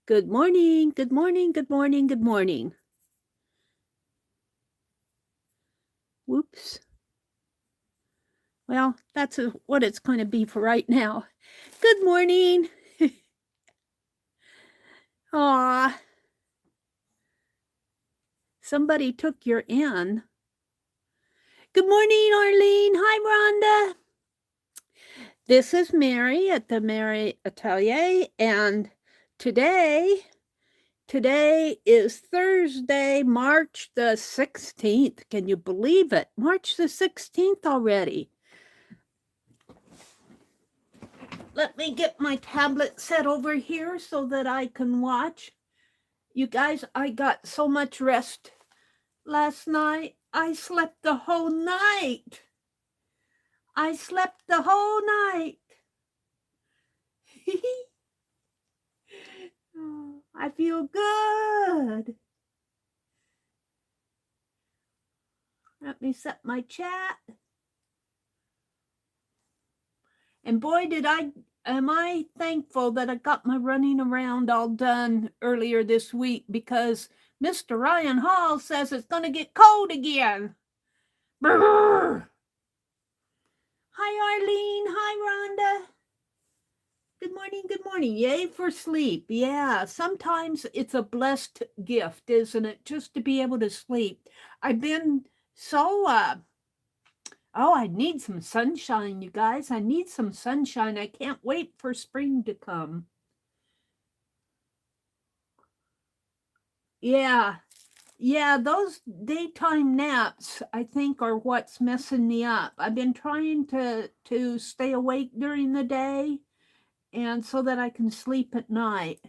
Good morning, good morning, good morning, good morning. Whoops. Well, that's what it's going to be for right now. Good morning. Aw, somebody took your N. Good morning, Arlene. Hi, Rhonda. This is Meri at the Meri Atelier, and today is Thursday, March the 16th. Can you believe it? March the 16th already. Let me get my tablet set over here so that I can watch. You guys, I got so much rest last night. I slept the whole night. I slept the whole night. I feel good. Let me set my chat. And boy, am I thankful that I got my running around all done earlier this week, because Mr. Ryan Hall says it's going to get cold again. Brrr. Hi, Arlene. Hi, Rhonda. Good morning, good morning. Yay for sleep. Yeah, sometimes it's a blessed gift, isn't it? Just to be able to sleep. I've been so, I need some sunshine, you guys. I need some sunshine. I can't wait for spring to come. Yeah, those daytime naps, I think, are what's messing me up. I've been trying to stay awake during the day, and so that I can sleep at night.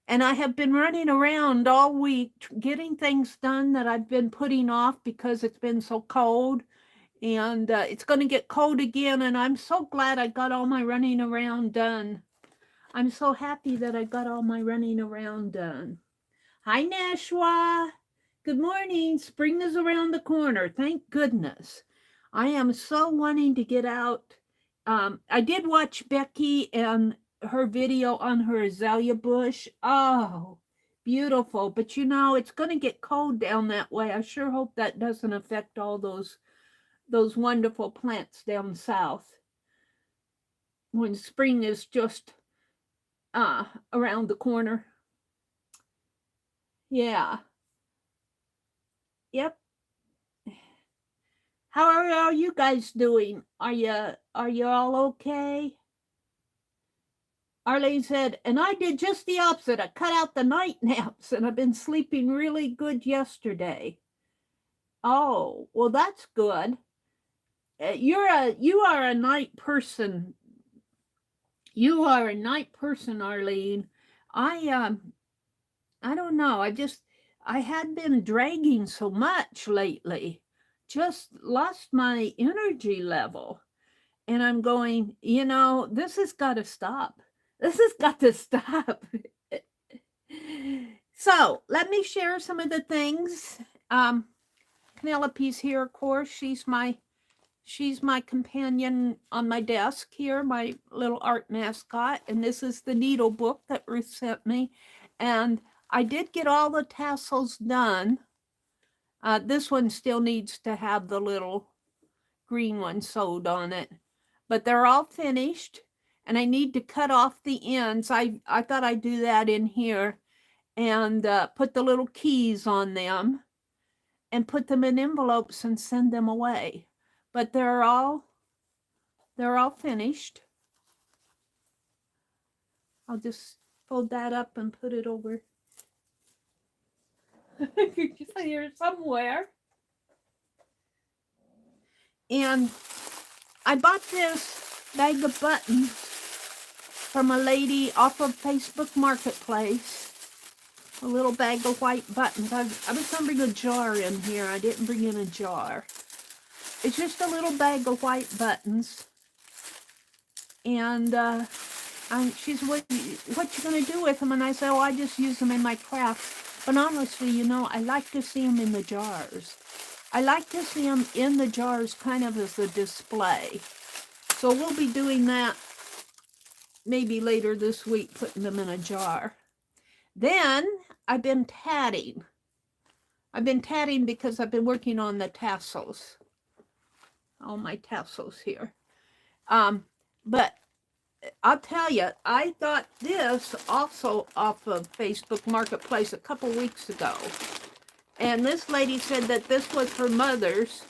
And I have been running around all week getting things done that I've been putting off because it's been so cold. And it's going to get cold again. And I'm so glad I got all my running around done. I'm so happy that I got all my running around done. Hi, Nashwa. Good morning. Spring is around the corner. Thank goodness. I am so wanting to get out. I did watch Becky and her video on her azalea bush. Oh, beautiful. But you know, it's going to get cold down that way. I sure hope that doesn't affect all those wonderful plants down south when spring is just around the corner. Yeah. Yep. How are you guys doing? Are you all okay? Arlene said, and I did just the opposite. I cut out the night naps, and I've been sleeping really good yesterday. Oh, well, that's good. You are a night person. You are a night person, Arlene. I don't know. I had been dragging so much lately. Just lost my energy level. And I'm going, this has got to stop. This has got to stop. So let me share some of the things. Penelope's here, of course. She's my companion on my desk here, my little art mascot. And this is the needle book that Ruth sent me. And I did get all the tassels done. This one still needs to have the little green one sewed on it. But they're all finished. And I need to cut off the ends. I thought I'd do that in here. And put the little keys on them. And put them in envelopes and send them away. But they're all finished. I'll just fold that up and put it over here somewhere. And I bought this bag of buttons from a lady off of Facebook Marketplace. A little bag of white buttons. I was going to bring a jar in here. I didn't bring in a jar. It's just a little bag of white buttons. And she's, what you going to do with them? And I said, oh, I just use them in my craft. But honestly, I like to see them in the jars. I like to see them in the jars kind of as a display. So we'll be doing that maybe later this week, putting them in a jar. Then I've been tatting. I've been tatting because I've been working on the tassels. All my tassels here. But I'll tell you, I got this also off of Facebook Marketplace a couple weeks ago. And this lady said that this was her mother's,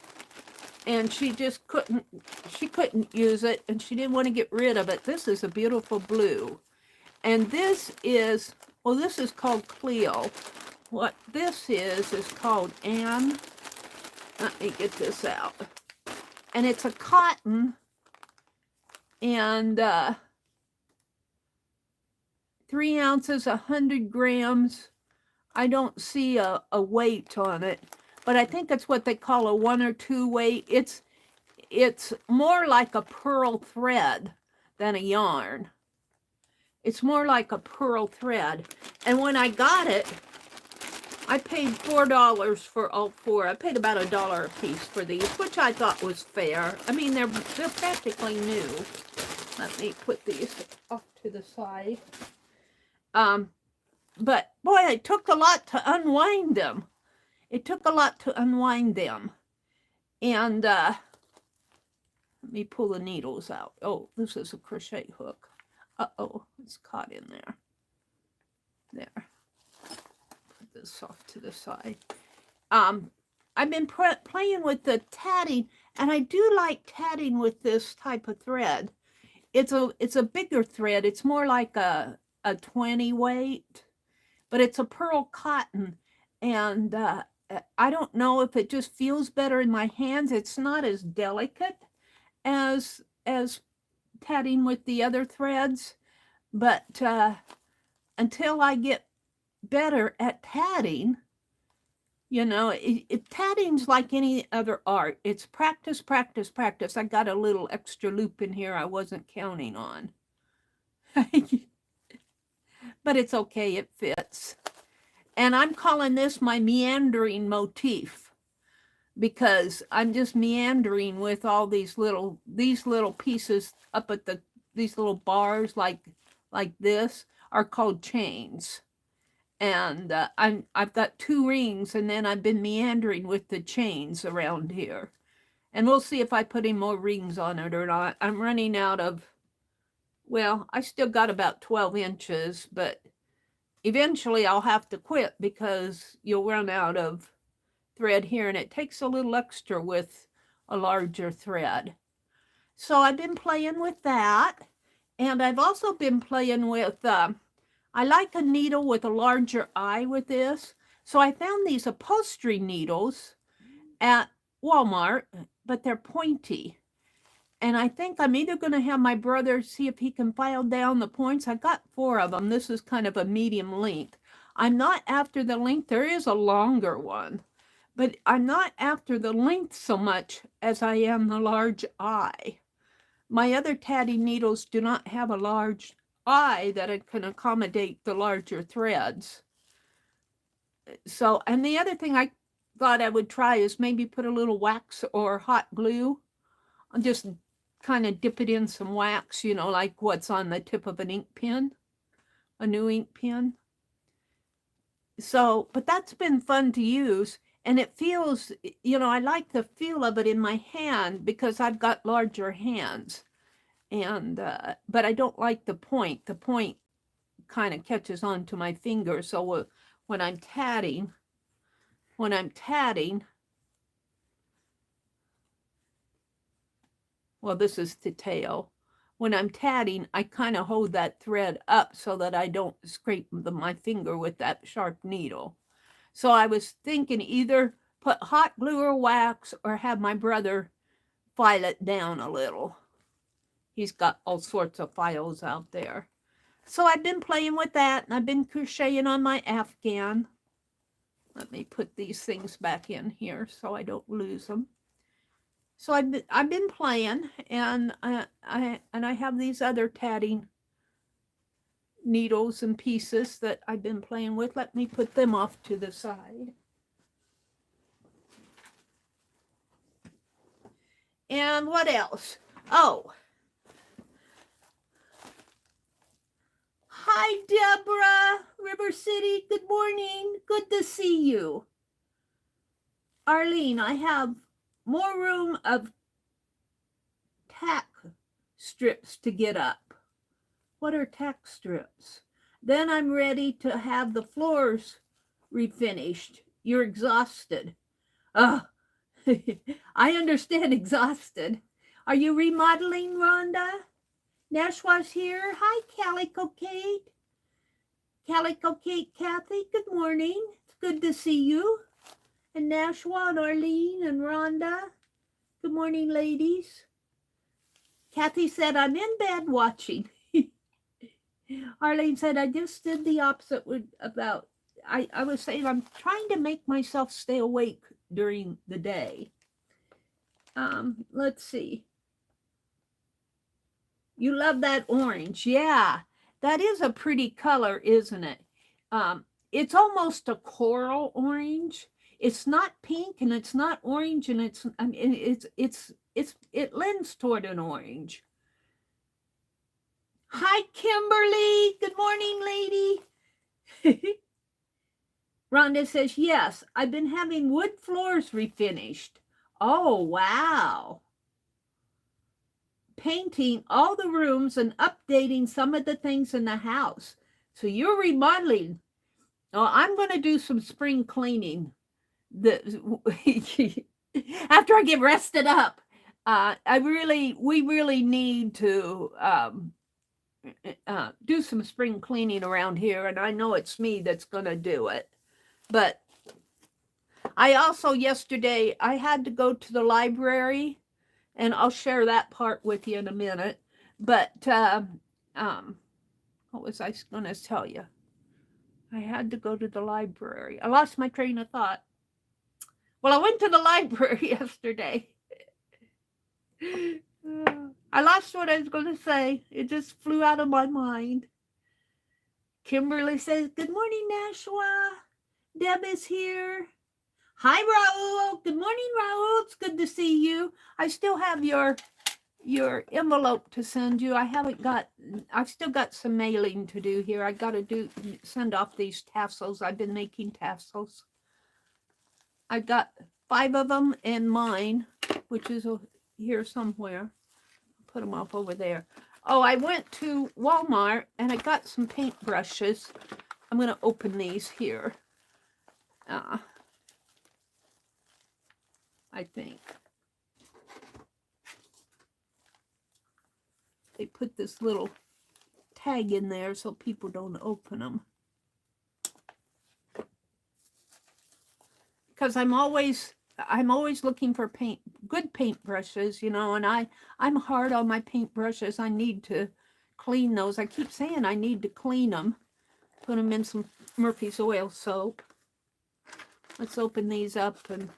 and she just couldn't use it, and she didn't want to get rid of it. This is a beautiful blue. And this is, well, this is called Cleo. What this is called Anne. Let me get this out. And it's a cotton, and 3 ounces, 100 grams. I don't see a weight on it, but I think it's what they call a 1 or 2 weight. It's more like a pearl thread than a yarn. It's more like a pearl thread. And when I got it, I paid $4 for all 4. I paid about $1 a piece for these, which I thought was fair. I mean, they're practically new. Let me put these off to the side. But boy, it took a lot to unwind them. It took a lot to unwind them. And let me pull the needles out. Oh, this is a crochet hook. Uh-oh, it's caught in there. There. Put this off to the side. I've been playing with the tatting, and I do like tatting with this type of thread. It's a bigger thread. It's more like a 20 weight, but it's a pearl cotton, and I don't know if it just feels better in my hands. It's not as delicate as tatting with the other threads, but until I get better at tatting, you know, tatting's like any other art. It's practice, practice, practice. I got a little extra loop in here I wasn't counting on. But it's okay, it fits. And I'm calling this my meandering motif, because I'm just meandering with all these little pieces up at these little bars like this are called chains. And I've got 2 rings, and then I've been meandering with the chains around here. And we'll see if I put any more rings on it or not. I'm running out of, well, I still got about 12 inches, but eventually I'll have to quit because you'll run out of thread here, and it takes a little extra with a larger thread. So I've been playing with that, and I've also been playing with, I like a needle with a larger eye with this. So I found these upholstery needles at Walmart, but they're pointy. And I think I'm either going to have my brother see if he can file down the points. I got 4 of them. This is kind of a medium length. I'm not after the length. There is a longer one, but I'm not after the length so much as I am the large eye. My other tatting needles do not have a large eye that it can accommodate the larger threads. So, and the other thing I thought I would try is maybe put a little wax or hot glue. I'll just kind of dip it in some wax, you know, like what's on the tip of an ink pen, a new ink pen. So, but that's been fun to use, and it feels, you know, I like the feel of it in my hand because I've got larger hands. And but I don't like the point. The point kind of catches on to my finger. So when I'm tatting, well, this is the tail. When I'm tatting, I kind of hold that thread up so that I don't scrape my finger with that sharp needle. So I was thinking either put hot glue or wax or have my brother file it down a little. He's got all sorts of files out there. So I've been playing with that, and I've been crocheting on my Afghan. Let me put these things back in here so I don't lose them. So I've been playing, and I have these other tatting needles and pieces that I've been playing with. Let me put them off to the side. And what else? Oh. Hi, Deborah, River City, good morning. Good to see you. Arlene, I have more room of tack strips to get up. What are tack strips? Then I'm ready to have the floors refinished. You're exhausted. Ugh. I understand exhausted. Are you remodeling, Rhonda? Nashwa's here. Hi, Calico Kate. Calico Kate Kathy, good morning. It's good to see you. And Nashwa and Arlene and Rhonda. Good morning, ladies. Kathy said, I'm in bed watching. Arlene said, I just did the opposite about, I was saying I'm trying to make myself stay awake during the day. Let's see. You love that orange. Yeah, that is a pretty color, isn't it? It's almost a coral orange. It's not pink and it's not orange, and it lends toward an orange. Hi, Kimberly. Good morning, lady. Rhonda says, yes, I've been having wood floors refinished. Oh, wow. Painting all the rooms and updating some of the things in the house. So you're remodeling. Oh, I'm going to do some spring cleaning. After I get rested up, we really need to do some spring cleaning around here, and I know it's me that's going to do it. But I also, yesterday, I had to go to the library, and I'll share that part with you in a minute. But what was I going to tell you? I had to go to the library. I lost my train of thought. Well, I went to the library yesterday. I lost what I was going to say. It just flew out of my mind. Kimberly says, good morning, Nashwa. Deb is here. Hi, Raul. Good morning, Raul. It's good to see you. I still have your envelope to send you. I've still got some mailing to do here. I got to send off these tassels. I've been making tassels. I got 5 of them in mine, which is here somewhere. Put them off over there. Oh, I went to Walmart and I got some paint brushes. I'm going to open these here. I think. They put this little tag in there so people don't open them. Because I'm always looking for good paint brushes, and I'm hard on my paint brushes. I need to clean those. I keep saying I need to clean them. Put them in some Murphy's oil soap. Let's open these up and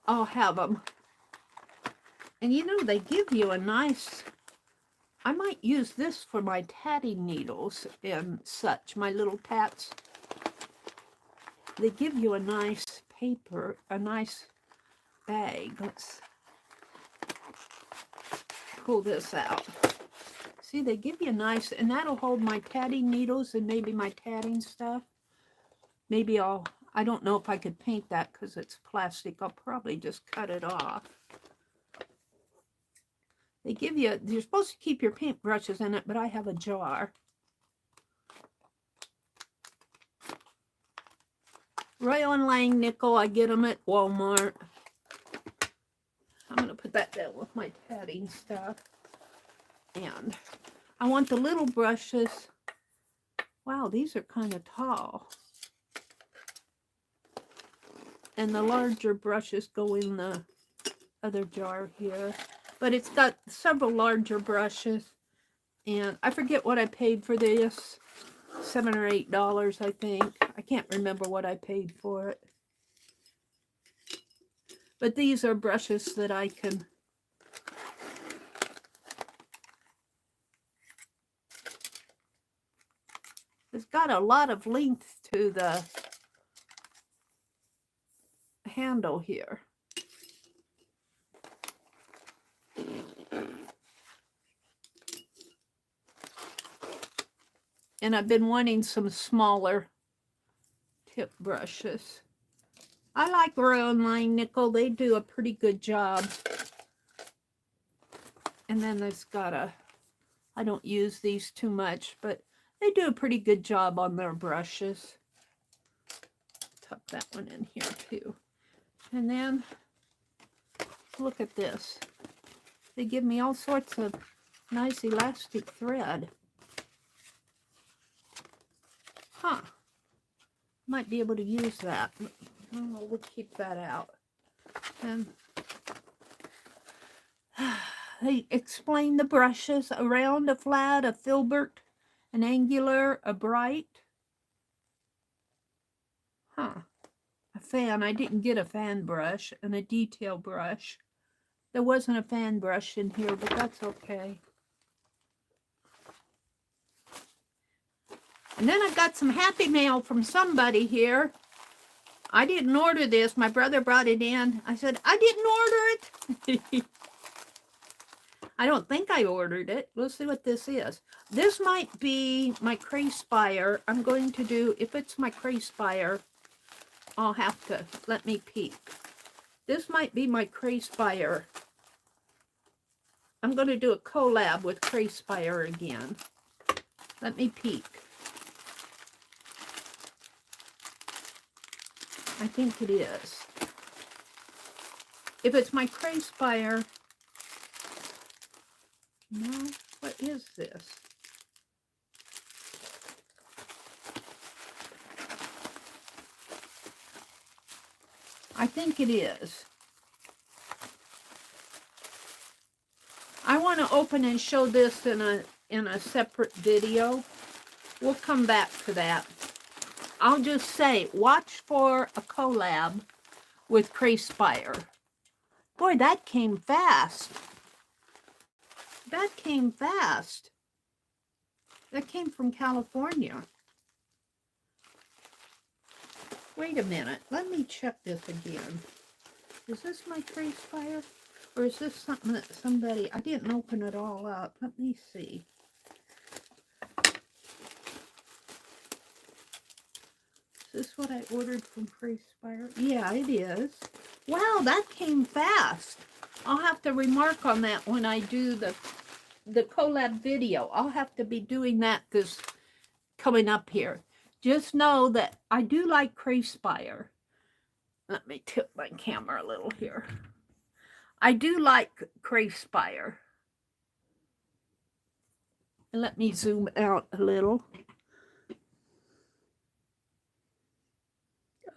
I'll have them. And they give you a nice, I might use this for my tatting needles and such, my little tats. They give you a nice paper, a nice bag. Let's pull this out. See, they give you a nice, and that'll hold my tatting needles and maybe my tatting stuff. Maybe I don't know if I could paint that because it's plastic. I'll probably just cut it off. They give you, you're supposed to keep your paint brushes in it, but I have a jar. Royal and Lang nickel, I get them at Walmart. I'm going to put that down with my tatting stuff. And I want the little brushes. Wow, these are kind of tall. And the larger brushes go in the other jar here. But it's got several larger brushes. And I forget what I paid for this. $7 or $8, I think. I can't remember what I paid for it. But these are brushes that I can... It's got a lot of length to the handle here. And I've been wanting some smaller tip brushes. I like Royal Line Nickel. They do a pretty good job. And then there's got a, I don't use these too much, but they do a pretty good job on their brushes. Tuck that one in here too. And then look at this. They give me all sorts of nice elastic thread. Huh. Might be able to use that. Oh, we'll keep that out. And they explain the brushes: a round, a flat, a filbert, an angular, a bright. Huh. A fan. I didn't get a fan brush, and a detail brush. There wasn't a fan brush in here, but that's okay. And then I got some happy mail from somebody here. I didn't order this. My brother brought it in. I said, I didn't order it. I don't think I ordered it. Let's see what this is. This might be my Cray Spire. I'm going to do, if it's my Cray Spire, I'll have to, let me peek. This might be my Cray Spire. I'm going to do a collab with Cray Spire again. Let me peek. I think it is. If it's my Cray Spire, no, what is this? I think it is. I want to open and show this in a separate video. We'll come back to that. I'll just say, watch for a collab with Cray Spire. Boy, that came fast. That came fast. That came from California. Wait a minute. Let me check this again. Is this my Cray Spire? Or is this something that somebody... I didn't open it all up. Let me see. Is this what I ordered from Cray Spire? Yeah, it is. Wow, that came fast. I'll have to remark on that when I do the collab video. I'll have to be doing that this coming up here. Just know that I do like Cray Spire. Let me tip my camera a little here. I do like Cray Spire. And let me zoom out a little.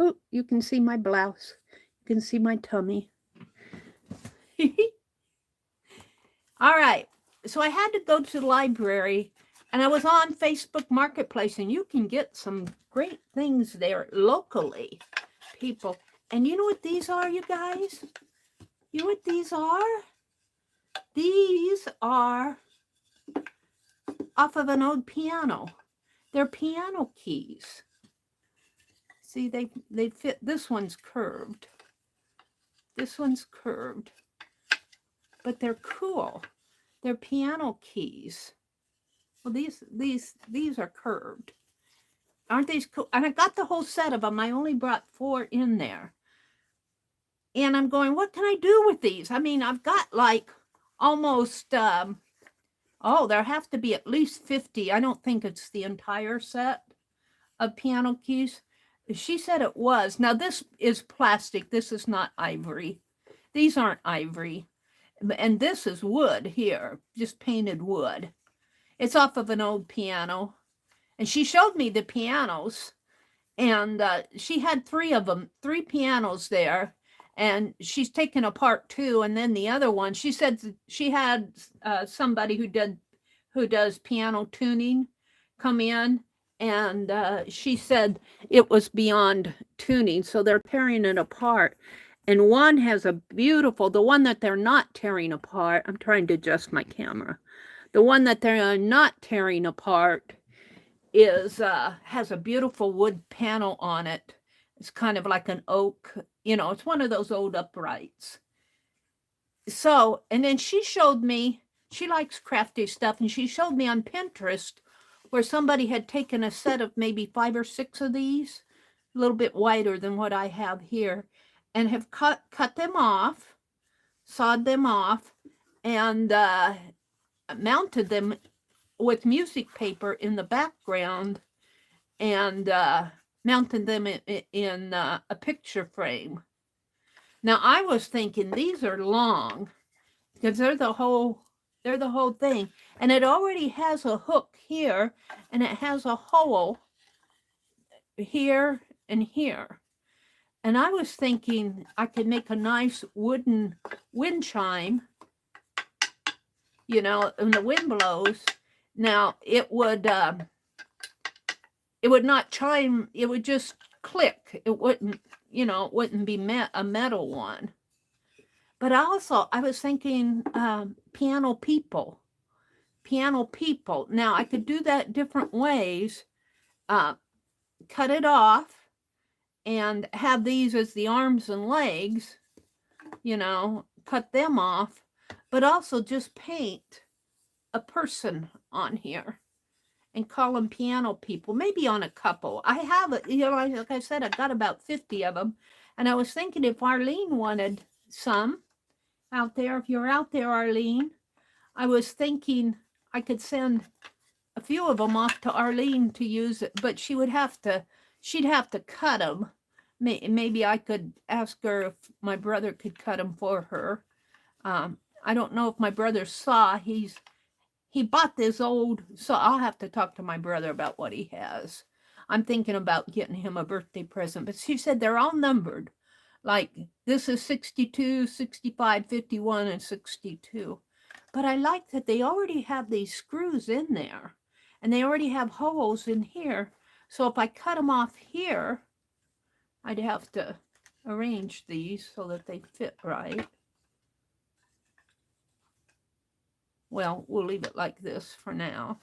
Oh, you can see my blouse. You can see my tummy. All right. So I had to go to the library, and I was on Facebook Marketplace, and you can get some great things there locally, people. And you know what these are, you guys? You know what these are? These are off of an old piano. They're piano keys. See, they fit. This one's curved. This one's curved. But they're cool. They're piano keys. Well, these are curved. Aren't these cool? And I got the whole set of them. I only brought 4 in there. And I'm going, what can I do with these? I mean, I've got like almost, oh, there have to be at least 50. I don't think it's the entire set of piano keys. She said it was. Now, this is plastic. This is not ivory. These aren't ivory. And this is wood here, just painted wood. It's off of an old piano. And she showed me the pianos. And she had 3 of them, 3 pianos there. And she's taken apart 2. And then the other one, she said she had somebody who does piano tuning come in. And she said it was beyond tuning. So they're tearing it apart. And one has a beautiful, the one that they're not tearing apart. I'm trying to adjust my camera. The one that they're not tearing apart is has a beautiful wood panel on it. It's kind of like an oak, you know, it's one of those old uprights. So, and then she showed me, she likes crafty stuff, and she showed me on Pinterest where somebody had taken a set of maybe 5 or 6 of these, a little bit wider than what I have here, and have cut them off, sawed them off, and mounted them with music paper in the background, and mounted them in a picture frame. Now I was thinking these are long because they're the whole thing, and it already has a hook here, and it has a hole here and here. And I was thinking I could make a nice wooden wind chime, you know, when the wind blows. Now it would not chime, it would just click. It wouldn't, you know, it wouldn't be a metal one. But also I was thinking piano people. Now I could do that different ways. Cut it off and have these as the arms and legs, you know, cut them off, but also just paint a person on here and call them piano people, maybe on a couple. I have, you know, like I said, I've got about 50 of them. And I was thinking if Arlene wanted some out there, if you're out there, Arlene, I was thinking I could send a few of them off to Arlene to use it, but she'd have to cut them. Maybe I could ask her if my brother could cut them for her. I don't know if my brother saw, he bought this old, so I'll have to talk to my brother about what he has. I'm thinking about getting him a birthday present, but she said they're all numbered. Like this is 62, 65, 51, and 62. But I like that they already have these screws in there, and they already have holes in here. So if I cut them off here, I'd have to arrange these so that they fit right. Well, we'll leave it like this for now.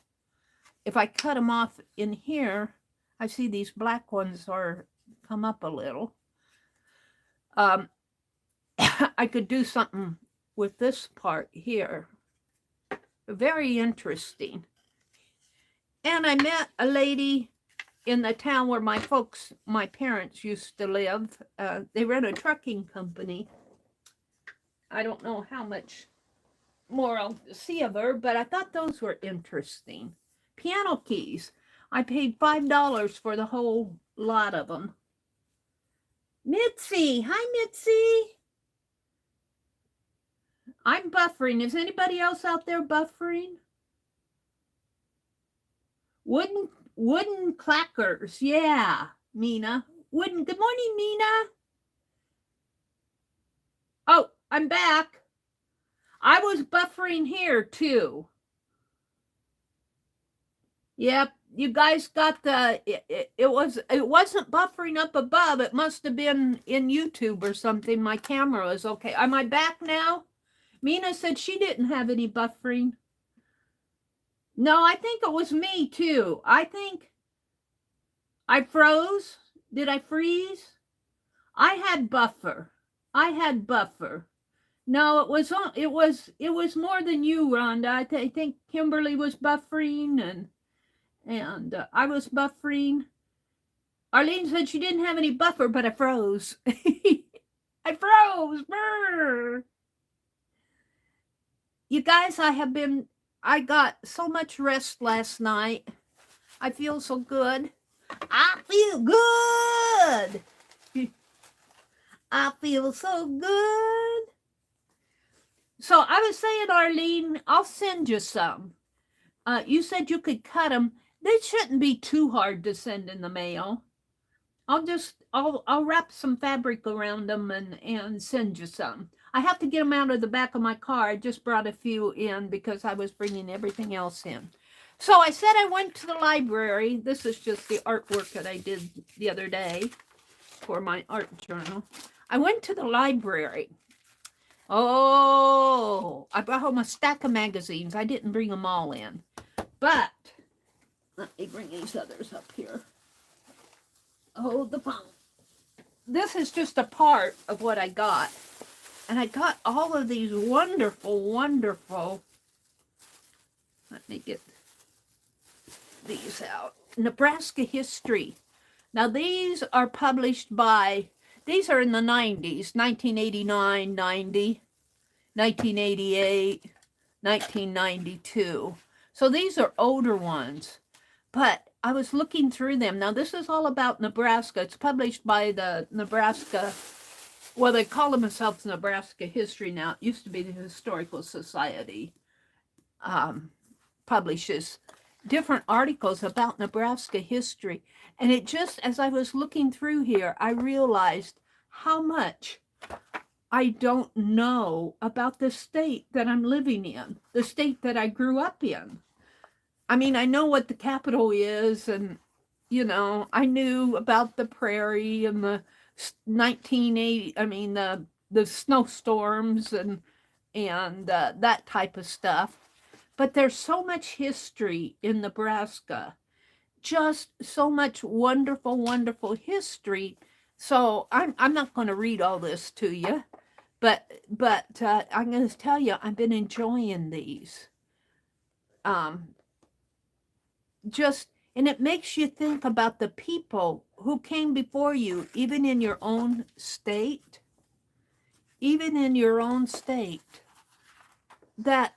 If I cut them off in here, I see these black ones are come up a little. I could do something with this part here. Very interesting. And I met a lady in the town where my parents used to live. They run a trucking company. I don't know how much more I'll see of her, but I thought those were interesting. Piano keys. I paid $5 for the whole lot of them. Mitzi. Hi, Mitzi. I'm buffering. Is anybody else out there buffering? Wooden clackers. Yeah, Mina. Good morning, Mina. Oh, I'm back. I was buffering here too. Yep, you guys got the, it wasn't buffering up above. It must have been in YouTube or something. My camera was okay. Am I back now? Mina said she didn't have any buffering. No, I think it was me too. I think I froze. Did I freeze? I had buffer. No, it was more than you, Rhonda. I think Kimberly was buffering and I was buffering. Arlene said she didn't have any buffer, but I froze. I froze. Brr. You guys, I got so much rest last night. I feel so good. I feel good. I feel so good. So I was saying, Arlene, I'll send you some. You said you could cut them. They shouldn't be too hard to send in the mail. I'll wrap some fabric around them and send you some. I have to get them out of the back of my car. I just brought a few in because I was bringing everything else in. So I said I went to the library. This is just the artwork that I did the other day for my art journal. I went to the library. Oh, I brought home a stack of magazines. I didn't bring them all in. But let me bring these others up here. Hold the phone. This is just a part of what I got. And I got all of these wonderful, let me get these out. Nebraska History. Now, these are published by, these are in the 90s, 1989, 90, 1988, 1992. So these are older ones. But I was looking through them. Now, this is all about Nebraska. It's published by the Nebraska, well, they call themselves Nebraska History now. It used to be the Historical Society. Publishes different articles about Nebraska history. And it just, as I was looking through here, I realized how much I don't know about the state that I'm living in, the state that I grew up in. I mean, I know what the capital is, and, you know, I knew about the prairie and the 1980, I mean, the snowstorms and that type of stuff. But there's so much history in Nebraska, just so much wonderful, wonderful history. So I'm not going to read all this to you, but I'm going to tell you, I've been enjoying these. And it makes you think about the people who came before you, even in your own state, that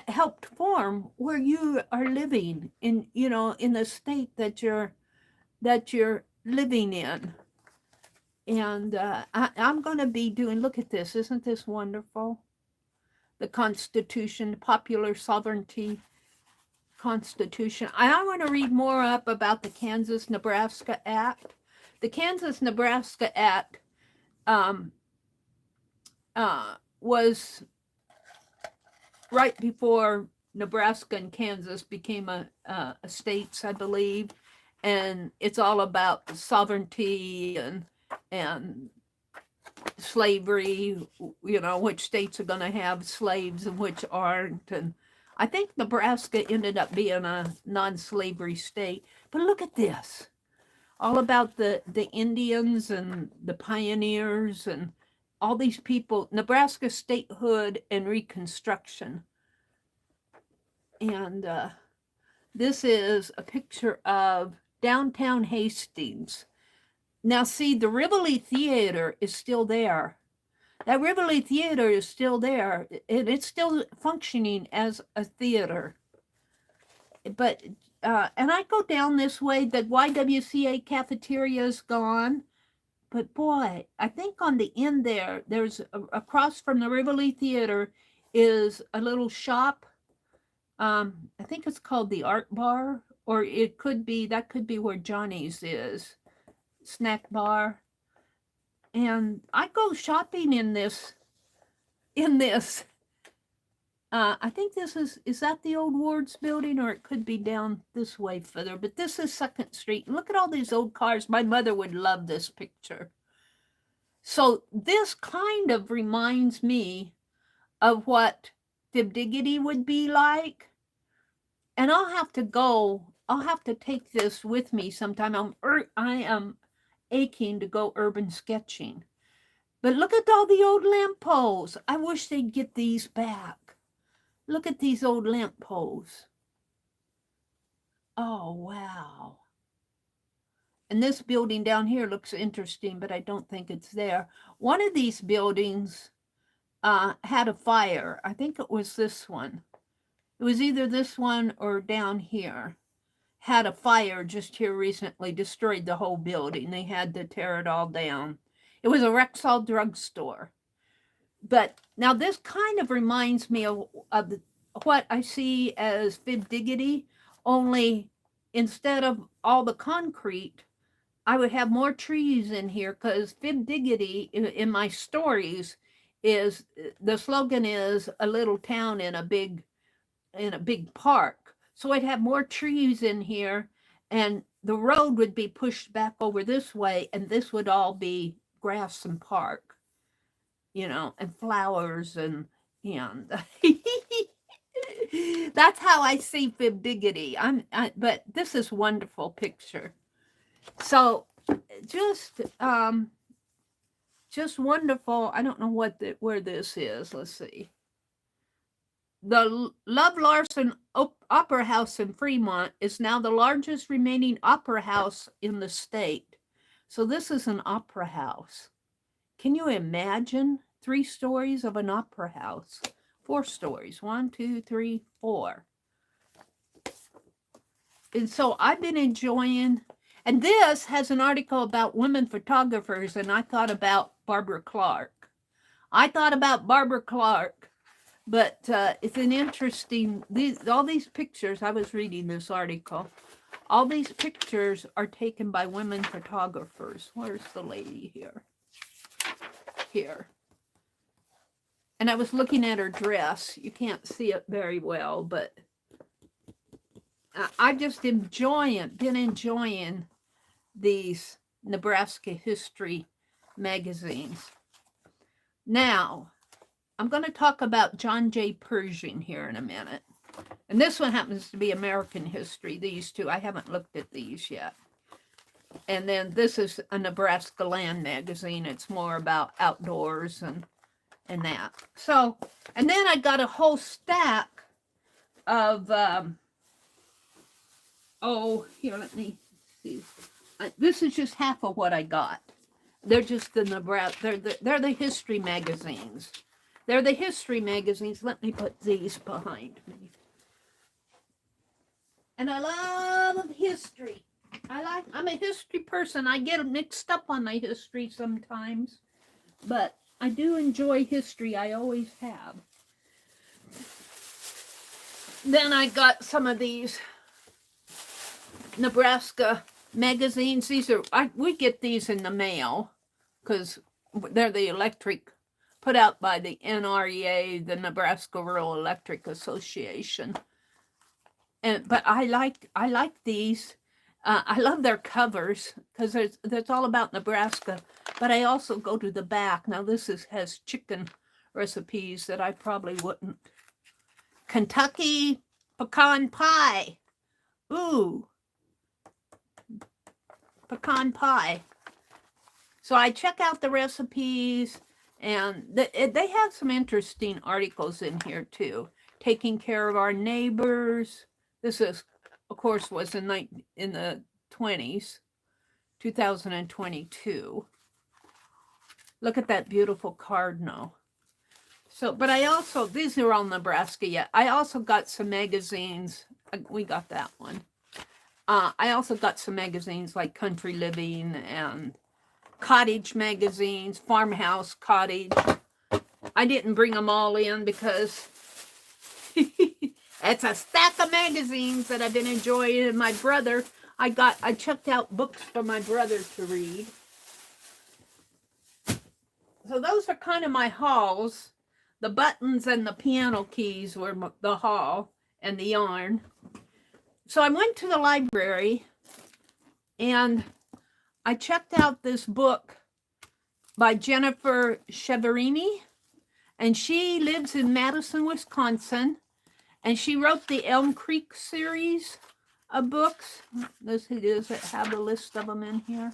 helped form where you are living in, you know, in the state that you're living in. And I'm going to be doing, look at this, isn't this wonderful? The Constitution, Popular Sovereignty Constitution. I want to read more up about the Kansas-Nebraska Act. The Kansas-Nebraska Act was right before Nebraska and Kansas became a states, I believe, and it's all about sovereignty and slavery. You know, which states are going to have slaves and which aren't. And I think Nebraska ended up being a non-slavery state. But look at this, all about the Indians and the pioneers and all these people, Nebraska statehood and reconstruction. And this is a picture of downtown Hastings. Now, see, the Rivoli Theater is still there. That Rivoli Theater is still there, and it's still functioning as a theater. But, and I go down this way, the YWCA cafeteria is gone. But boy, I think on the end there's across from the Rivoli Theater is a little shop. I think it's called the Art Bar, or it could be, that could be where Johnny's is, snack bar. And I go shopping in this. I think this is that the old Ward's building, or it could be down this way further, but this is 2nd Street. And look at all these old cars. My mother would love this picture. So this kind of reminds me of what Fibdiggity would be like. And I'll have to take this with me sometime. I am aching to go urban sketching. But look at all the old lampposts. I wish they'd get these back. Look at these old lampposts. Oh, wow. And this building down here looks interesting, but I don't think it's there. One of these buildings had a fire. I think it was this one. It was either this one or down here. Had a fire just here recently, destroyed the whole building. They had to tear it all down. It was a Rexall drugstore. But now this kind of reminds me of what I see as Fibdiggity, only instead of all the concrete, I would have more trees in here, because Fibdiggity in my stories is, the slogan is a little town in a big park. So I'd have more trees in here, and the road would be pushed back over this way, and this would all be grass and park, you know, and flowers and that's how I see Fibdiggity. But this is a wonderful picture. So just wonderful. I don't know where this is. Let's see. The Love Larson Opera House in Fremont is now the largest remaining opera house in the state. So this is an opera house. Can you imagine 3 stories of an opera house? 4 stories. 1, 2, 3, 4. And so I've been enjoying, and this has an article about women photographers, and I thought about Barbara Clark. But it's an interesting, all these pictures, I was reading this article, all these pictures are taken by women photographers. Where's the lady here? Here. And I was looking at her dress. You can't see it very well, but I just been enjoying these Nebraska history magazines. Now, I'm going to talk about John J. Pershing here in a minute. And this one happens to be American history. These two, I haven't looked at these yet. And then this is a Nebraska Land magazine. It's more about outdoors and that. So, and then I got a whole stack of, here, let me see. This is just half of what I got. They're just the Nebraska, they're the history magazines. They're the history magazines. Let me put these behind me. And I love history. I'm a history person. I get mixed up on my history sometimes, but I do enjoy history. I always have. Then I got some of these Nebraska magazines. These are, we get these in the mail because they're the electric, put out by the NREA, the Nebraska Rural Electric Association. But I like these. I love their covers because that's all about Nebraska. But I also go to the back. Now this has chicken recipes that I probably wouldn't. Kentucky pecan pie. Ooh. Pecan pie. So I check out the recipes, and they have some interesting articles in here too. Taking care of our neighbors. This is, of course, was in the 20s, 2022. Look at that beautiful cardinal. So, but I also, these are all Nebraska yet. I also got some magazines. We got that one. I also got some magazines like Country Living and cottage magazines, farmhouse, cottage. I didn't bring them all in because it's a stack of magazines that I've been enjoying. And my brother, I checked out books for my brother to read. So those are kind of my hauls. The buttons and the piano keys were the haul, and the yarn. So I went to the library and I checked out this book by Jennifer Cheverini, and she lives in Madison, Wisconsin, and she wrote the Elm Creek series of books. Does it have a list of them in here?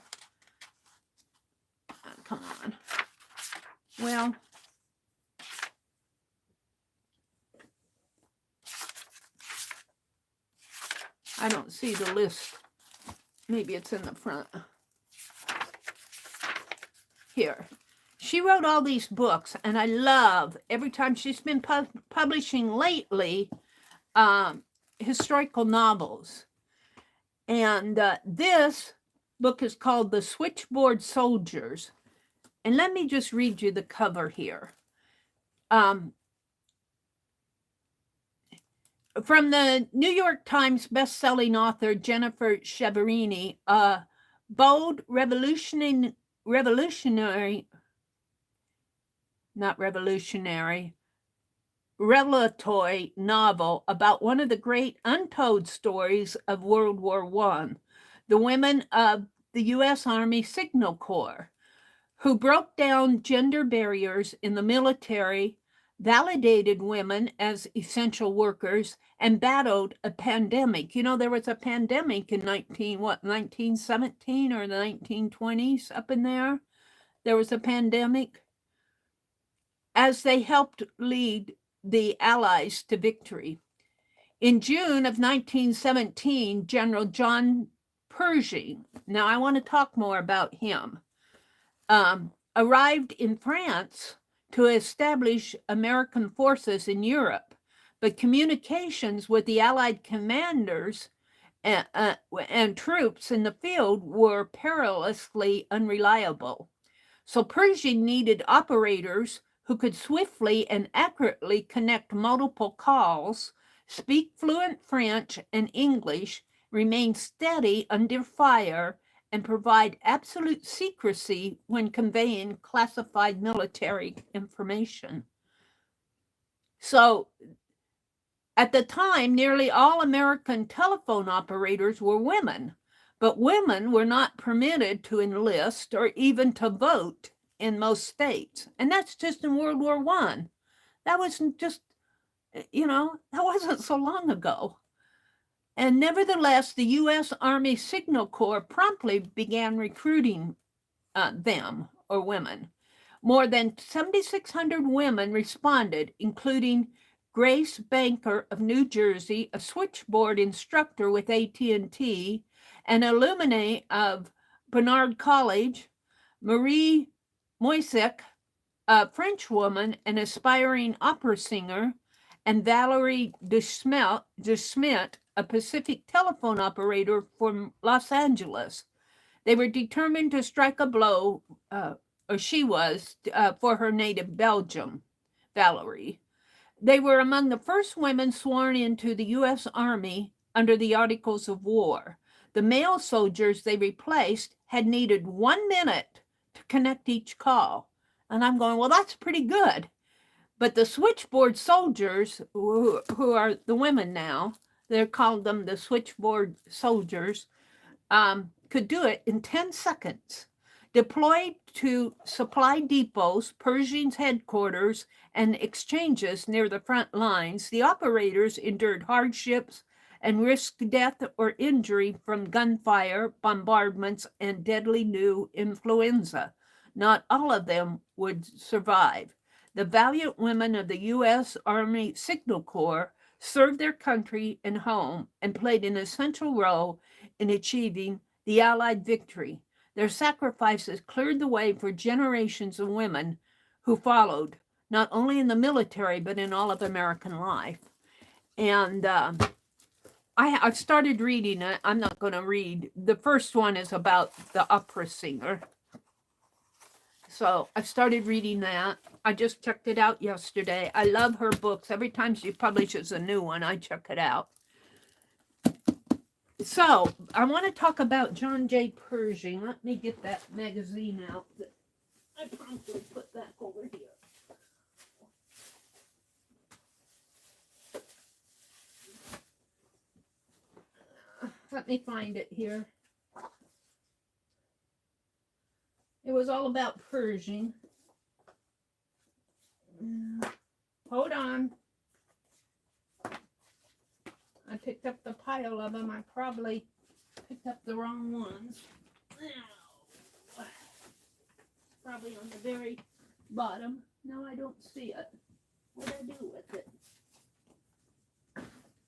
Come on. Well, I don't see the list. Maybe it's in the front. Here. She wrote all these books, and I love, every time she's been publishing lately, historical novels. And this book is called The Switchboard Soldiers. And let me just read you the cover here. From the New York Times best-selling author Jennifer Cheverini, a bold revelatory novel about one of the great untold stories of World War I, the women of the U.S. Army Signal Corps, who broke down gender barriers in the military, validated women as essential workers, and battled a pandemic. You know, there was a pandemic in 1917 or the 1920s up in there. There was a pandemic. As they helped lead the Allies to victory. In June of 1917, General John Pershing, now I want to talk more about him, arrived in France to establish American forces in Europe, but communications with the Allied commanders and troops in the field were perilously unreliable. So Pershing needed operators who could swiftly and accurately connect multiple calls, speak fluent French and English, remain steady under fire, and provide absolute secrecy when conveying classified military information. So at the time, nearly all American telephone operators were women, but women were not permitted to enlist or even to vote in most states. And that's just in World War I. That wasn't just, that wasn't so long ago. And nevertheless, the U.S. Army Signal Corps promptly began recruiting them, or women. More than 7,600 women responded, including Grace Banker of New Jersey, a switchboard instructor with AT&T, an alumni of Barnard College, Marie Moisek, a French woman, an aspiring opera singer, and Valerie Desmet, a Pacific telephone operator from Los Angeles. They were determined to strike a blow, or she was, for her native Belgium, Valerie. They were among the first women sworn into the U.S. Army under the Articles of War. The male soldiers they replaced had needed 1 minute to connect each call. And I'm going, well, that's pretty good. But the switchboard soldiers, who are the women now, they're called them the switchboard soldiers, could do it in 10 seconds. Deployed to supply depots, Pershing's headquarters, and exchanges near the front lines, the operators endured hardships and risked death or injury from gunfire, bombardments, and deadly new influenza. Not all of them would survive. The valiant women of the U.S. Army Signal Corps served their country and home and played an essential role in achieving the Allied victory. Their sacrifices cleared the way for generations of women who followed, not only in the military, but in all of American life. And I've started reading it. I'm not going to read. The first one is about the opera singer. So I've started reading that. I just checked it out yesterday. I love her books. Every time she publishes a new one, I check it out. So I want to talk about John J. Pershing. Let me get that magazine out. I promptly put that over here. Let me find it here. It was all about Pershing. Hold on. I picked up the pile of them. I probably picked up the wrong ones. Probably on the very bottom. No, I don't see it. What did I do with it?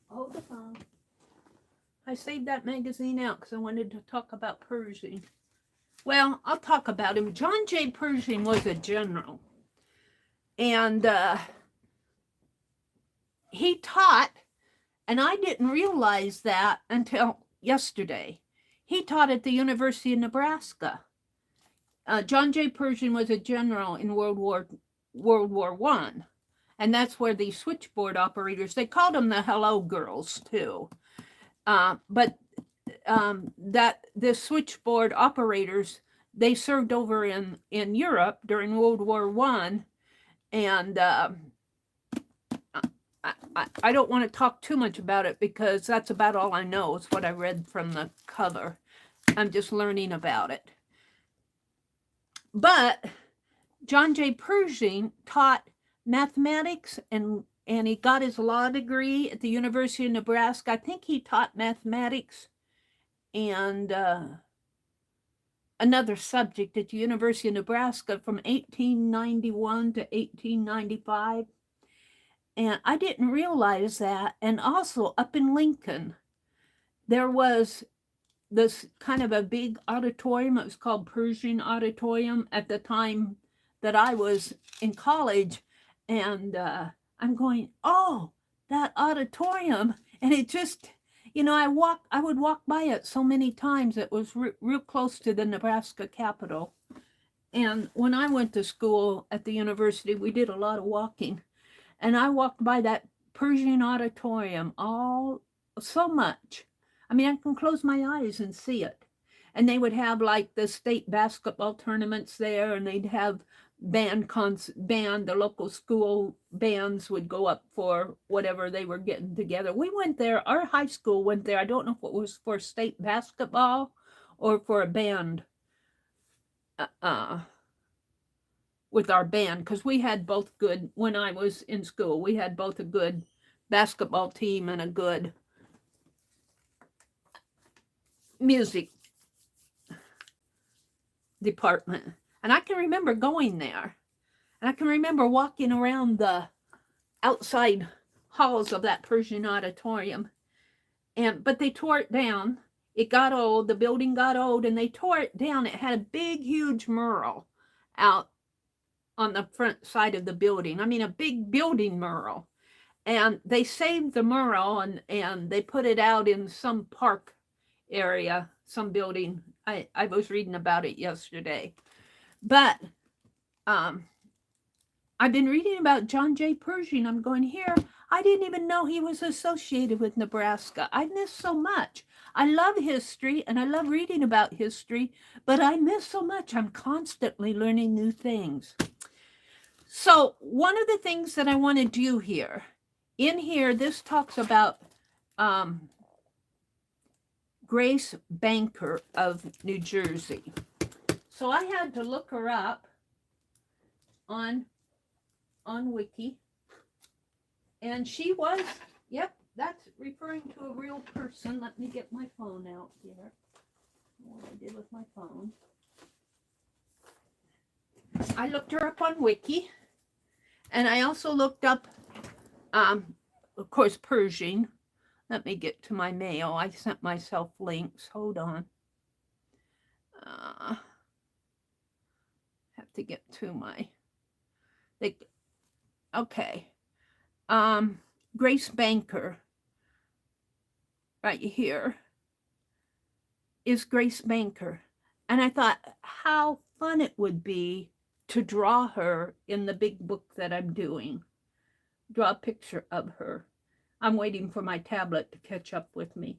Hold the phone. I saved that magazine out because I wanted to talk about Pershing. Well, I'll talk about him. John J. Pershing was a general. And he taught, and I didn't realize that until yesterday. He taught at the University of Nebraska. John J. Pershing was a general in World War I. And that's where the switchboard operators, they called them the hello girls too. But the switchboard operators, they served over in Europe during World War I. And I don't want to talk too much about it because that's about all I know. It's what I read from the cover. I'm just learning about it. But John J. Pershing taught mathematics and he got his law degree at the University of Nebraska. I think he taught mathematics and another subject at the University of Nebraska from 1891 to 1895. And I didn't realize that. And also up in Lincoln, there was this kind of a big auditorium. It was called Pershing Auditorium at the time that I was in college. And I'm going, oh, that auditorium. And it just, I would walk by it so many times. It was real close to the Nebraska Capitol. And when I went to school at the university, we did a lot of walking. And I walked by that Pershing Auditorium so much. I mean, I can close my eyes and see it. And they would have like the state basketball tournaments there, and they'd have the local school bands would go up for whatever they were getting together. We went there, our high school went there. I don't know if it was for state basketball or for a band with our band, because we had both good, when I was in school, we had both a good basketball team and a good music department. And I can remember going there. And I can remember walking around the outside halls of that Pershing Auditorium. But they tore it down. It got old. The building got old, and they tore it down. It had a big, huge mural out on the front side of the building. I mean, a big building mural. And they saved the mural, and they put it out in some park area, some building. I was reading about it yesterday. But I've been reading about John J. Pershing. I'm going, here, I didn't even know he was associated with Nebraska. I miss so much. I love history, and I love reading about history, but I miss so much. I'm constantly learning new things. So one of the things that I want to do here, in here, this talks about Grace Banker of New Jersey. So I had to look her up on Wiki. And she was, yep, that's referring to a real person. Let me get my phone out here. What I did with my phone. I looked her up on Wiki. And I also looked up, of course, Pershing. Let me get to my mail. I sent myself links. Hold on. Have to get to my... Okay. Grace Banker, right here, is Grace Banker. And I thought how fun it would be to draw her in the big book that I'm doing. Draw a picture of her. I'm waiting for my tablet to catch up with me.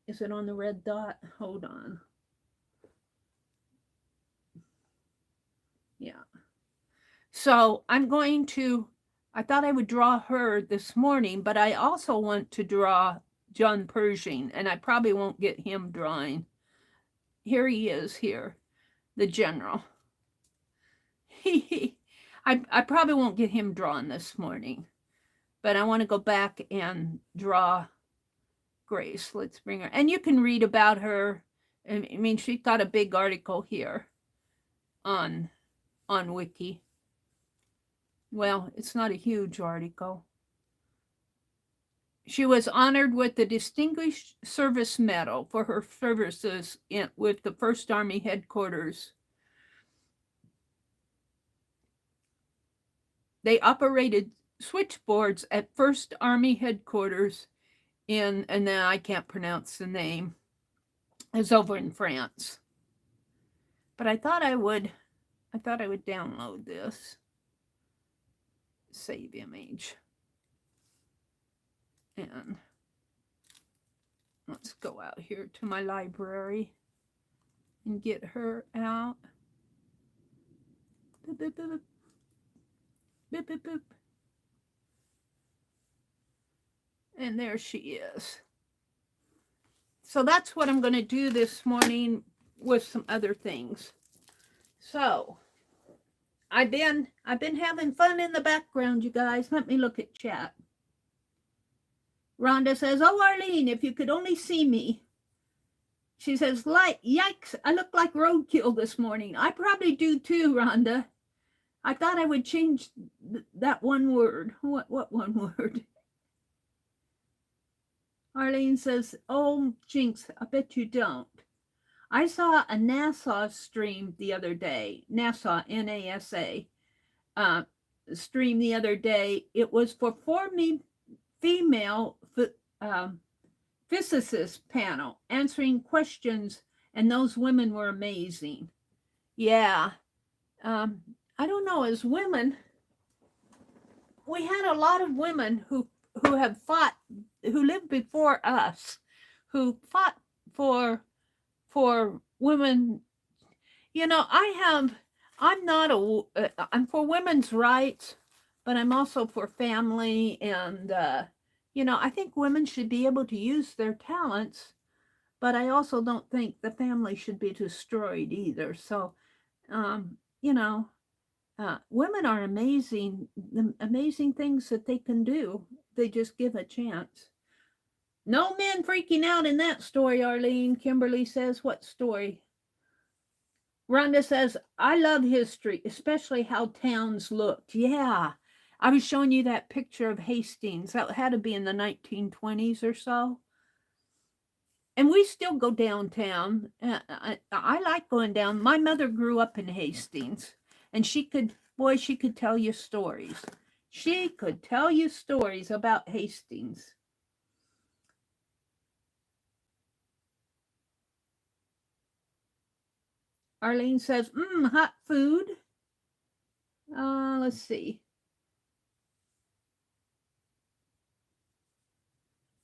Is it on the red dot? Hold on. Yeah. So I'm going to, I thought I would draw her this morning, but I also want to draw John Pershing, and I probably won't get him drawing. Here he is here, the general. I probably won't get him drawn this morning, but I want to go back and draw Grace. Let's bring her. And you can read about her. I mean, she's got a big article here on Wiki. Well, it's not a huge article. She was honored with the Distinguished Service Medal for her services with the 1st Army Headquarters. They operated switchboards at 1st Army Headquarters and then I can't pronounce the name. It's over in France. But I thought I would download this. Save image. And let's go out here to my library and get her out. Boop, boop, boop. Boop, boop, boop. And there she is. So that's what I'm going to do this morning with some other things. So I've been having fun in the background, you guys. Let me look at chat. Rhonda says, "Oh, Arlene, if you could only see me." She says, "Yikes, I look like roadkill this morning." I probably do too, Rhonda. I thought I would change that one word. What one word? Arlene says, oh, jinx, I bet you don't. I saw a NASA stream the other day. NASA, NASA, stream the other day. It was for female physicist panel answering questions, and those women were amazing. Yeah. I don't know, as women, we had a lot of women who have fought, who lived before us, who fought for women. You know, I'm for women's rights, but I'm also for family, and you know, I think women should be able to use their talents, but I also don't think the family should be destroyed either. So, you know, women are amazing, the amazing things that they can do. They just give a chance. No men freaking out in that story, Arlene. Kimberly says, what story? Rhonda says, I love history, especially how towns looked. Yeah, I was showing you that picture of Hastings. That had to be in the 1920s or so. And we still go downtown. I like going down. My mother grew up in Hastings, and she could tell you stories. She could tell you stories about Hastings. Arlene says, hot food. Let's see.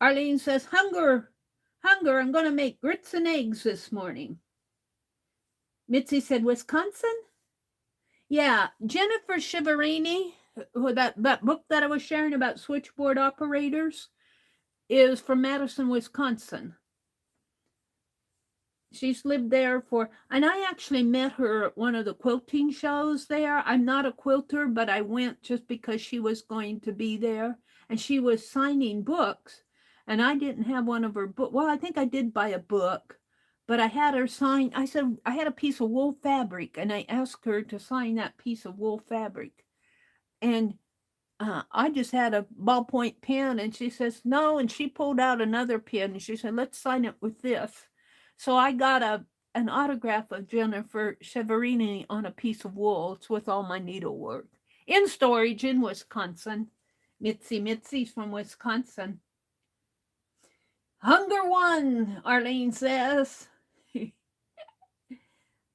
Arlene says, hunger, I'm going to make grits and eggs this morning. Mitzi said, Wisconsin? Yeah, Jennifer Shiverini, that book that I was sharing about switchboard operators, is from Madison, Wisconsin. She's lived there and I actually met her at one of the quilting shows there. I'm not a quilter, but I went just because she was going to be there, and she was signing books, and I didn't have one of her books. Well, I think I did buy a book, but I had her sign. I said, I had a piece of wool fabric, and I asked her to sign that piece of wool fabric. And I just had a ballpoint pen, and she says, no, and she pulled out another pen, and she said, let's sign it with this. So I got an autograph of Jennifer Shiverini on a piece of wool. It's with all my needlework. In storage in Wisconsin. Mitzi's from Wisconsin. Hunger one, Arlene says.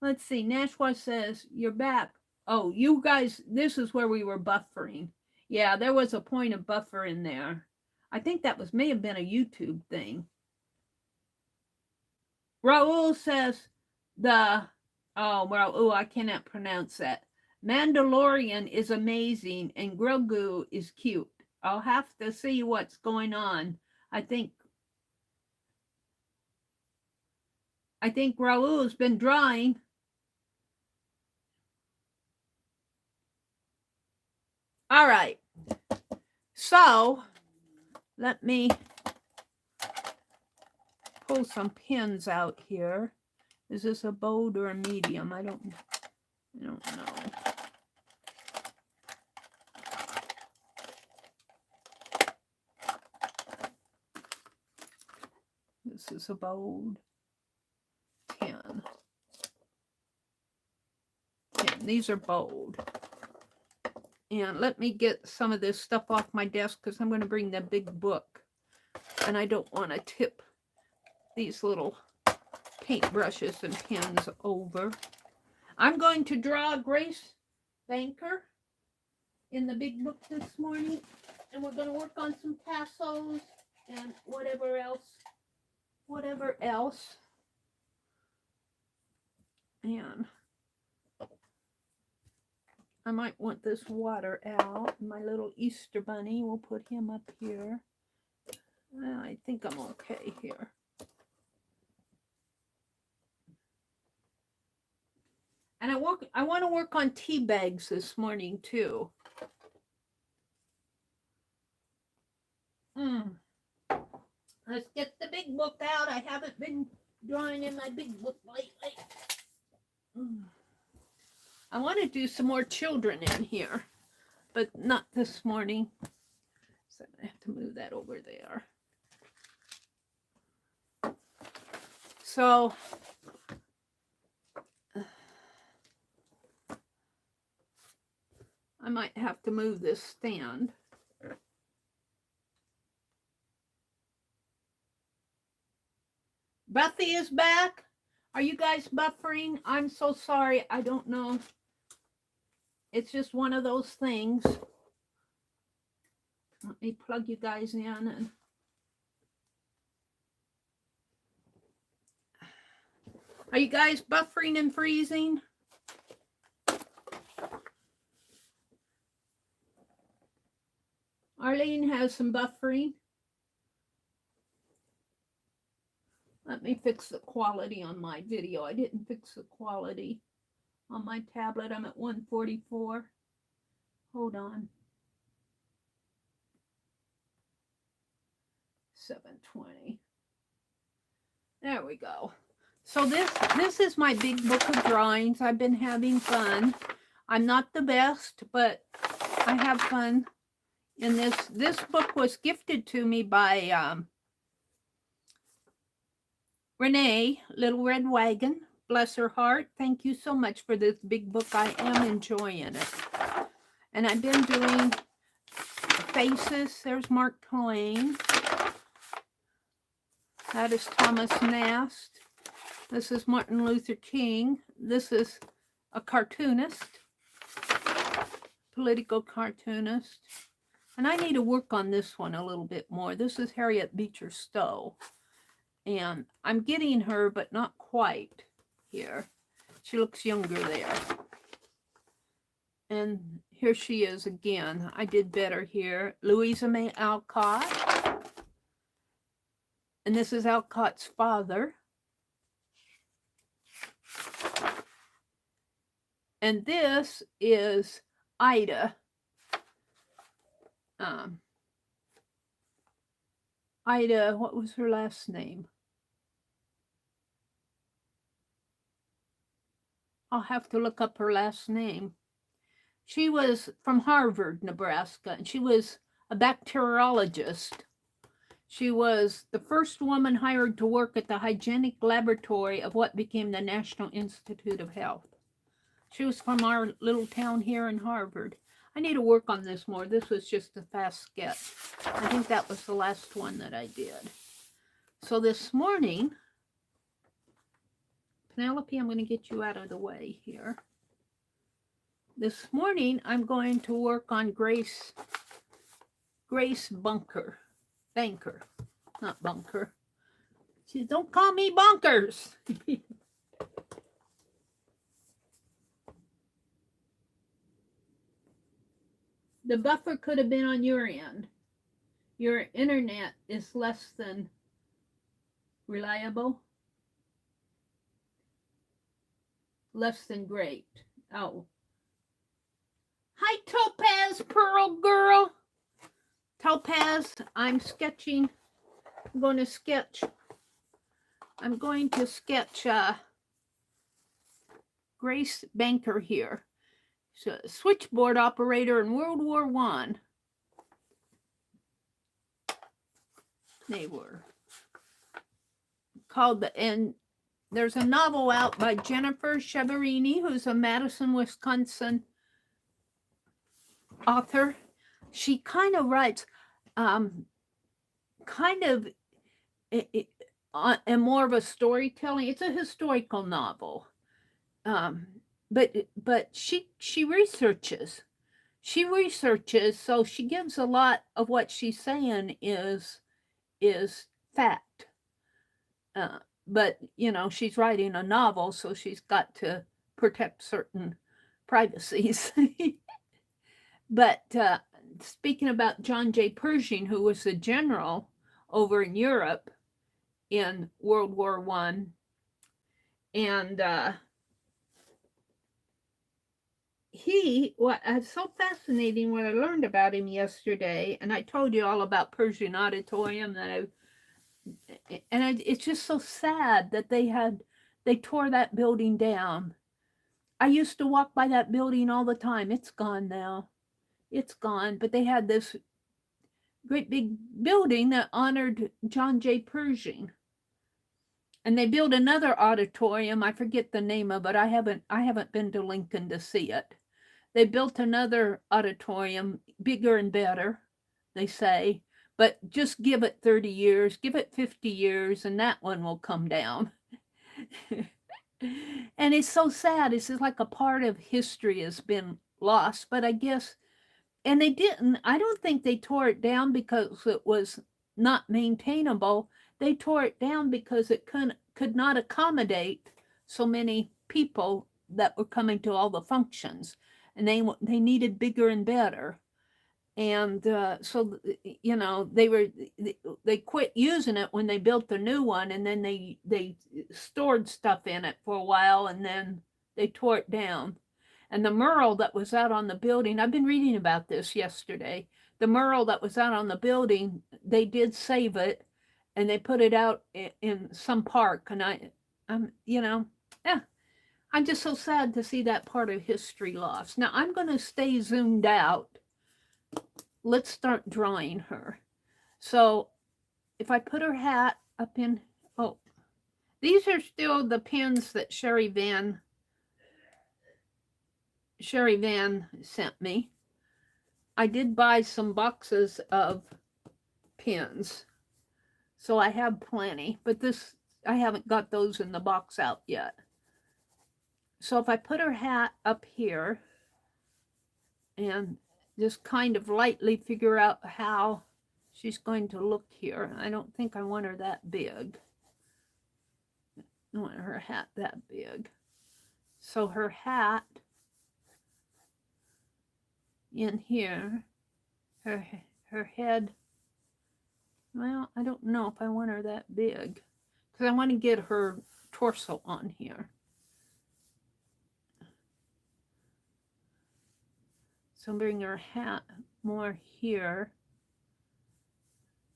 Let's see. Nashwa says, you're back. Oh, you guys, this is where we were buffering. Yeah, there was a point of buffer in there. I think that may have been a YouTube thing. Raul says Raul, I cannot pronounce that. Mandalorian is amazing and Grogu is cute. I'll have to see what's going on. I think Raul's been drawing. All right. So let me pull some pins out here. Is this a bold or a medium? I don't know. This is a bold 10. These are bold. And let me get some of this stuff off my desk, because I'm going to bring the big book. And I don't want to tip these little paintbrushes and pens over. I'm going to draw Grace Banker in the big book this morning. And we're going to work on some Tassos and whatever else. And I might want this water out. My little Easter bunny, we'll put him up here. I think I'm okay here. And I want to work on tea bags this morning too. Let's get the big book out. I haven't been drawing in my big book lately. I want to do some more children in here, but not this morning. So I have to move that over there. So I might have to move this stand. Buffy is back. Are you guys buffering? I'm so sorry. I don't know. It's just one of those things. Let me plug you guys in. And are you guys buffering and freezing? Arlene has some buffering. Let me fix the quality on my video. I didn't fix the quality on my tablet. I'm at 144. Hold on. 720. There we go. So this is my big book of drawings. I've been having fun. I'm not the best, but I have fun in this. This book was gifted to me by Renee, Little Red Wagon. Bless her heart. Thank you so much for this big book. I am enjoying it. And I've been doing faces. There's Mark Twain. That is Thomas Nast. This is Martin Luther King. This is a cartoonist, political cartoonist. And I need to work on this one a little bit more. This is Harriet Beecher Stowe. And I'm getting her, but not quite here. She looks younger there. And here she is again. I did better here. Louisa May Alcott. And this is Alcott's father. And this is Ida. Ida, what was her last name? I'll have to look up her last name. She was from Harvard, Nebraska, and she was a bacteriologist. She was the first woman hired to work at the hygienic laboratory of what became the National Institute of Health. She was from our little town here in Harvard. I need to work on this more. This was just a fast sketch. I think that was the last one that I did. So this morning, Penelope, I'm going to get you out of the way here. This morning, I'm going to work on Grace Banker, not Bunker. She said, don't call me Bunkers. The buffer could have been on your end. Your internet is less than reliable. Less than great. Oh. Hi, Topaz Pearl Girl. Topaz, I'm sketching. I'm going to sketch Grace Banker here. She's a switchboard operator in World War I. They were called and there's a novel out by Jennifer Cheverini, who's a Madison, Wisconsin author. She kind of writes and more of a storytelling. It's a historical novel. But she researches. So she gives a lot of what she's saying is fact. But, you know, she's writing a novel, so she's got to protect certain privacies. But speaking about John J. Pershing, who was a general over in Europe in World War I, and it's so fascinating what I learned about him yesterday, and I told you all about Pershing Auditorium it's just so sad that they tore that building down. I used to walk by that building all the time. It's gone now. It's gone. But they had this great big building that honored John J. Pershing. And they built another auditorium. I forget the name of it. I haven't been to Lincoln to see it. They built another auditorium, bigger and better, they say. But just give it 30 years, give it 50 years, and that one will come down. And it's so sad. It's just like a part of history has been lost. But I guess, and I don't think they tore it down because it was not maintainable. They tore it down because it could not accommodate so many people that were coming to all the functions. And they needed bigger and better. And so, you know, they quit using it when they built the new one, and then they stored stuff in it for a while, and then they tore it down. And the mural that was out on the building, I've been reading about this yesterday. The mural that was out on the building, they did save it, and they put it out in some park. And I'm just so sad to see that part of history lost. Now I'm going to stay zoomed out. Let's start drawing her. So if I put her hat up in, oh, these are still the pins that Sherry Van sent me. I did buy some boxes of pins, so I have plenty, but I haven't got those in the box out yet. So if I put her hat up here and just kind of lightly figure out how she's going to look here. I don't think I want her that big. I want her hat that big. So her hat in here, her head, well, I don't know if I want her that big because I want to get her torso on here. So bring her hat more here.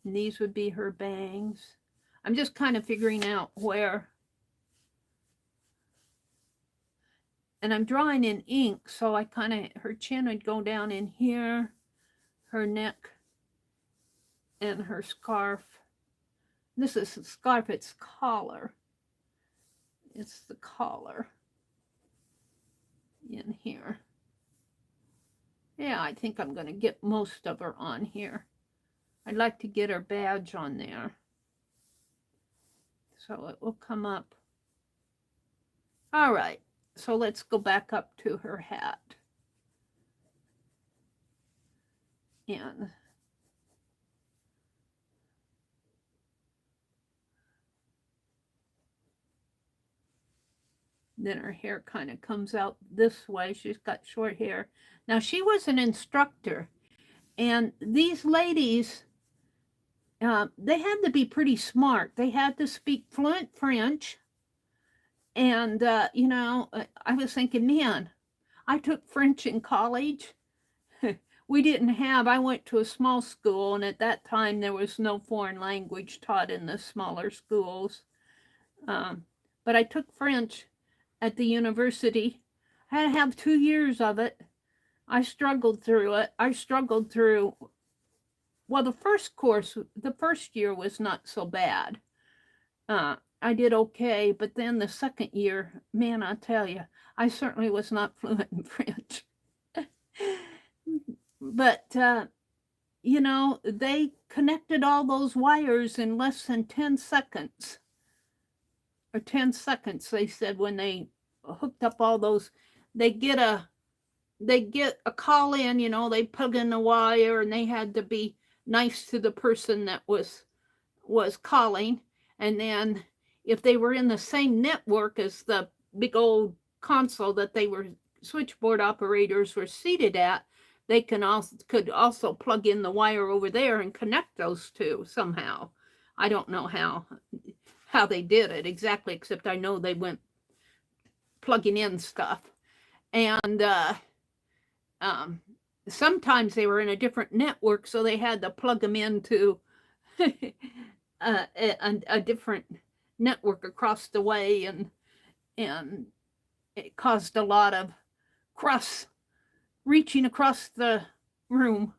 And these would be her bangs. I'm just kind of figuring out where. And I'm drawing in ink, so I kind of, her chin would go down in here, her neck, and her scarf. This is the scarf, it's collar. It's the collar in here. Yeah, I think I'm going to get most of her on here. I'd like to get her badge on there. So it will come up. All right, so let's go back up to her hat. And then her hair kind of comes out this way. She's got short hair. Now, she was an instructor, and these ladies, they had to be pretty smart. They had to speak fluent French. And, you know, I was thinking, man, I took French in college. We didn't have, I went to a small school, and at that time there was no foreign language taught in the smaller schools. But I took French at the university. I had to have 2 years of it. I struggled through it. Well, the first year was not so bad. I did okay, but then the second year, man, I tell you, I certainly was not fluent in French. But, you know, they connected all those wires in less than 10 seconds. Or 10 seconds, they said, when they hooked up all those. They get a call in, you know, they plug in the wire, and they had to be nice to the person that was calling. And then if they were in the same network as the big old console that they were switchboard operators were seated at, they could also plug in the wire over there and connect those two somehow. I don't know how they did it exactly, except I know they went plugging in stuff. And sometimes they were in a different network, so they had to plug them into a different network across the way. And it caused a lot of reaching across the room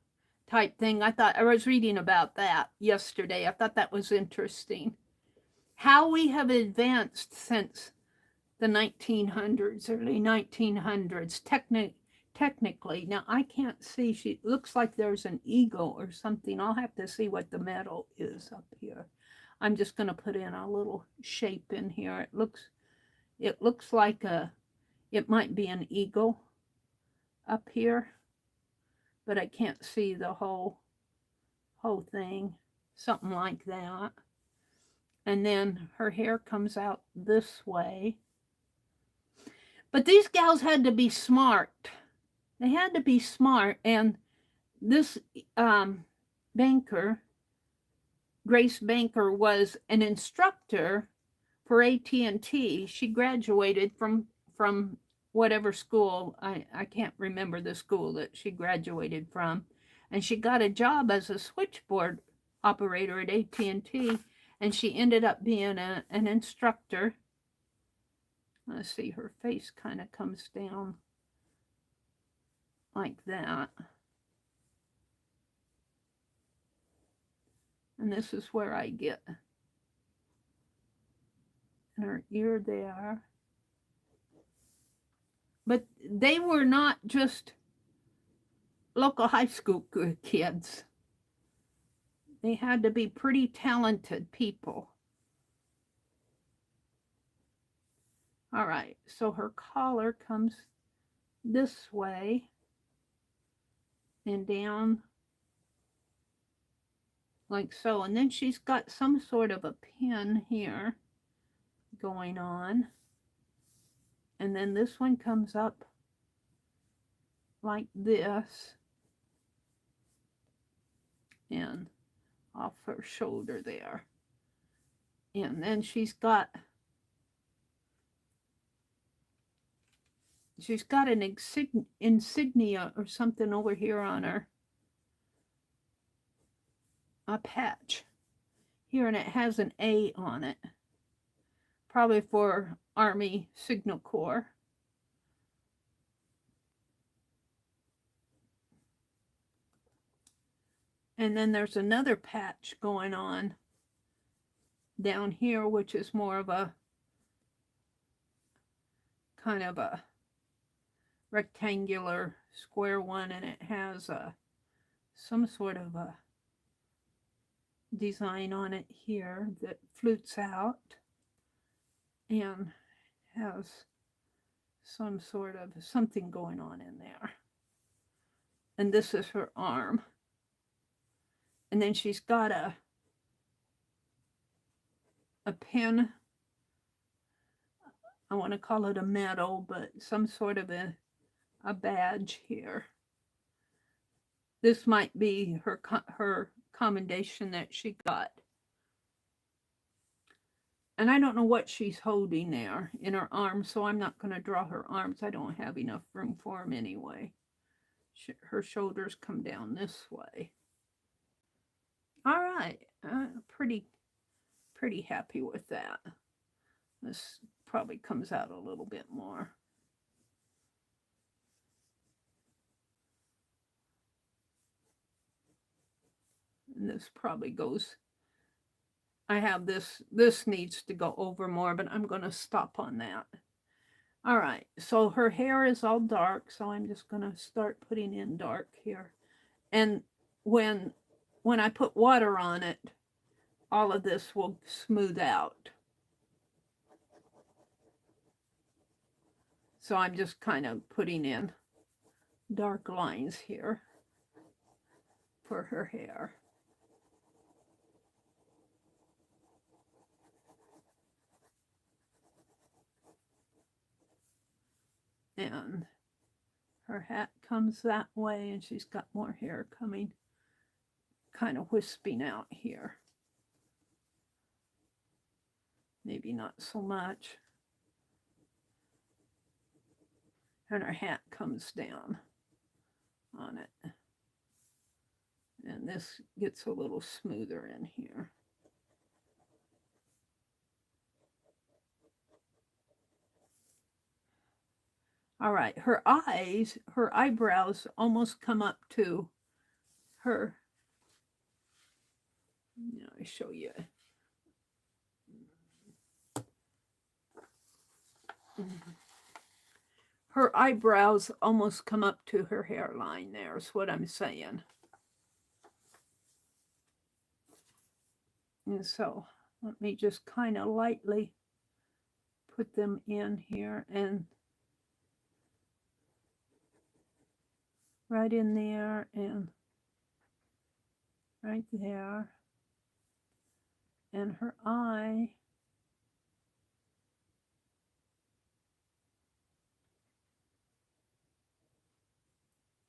type thing. I was reading about that yesterday. I thought that was interesting. How we have advanced since the 1900s, early 1900s, technically. Now, I can't see. She looks like there's an eagle or something. I'll have to see what the metal is up here. I'm just going to put in a little shape in here. It looks like it might be an eagle up here, but I can't see the whole thing. Something like that. And then her hair comes out this way. But these gals had to be smart. They had to be smart. And this banker, Grace Banker, was an instructor for AT&T. She graduated from whatever school. I can't remember the school that she graduated from. And she got a job as a switchboard operator at AT&T. And she ended up being an instructor. Let's see, her face kind of comes down like that. And this is where I get her ear there. But they were not just local high school kids. They had to be pretty talented people. All right, so her collar comes this way and down like so. And then she's got some sort of a pin here going on. And then this one comes up like this and off her shoulder there. And then she's got an insignia or something over here on her. A patch here, and it has an A on it. Probably for Army Signal Corps. And then there's another patch going on down here, which is more of a kind of a rectangular square one, and it has some sort of a design on it here that flutes out and has some sort of something going on in there. And this is her arm. And then she's got a pin. I want to call it a medal, but some sort of a badge here. This might be her commendation that she got. And I don't know what she's holding there in her arms, so I'm not going to draw her arms. I don't have enough room for them anyway. Her shoulders come down this way. All right, pretty happy with that. This probably comes out a little bit more. And this probably goes, I have this needs to go over more, but I'm going to stop on that. All right, so her hair is all dark, so I'm just going to start putting in dark here. And when I put water on it, all of this will smooth out. So I'm just kind of putting in dark lines here for her hair. And her hat comes that way, and she's got more hair coming, kind of wisping out here. Maybe not so much. And her hat comes down on it. And this gets a little smoother in here. All right, her eyes, her eyebrows almost come up to her. Let me show you. Her eyebrows almost come up to her hairline there is what I'm saying. And so let me just kind of lightly put them in here and right in there and right there. And her eye.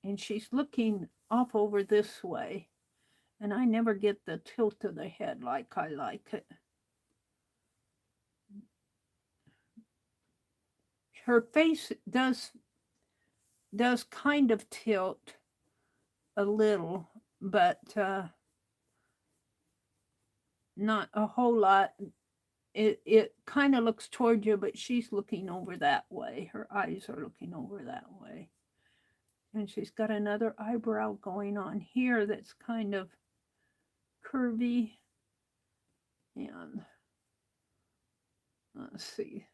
And she's looking off over this way. And I never get the tilt of the head like I like it. Her face does kind of tilt a little, but not a whole lot. It kind of looks toward you, but she's looking over that way. Her eyes are looking over that way. And she's got another eyebrow going on here that's kind of curvy. And let's see.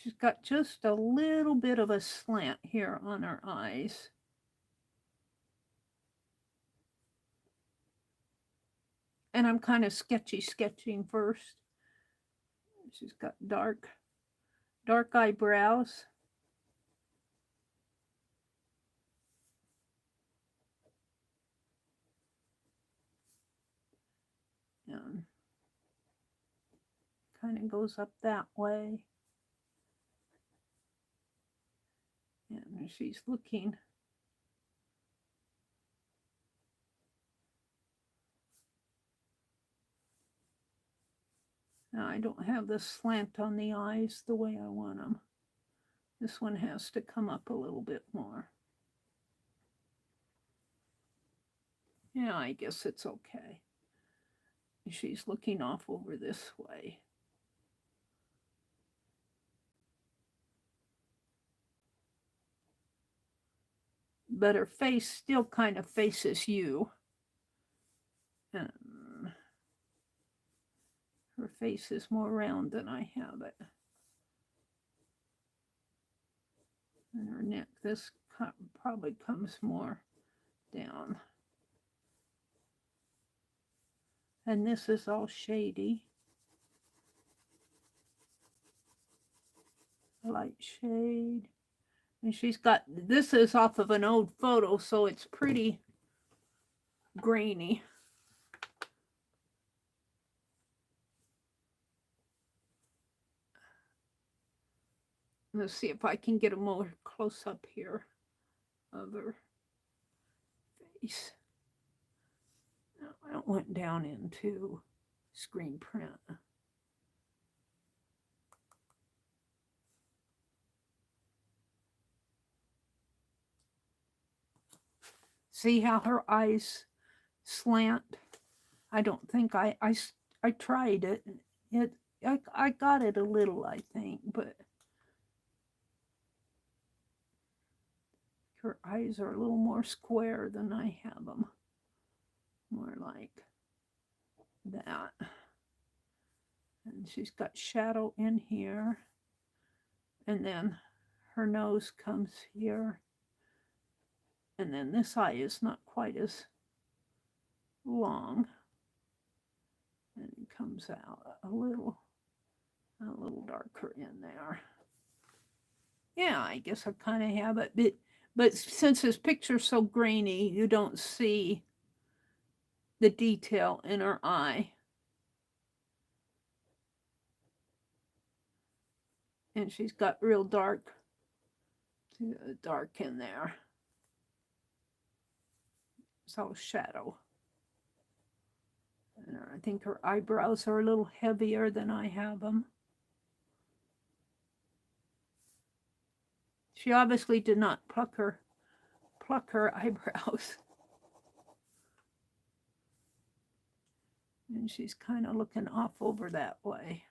She's got just a little bit of a slant here on her eyes. And I'm kind of sketching first. She's got dark eyebrows. And kind of goes up that way. And she's looking. Now I don't have the slant on the eyes the way I want them. This one has to come up a little bit more. Yeah, I guess it's okay. She's looking off over this way. But her face still kind of faces you. And her face is more round than I have it. And her neck, this probably comes more down. And this is all shady. Light shade. And she's got, this is off of an old photo, so it's pretty grainy. Let's see if I can get a more close up here of her face. No, I went down into screen print. See how her eyes slant? I don't think I tried it. I got it a little, I think, but her eyes are a little more square than I have them. More like that. And she's got shadow in here. And then her nose comes here. And then this eye is not quite as long. And it comes out a little darker in there. Yeah, I guess I kind of have it. But since this picture's so grainy, you don't see the detail in her eye. And she's got real dark in there. It's all shadow. And I think her eyebrows are a little heavier than I have them. She obviously did not pluck her eyebrows. And she's kind of looking off over that way.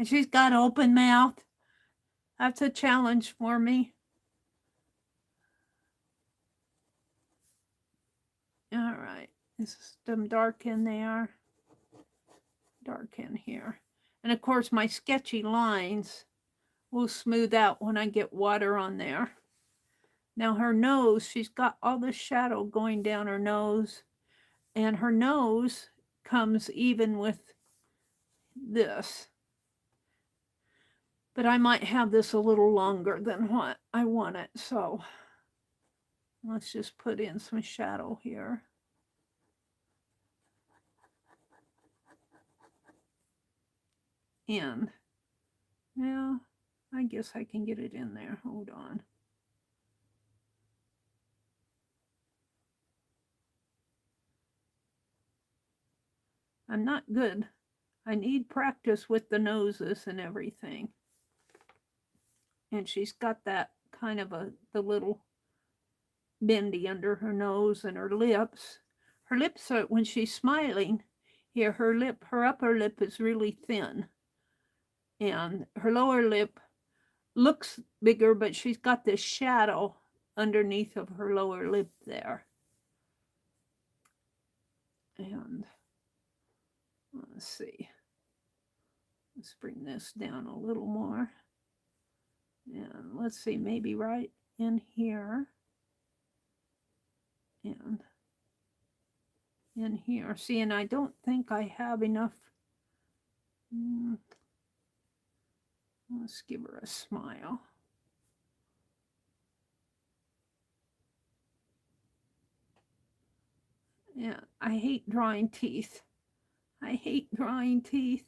And she's got open mouth. That's a challenge for me. All right. Is them dark in there? Dark in here. And of course, my sketchy lines will smooth out when I get water on there. Now her nose, she's got all the shadow going down her nose. And her nose comes even with this. But I might have this a little longer than what I want it. So let's just put in some shadow here. And now I guess I can get it in there. Hold on. I'm not good. I need practice with the noses and everything. And she's got that kind of the little bendy under her nose and her lips. Her lips are, when she's smiling, here her upper lip is really thin. And her lower lip looks bigger, but she's got this shadow underneath of her lower lip there. And let's see. Let's bring this down a little more. And let's see, maybe right in here. And in here. See, and I don't think I have enough. Let's give her a smile. Yeah, I hate drawing teeth. I hate drawing teeth.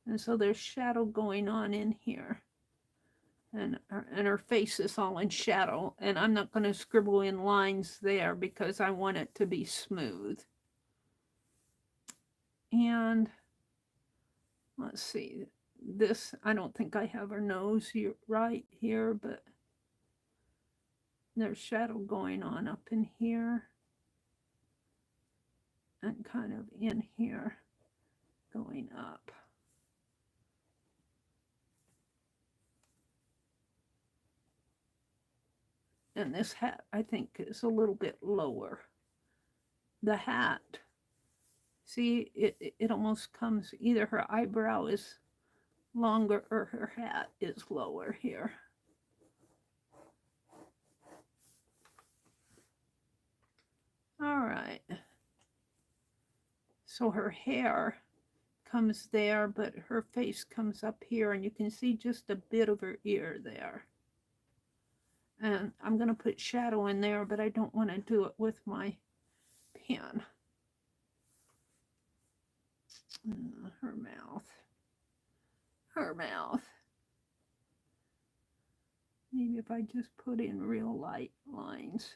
And so there's shadow going on in here. And her face is all in shadow. And I'm not going to scribble in lines there because I want it to be smooth. And let's see. This, I don't think I have her nose here, right here, but there's shadow going on up in here. And kind of in here, going up. And this hat, I think, is a little bit lower. The hat, see, it almost comes, either her eyebrow is longer or her hat is lower here. All right. So her hair comes there, but her face comes up here, and you can see just a bit of her ear there. And I'm going to put shadow in there, but I don't want to do it with my pen. Her mouth. Her mouth. Maybe if I just put in real light lines.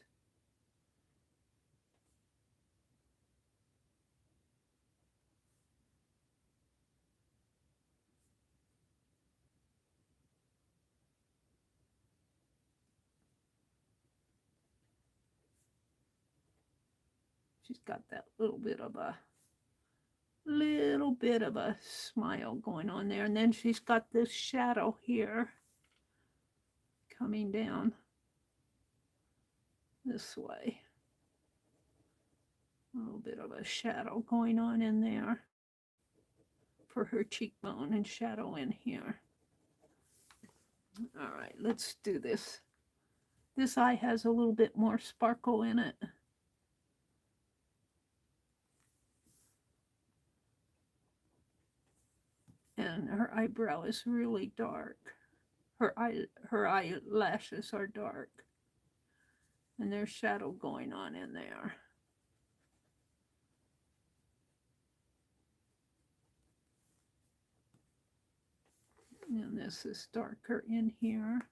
She's got that little bit of a smile going on there. And then she's got this shadow here coming down this way. A little bit of a shadow going on in there for her cheekbone, and shadow in here. All right, let's do this. This eye has a little bit more sparkle in it. And her eyebrow is really dark. Her eyelashes are dark. And there's shadow going on in there. And this is darker in here.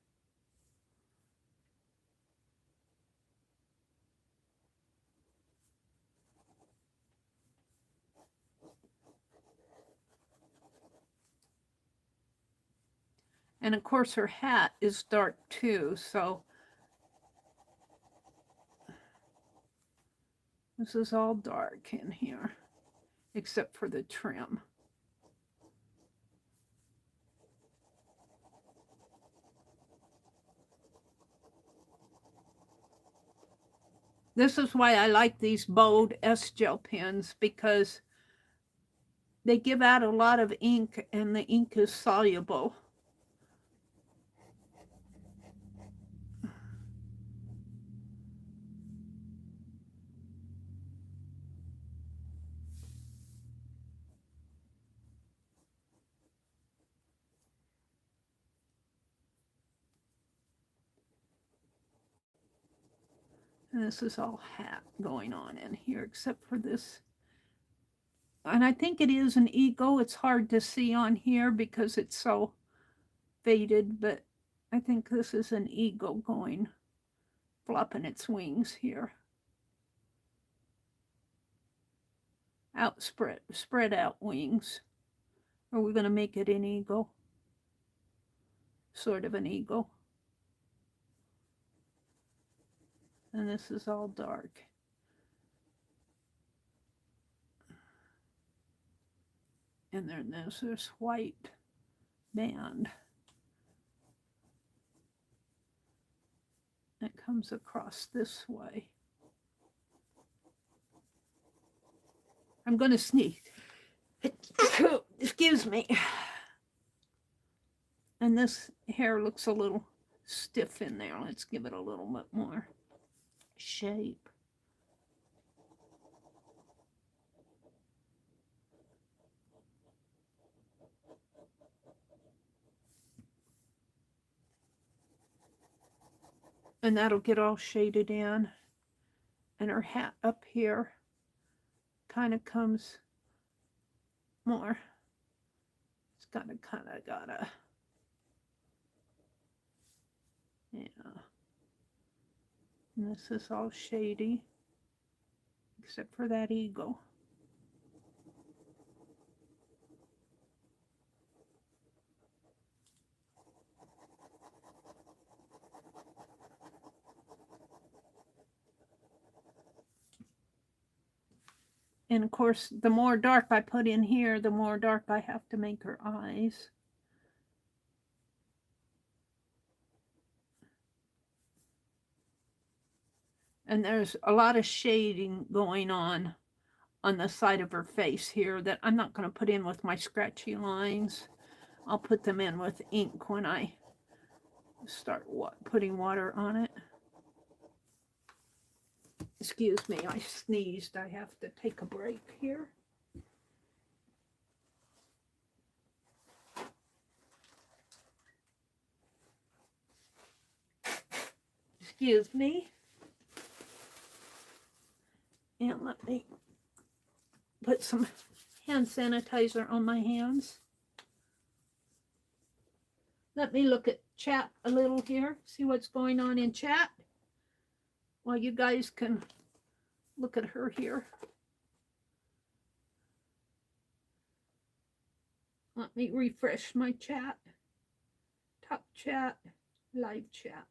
And of course her hat is dark too, so This is all dark in here, except for the trim. This is why I like these bold S-gel pens, because they give out a lot of ink and the ink is soluble. And this is all hat going on in here, except for this. And I think it is an eagle. It's hard to see on here because it's so faded, but I think this is an eagle going, flopping its wings here. Spread out wings. Are we going to make it an eagle? Sort of an eagle. And this is all dark. And then there's this white band that comes across this way. I'm going to sneeze. Excuse me. And this hair looks a little stiff in there. Let's give it a little bit more shape. And that'll get all shaded in. And her hat up here kind of comes more. It's kind of gotta. Yeah. And this is all shady, except for that eagle. And of course, the more dark I put in here, the more dark I have to make her eyes. And there's a lot of shading going on the side of her face here that I'm not going to put in with my scratchy lines. I'll put them in with ink when I start putting water on it. Excuse me, I sneezed. I have to take a break here. Excuse me. And let me put some hand sanitizer on my hands. Let me look at chat a little here, see what's going on in chat. Well, you guys can look at her here. Let me refresh my chat. Top chat, live chat.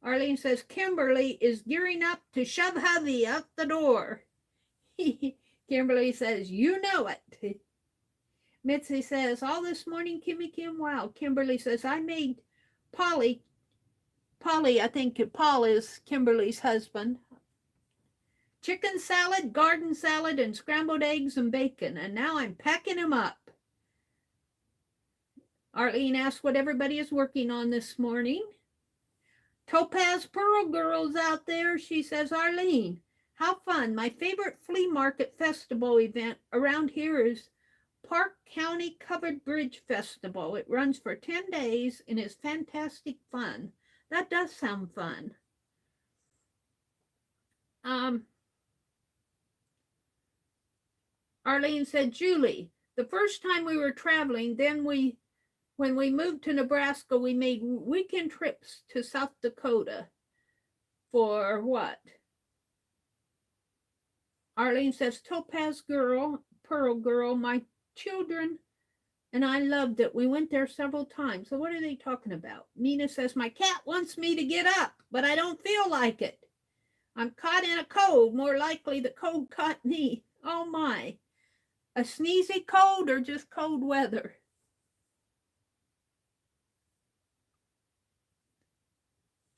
Arlene says, Kimberly is gearing up to shove hubby out the door. Kimberly says, you know it. Mitzi says, all this morning, Kimmy Kim, wow. Kimberly says, I made Polly, I think Paul is Kimberly's husband, chicken salad, garden salad, and scrambled eggs and bacon, and now I'm packing them up. Arlene asked what everybody is working on this morning. Topaz Pearl Girls out there, she says, Arlene, how fun. My favorite flea market festival event around here is Park County Covered Bridge Festival. It runs for 10 days and is fantastic fun. That does sound fun. Arlene said, Julie, the first time we were traveling, then when we moved to Nebraska, we made weekend trips to South Dakota for what? Arlene says, Topaz Girl, Pearl Girl, my children and I loved it. We went there several times. So what are they talking about? Mina says, my cat wants me to get up, but I don't feel like it. I'm caught in a cold. More likely the cold caught me. Oh my. A sneezy cold or just cold weather?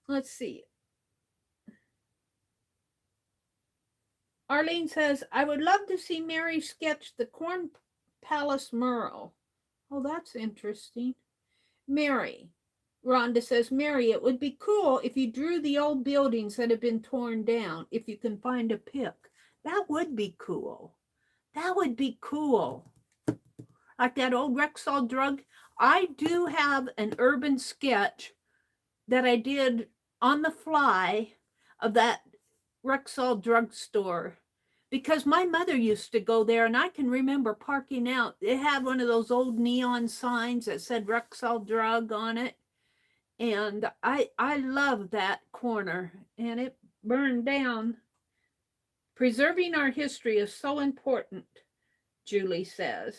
Let's see. Arlene says, I would love to see Meri sketch the Corn Palace mural. Oh, that's interesting. Meri. Rhonda says, Meri, it would be cool if you drew the old buildings that have been torn down, if you can find a pic. That would be cool. That would be cool. Like that old Rexall drug. I do have an urban sketch that I did on the fly of that Rexall drugstore because my mother used to go there, and I can remember parking out. It had one of those old neon signs that said Rexall drug on it. And I love that corner, and it burned down. Preserving our history is so important, Julie says.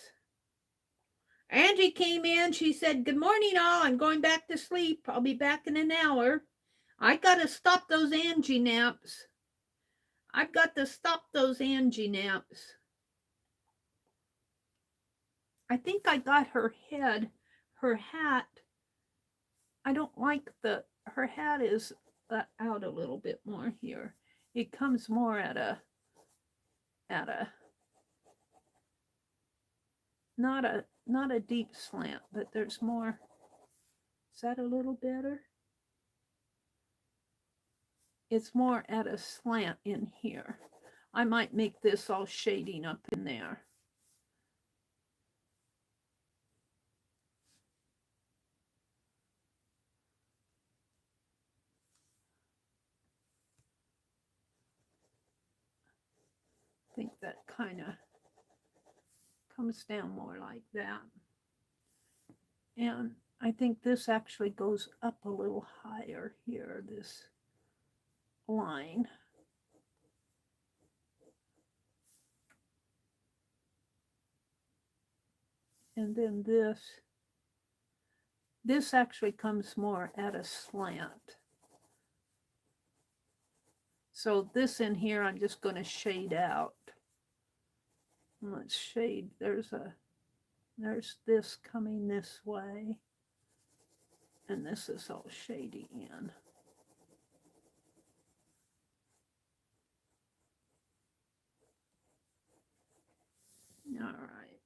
Angie came in. She said, good morning, all. I'm going back to sleep. I'll be back in an hour. I got to stop those Angie naps. I've got to stop those Angie naps. I think I got her head, her hat. I don't like her hat is out a little bit more here. It comes more at a not a deep slant, but there's more. Is that a little better? It's more at a slant in here. I might make this all shading up in there. I think that kind of comes down more like that. And I think this actually goes up a little higher here, this line. And then this actually comes more at a slant. So this in here, I'm just going to shade out. Let's shade. There's this coming this way. And this is all shady in. All right.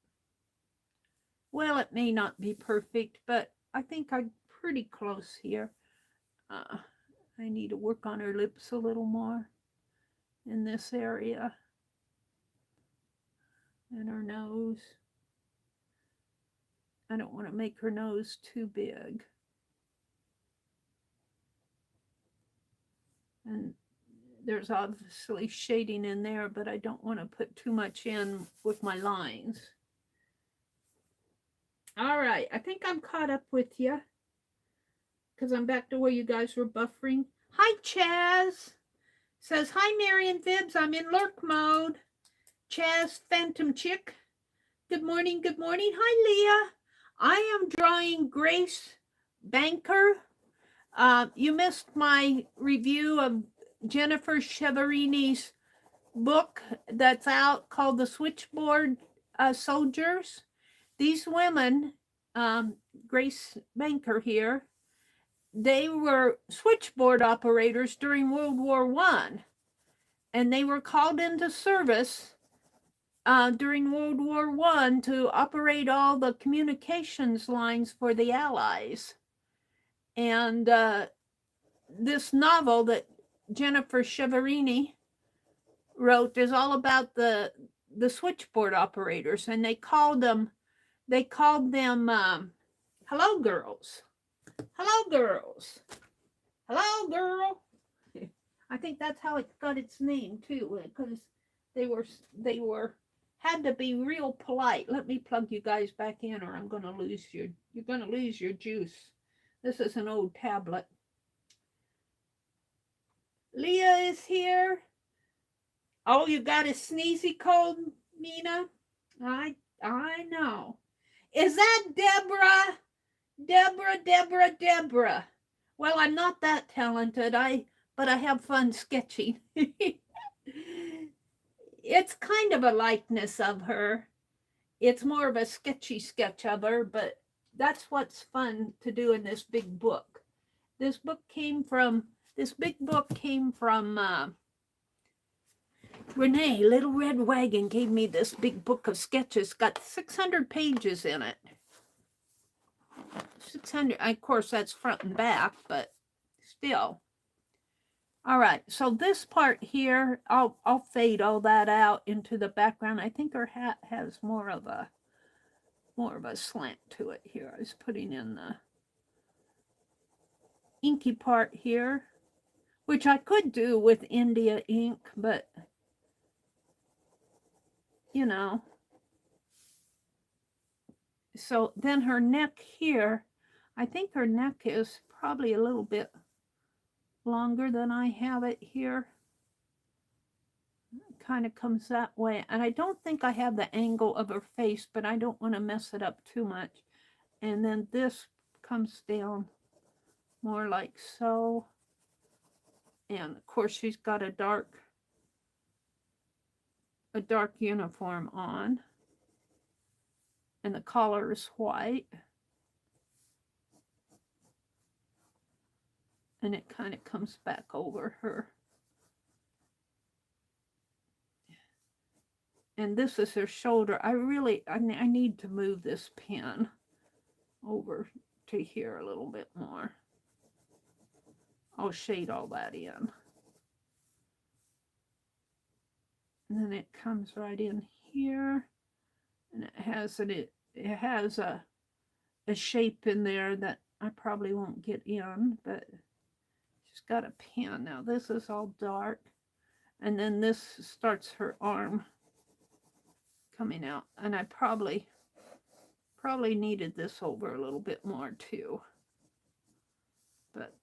Well, it may not be perfect, but I think I'm pretty close here. I need to work on her lips a little more in this area. And her nose. I don't want to make her nose too big. And there's obviously shading in there, but I don't want to put too much in with my lines. All right, I think I'm caught up with you because I'm back to where you guys were buffering. Hi, Chaz. Says, hi, Meri and Fibs. I'm in lurk mode. Chaz Phantom Chick. Good morning, good morning. Hi, Leah. I am drawing Grace Banker. You missed my review of Jennifer Cheverini's book that's out called The Switchboard Soldiers. These women, Grace Banker here, they were switchboard operators during World War I, and they were called into service during World War I to operate all the communications lines for the Allies. And this novel that Jennifer Cheverini wrote is all about the switchboard operators, and they called them hello girls. Hello girls. Hello girl. I think that's how it got its name too, because they were had to be real polite. Let me plug you guys back in, or I'm gonna lose you're gonna lose your juice. This is an old tablet. Leah is here. Oh, you got a sneezy cold, Mina? I know. Is that Deborah? Deborah. Well, I'm not that talented. I but I have fun sketching. It's kind of a likeness of her. It's more of a sketchy sketch of her, but that's what's fun to do in this big book. This big book came from Renee, Little Red Wagon gave me this big book of sketches. Got 600 pages in it. 600, of course, that's front and back, but still. All right, so this part here, I'll fade all that out into the background. I think her hat has more of a slant to it here. I was putting in the inky part here, which I could do with India ink, but you know. So then her neck here, I think her neck is probably a little bit longer than I have it here. It kind of comes that way. And I don't think I have the angle of her face, but I don't want to mess it up too much. And then this comes down more like so. And of course she's got a dark uniform on. And the collar is white. And it kind of comes back over her. And this is her shoulder. I need to move this pen over to here a little bit more. I'll shade all that in. And then it comes right in here. And it has a shape in there that I probably won't get in, but she's got a pen. Now this is all dark. And then this starts her arm coming out. And I probably needed this over a little bit more too. But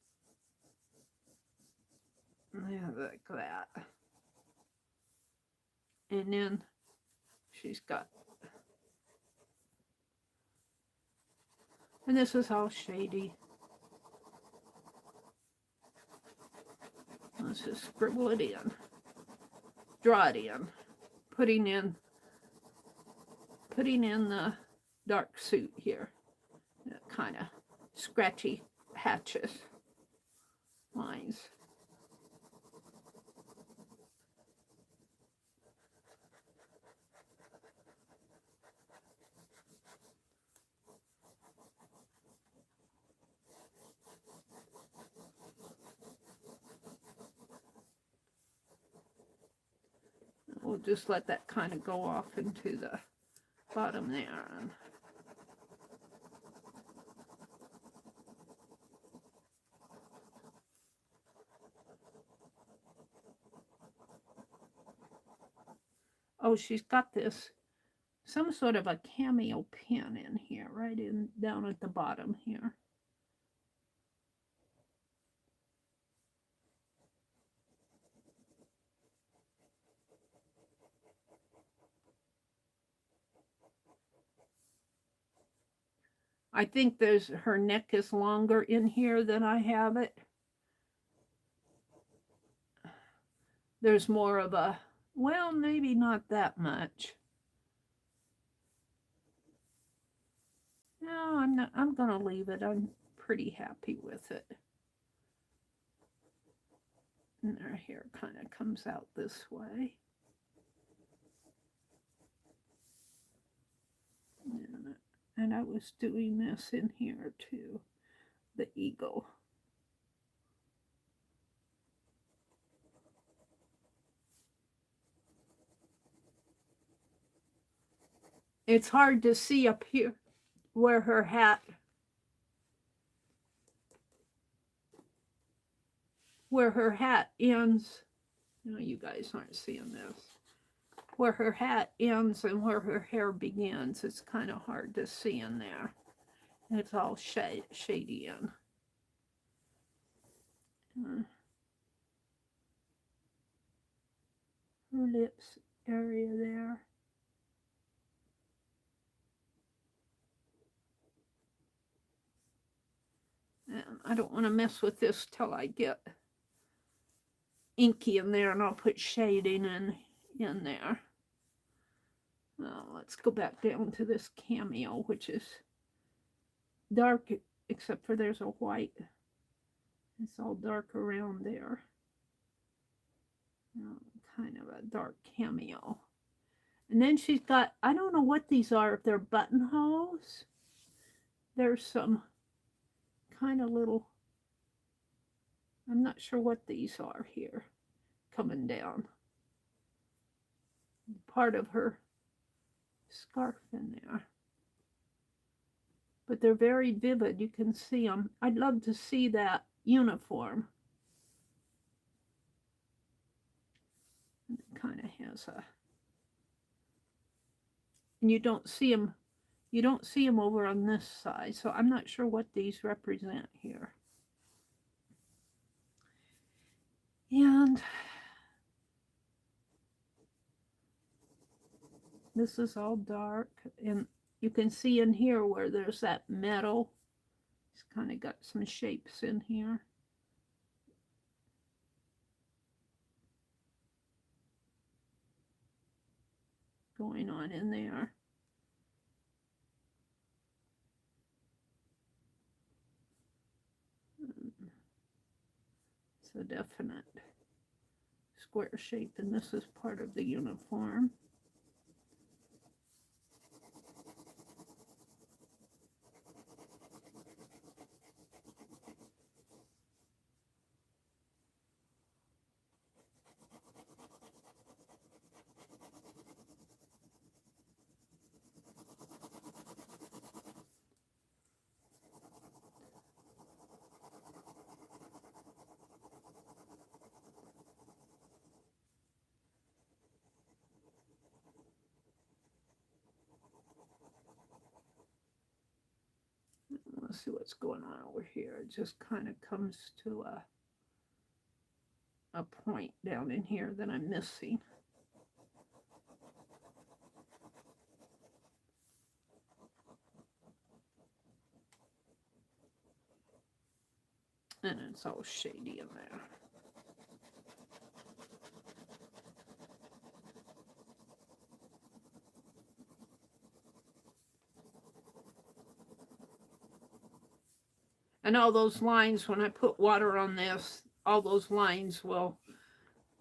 yeah, like that. And then she's got, and this is all shady. Let's just scribble it in, draw it in, putting in the dark suit here. Kind of scratchy hatches, lines. We'll just let that kind of go off into the bottom there. Oh, she's got this, some sort of a cameo pin in here, right in down at the bottom here. I think her neck is longer in here than I have it. There's more of a, well, maybe not that much. No, I'm going to leave it. I'm pretty happy with it. And her hair kind of comes out this way. And I was doing this in here too, the eagle. It's hard to see up here where her hat ends. No, you guys aren't seeing this. Where her hat ends and where her hair begins, it's kind of hard to see in there. It's all shady in. Her lips area there. And I don't want to mess with this till I get inky in there, and I'll put shading in there. Let's go back down to this cameo, which is dark, except for there's a white. It's all dark around there. Kind of a dark cameo. And then she's got, I don't know what these are, if they're buttonholes. There's some kind of little, I'm not sure what these are here, coming down. Part of her scarf in there. But they're very vivid, you can see them. I'd love to see that uniform. And it kind of has a, and you don't see them over on this side, so I'm not sure what these represent here. And this is all dark, and you can see in here where there's that metal. It's kind of got some shapes in here. Going on in there. It's a definite square shape, and this is part of the uniform. Let's see what's going on over here. It just kind of comes to a point down in here that I'm missing. And it's all shady in there. And all those lines, when I put water on this, all those lines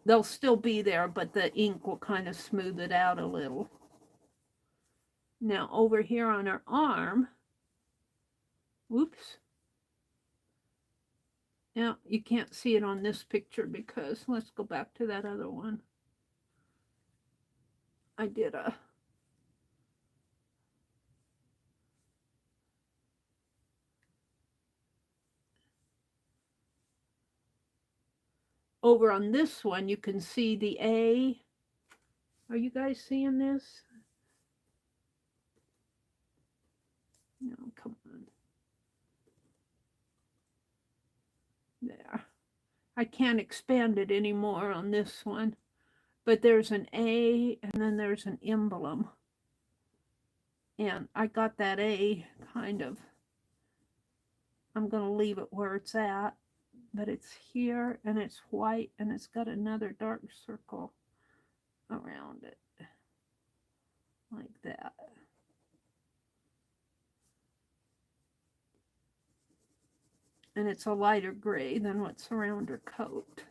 they'll still be there, but the ink will kind of smooth it out a little. Now over here on her arm, whoops. Now you can't see it on this picture because, let's go back to that other one. I did over on this one, you can see the A. Are you guys seeing this? No, come on. There. I can't expand it anymore on this one, but there's an A and then there's an emblem. And I got that A kind of, I'm going to leave it where it's at, but it's here and it's white and it's got another dark circle around it, like that. And it's a lighter gray than what's around her coat.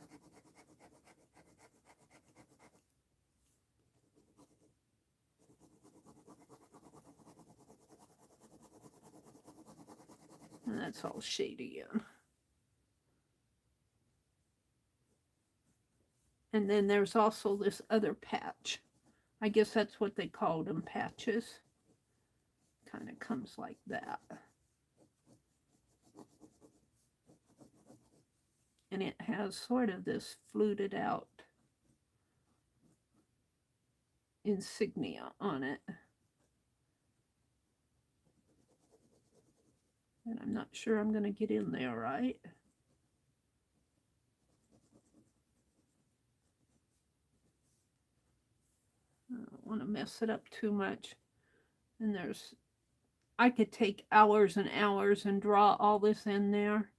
And that's all shady in. And then there's also this other patch. I guess that's what they called them, patches. Kind of comes like that. And it has sort of this fluted out insignia on it. And I'm not sure I'm going to get in there right. I don't want to mess it up too much. And I could take hours and hours and draw all this in there.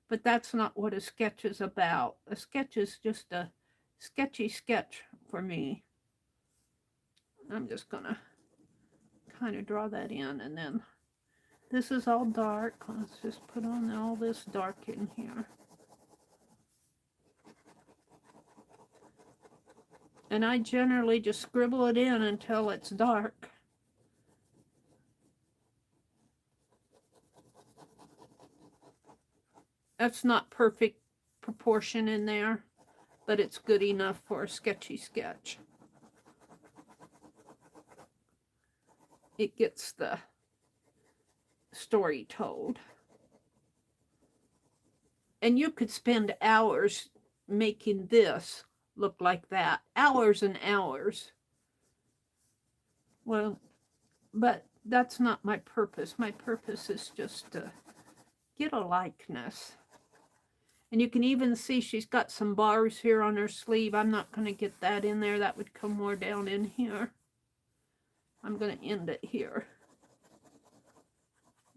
But that's not what a sketch is about. A sketch is just a sketchy sketch for me. I'm just gonna kind of draw that in, and then this is all dark. Let's just put on all this dark in here. And I generally just scribble it in until it's dark. That's not perfect proportion in there, but it's good enough for a sketchy sketch. It gets the story told. And you could spend hours making this look like that. Hours and hours. Well, but that's not my purpose. My purpose is just to get a likeness. And you can even see she's got some bars here on her sleeve. I'm not going to get that in there. That would come more down in here. I'm going to end it here.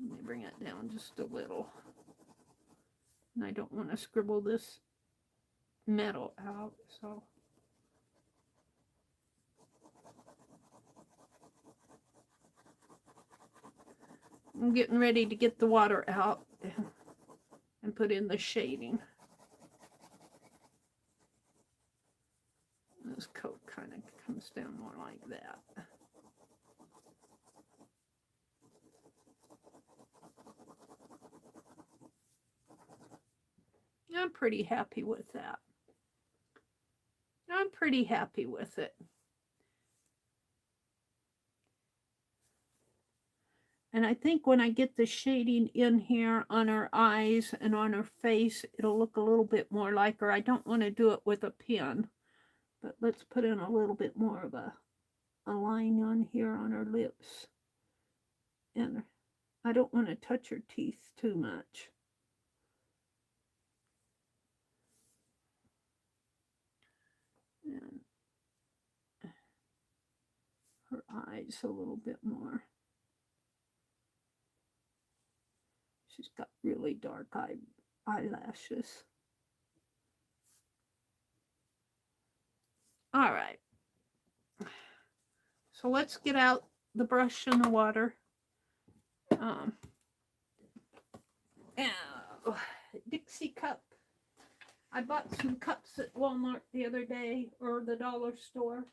Let me bring it down just a little. And I don't want to scribble this metal out, so. I'm getting ready to get the water out and put in the shading. This coat kind of comes down more like that. I'm pretty happy with that. I'm pretty happy with it. And I think when I get the shading in here on her eyes and on her face, it'll look a little bit more like her. I don't want to do it with a pen, but let's put in a little bit more of a line on here on her lips. And I don't want to touch her teeth too much. And her eyes a little bit more. She's got really dark eyelashes. All right. So let's get out the brush and the water. Dixie cup. I bought some cups at Walmart the other day, or the dollar store.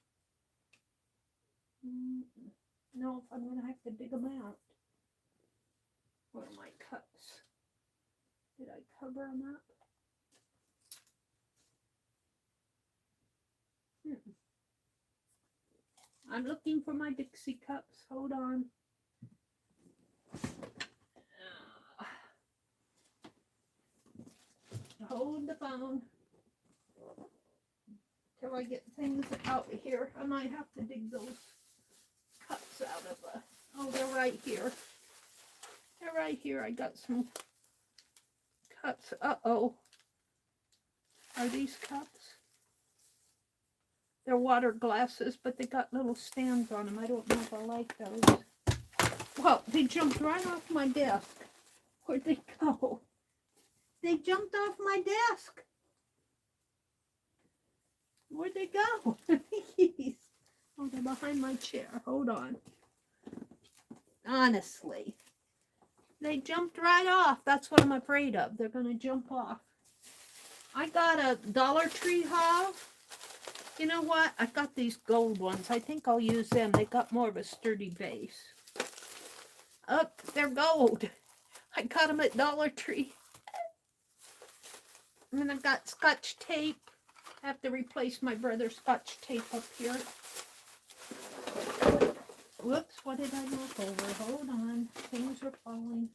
No, I'm going to have to dig them out. Where are my cups? Did I cover them up? I'm looking for my Dixie cups. Hold on. Hold the phone till I get things out of here. I might have to dig those cups out of the... Oh, they're right here. They're right here. I got some cups. Uh-oh. Are these cups? They're water glasses, but they got little stands on them. I don't know if I like those. Well, they jumped right off my desk. Where'd they go? They jumped off my desk. Where'd they go? Oh, they're behind my chair. Hold on. Honestly. They jumped right off. That's what I'm afraid of. They're going to jump off. I got a Dollar Tree haul. You know what? I got these gold ones. I think I'll use them. They got more of a sturdy base. Oh, they're gold. I got them at Dollar Tree. And then I got Scotch tape. I have to replace my brother's Scotch tape up here. Whoops, what did I knock over? Hold on. Things are falling.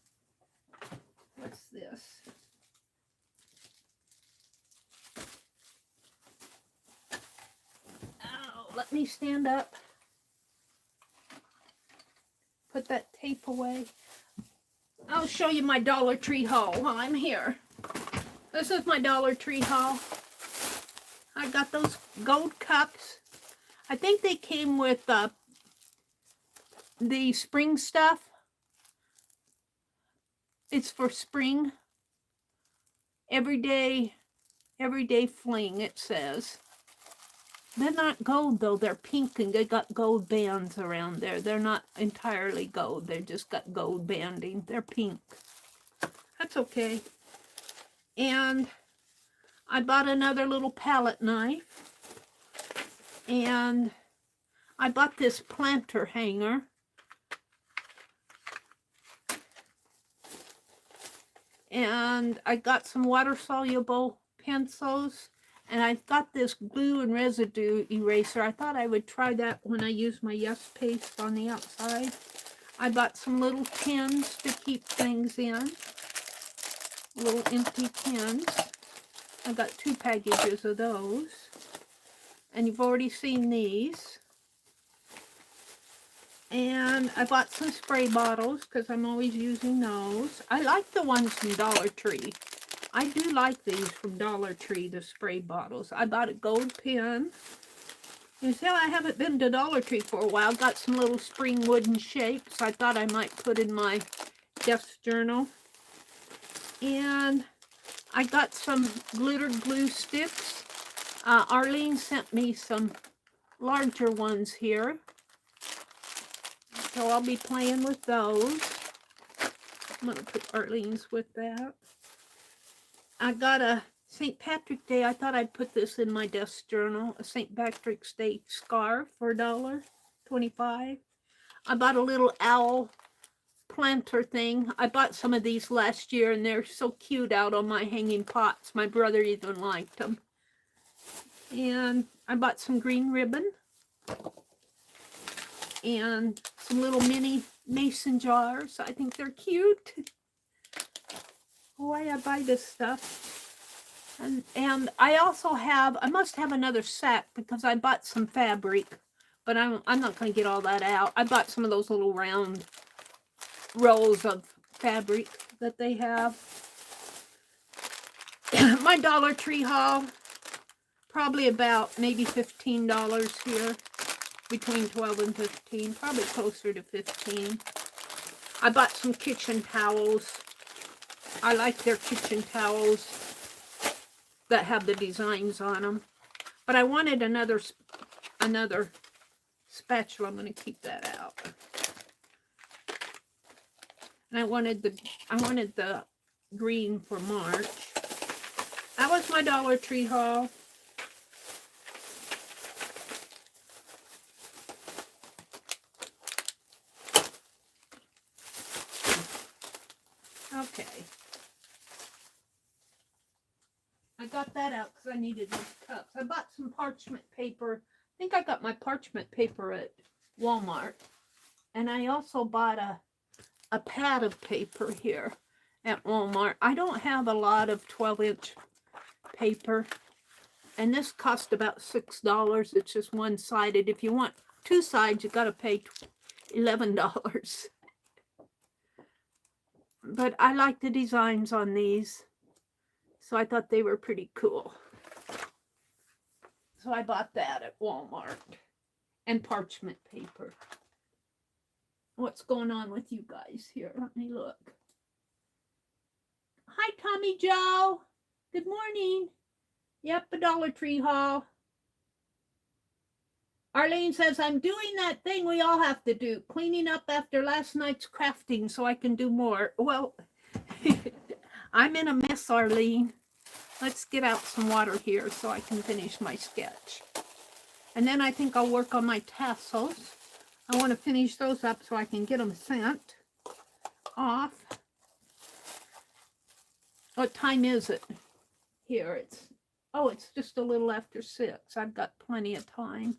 What's this? Oh, let me stand up. Put that tape away. I'll show you my Dollar Tree haul while I'm here. This is my Dollar Tree haul. I got those gold cups. I think they came with the spring stuff. It's for spring. everyday fling, it says. They're not gold though, they're pink and they got gold bands around there. They're not entirely gold, they just got gold banding. They're pink. That's okay. And I bought another little palette knife. And I bought this planter hanger. And I got some water-soluble pencils. And I got this glue and residue eraser. I thought I would try that when I use my Yes paste on the outside. I bought some little tins to keep things in. Little empty tins. I got 2 packages of those. And you've already seen these. And I bought some spray bottles because I'm always using those. I like the ones from Dollar Tree. I do like these from Dollar Tree, the spray bottles. I bought a gold pen. You see how I haven't been to Dollar Tree for a while. Got some little spring wooden shapes I thought I might put in my desk journal. And I got some glitter glue sticks. Arlene sent me some larger ones here. So I'll be playing with those. I'm going to put Arlene's with that. I got a St. Patrick's Day. I thought I'd put this in my desk journal. A St. Patrick's Day scarf for $1.25. I bought a little owl planter thing. I bought some of these last year and they're so cute out on my hanging pots. My brother even liked them. And I bought some green ribbon. And some little mini mason jars. I think they're cute. Why I buy this stuff. And I also have, I must have another sack because I bought some fabric. But I'm not going to get all that out. I bought some of those little round rolls of fabric that they have. My Dollar Tree haul. Probably about maybe $15 here. Between 12 and 15, probably closer to 15. I bought some kitchen towels. I like their kitchen towels that have the designs on them. But I wanted another spatula. I'm going to keep that out. And I wanted the green for March. That was my Dollar Tree haul. Okay. I got that out because I needed those cups. I bought some parchment paper. I think I got my parchment paper at Walmart. And I also bought a pad of paper here at Walmart. I don't have a lot of 12-inch paper. And this cost about $6. It's just one-sided. If you want 2 sides, you got to pay $11. But I like the designs on these. So I thought they were pretty cool. So I bought that at Walmart. And parchment paper. What's going on with you guys here? Let me look. Hi, Tommy Joe. Good morning. Yep, a Dollar Tree haul. Arlene says, I'm doing that thing we all have to do, cleaning up after last night's crafting so I can do more. Well, I'm in a mess, Arlene. Let's get out some water here so I can finish my sketch. And then I think I'll work on my tassels. I want to finish those up so I can get them sent off. What time is it? Here, it's just a little after 6. I've got plenty of time.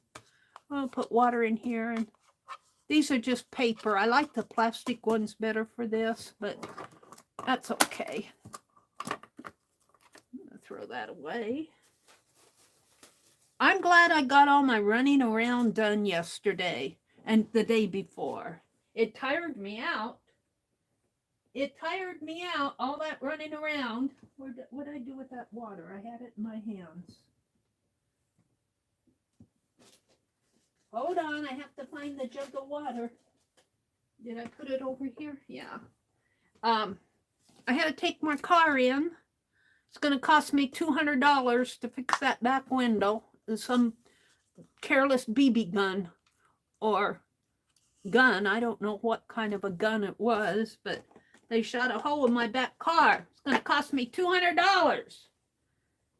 I'll put water in here, and these are just paper. I like the plastic ones better for this, but that's okay. I'm gonna throw that away. I'm glad I got all my running around done yesterday and the day before. It tired me out. It tired me out, all that running around. What did I do with that water? I had it in my hands. Hold on, I have to find the jug of water. Did I put it over here? Yeah. I had to take my car in It's going to cost me $200 to fix that back window. Some careless BB gun or gun. I don't know what kind of a gun it was, but they shot a hole in my back car. It's going to cost me $200.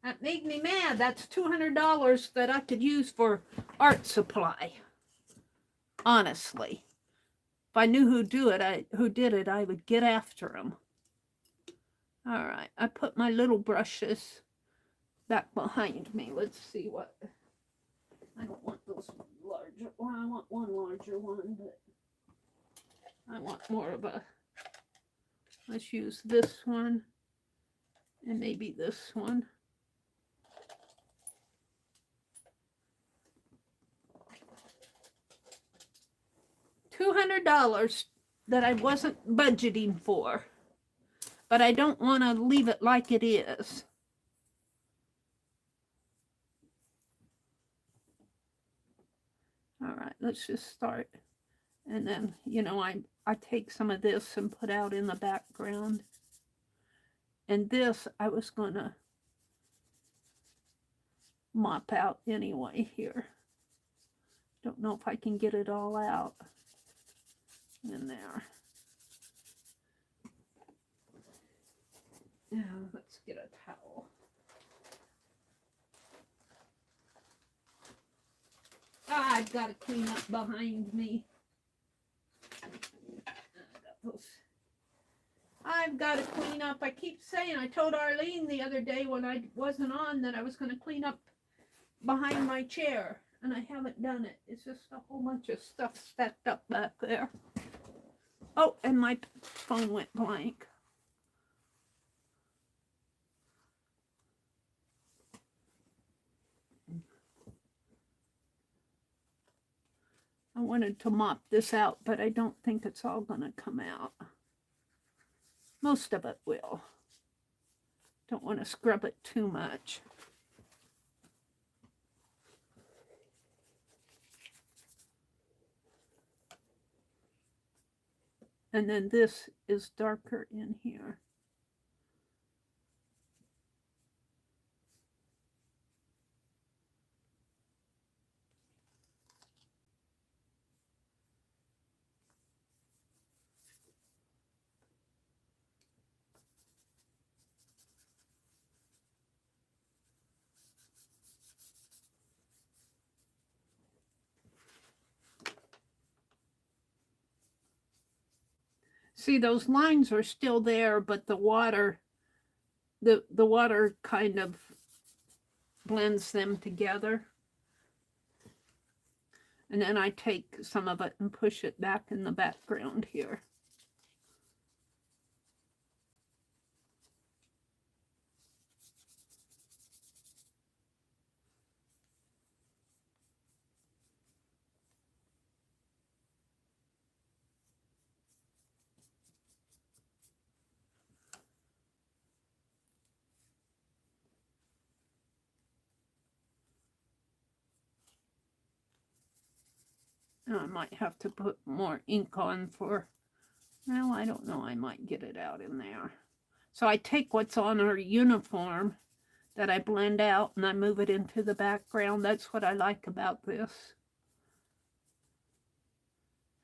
That made me mad. That's $200 that I could use for art supply. Honestly. If I knew who did it, I would get after them. All right, I put my little brushes back behind me. Let's see what. I don't want those larger. Well, I want one larger one, but I want more of a. Let's use this one and maybe this one. $200 that I wasn't budgeting for, but I don't want to leave it like it is. All right, let's just start. And then, you know, I take some of this and put out in the background. And this I was going to mop out anyway here. Don't know if I can get it all out in there. Now, let's get a towel. I've got to clean up behind me. I've got to clean up. I keep saying, I told Arlene the other day when I wasn't on that I was going to clean up behind my chair, and I haven't done it. It's just a whole bunch of stuff stacked up back there. Oh, and my phone went blank. I wanted to mop this out, but I don't think it's all going to come out. Most of it will. Don't want to scrub it too much. And then this is darker in here. See, those lines are still there, but the water, the water kind of blends them together. And then I take some of it and push it back in the background here. I might have to put more ink on for, well, I don't know, I might get it out in there. So I take what's on her uniform that I blend out and I move it into the background. That's what I like about this.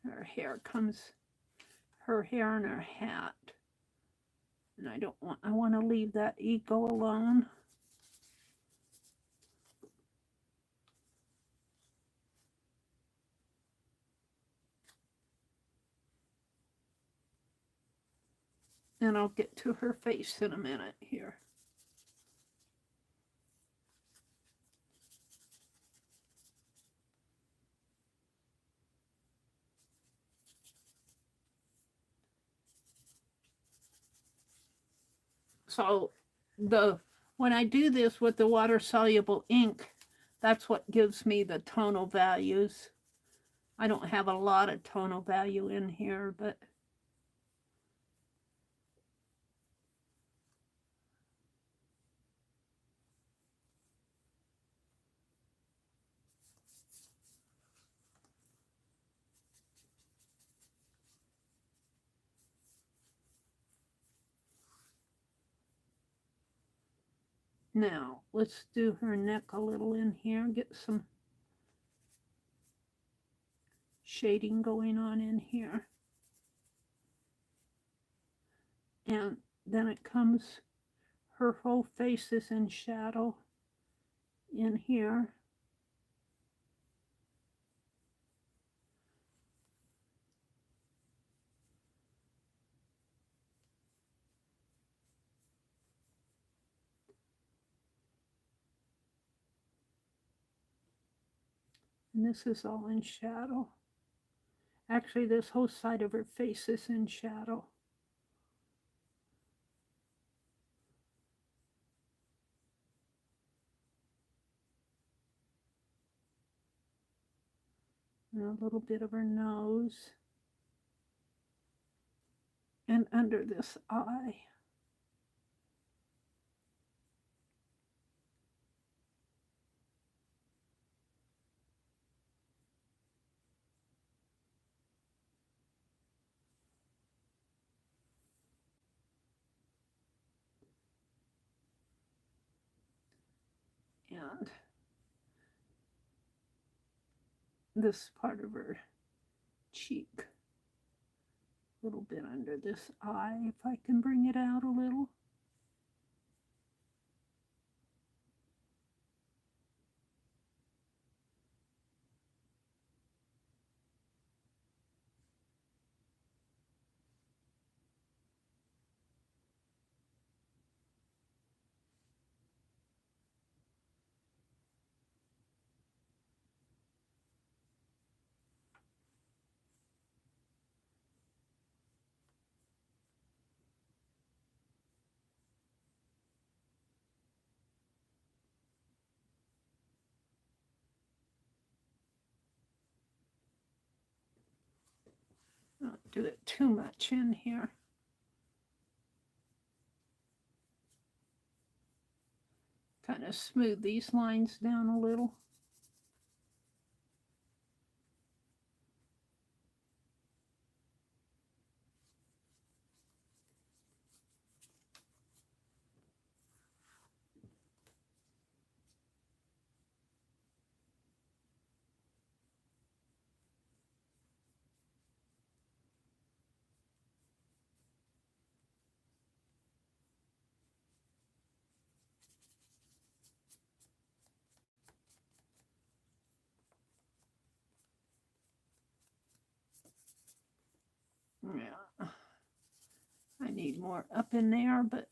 Her hair comes, her hair and her hat. And I don't want, I want to leave that ego alone. And I'll get to her face in a minute here. So when I do this with the water-soluble ink, that's what gives me the tonal values. I don't have a lot of tonal value in here, but Now, let's do her neck a little in here, get some shading going on in here. And then it comes, her whole face is in shadow in here. And this is all in shadow. Actually, this whole side of her face is in shadow. And a little bit of her nose. And under this eye. And this part of her cheek. A little bit under this eye, if I can bring it out a little. Don't do it too much in here. Kind of smooth these lines down a little. Yeah, I need more up in there, but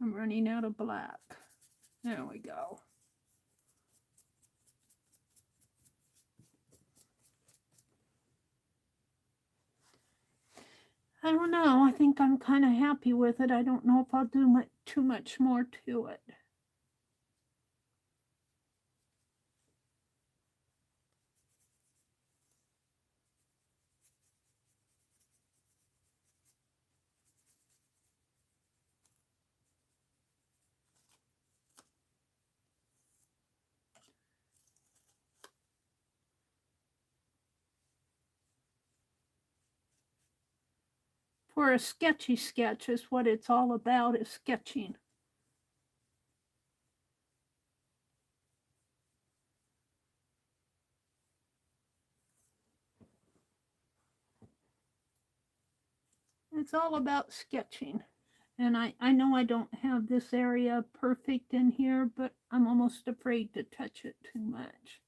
I'm running out of black. There we go. I don't know. I think I'm kind of happy with it. I don't know if I'll do too much more to it. For a sketchy sketch is what it's all about, is sketching. It's all about sketching. And I know I don't have this area perfect in here, but I'm almost afraid to touch it too much.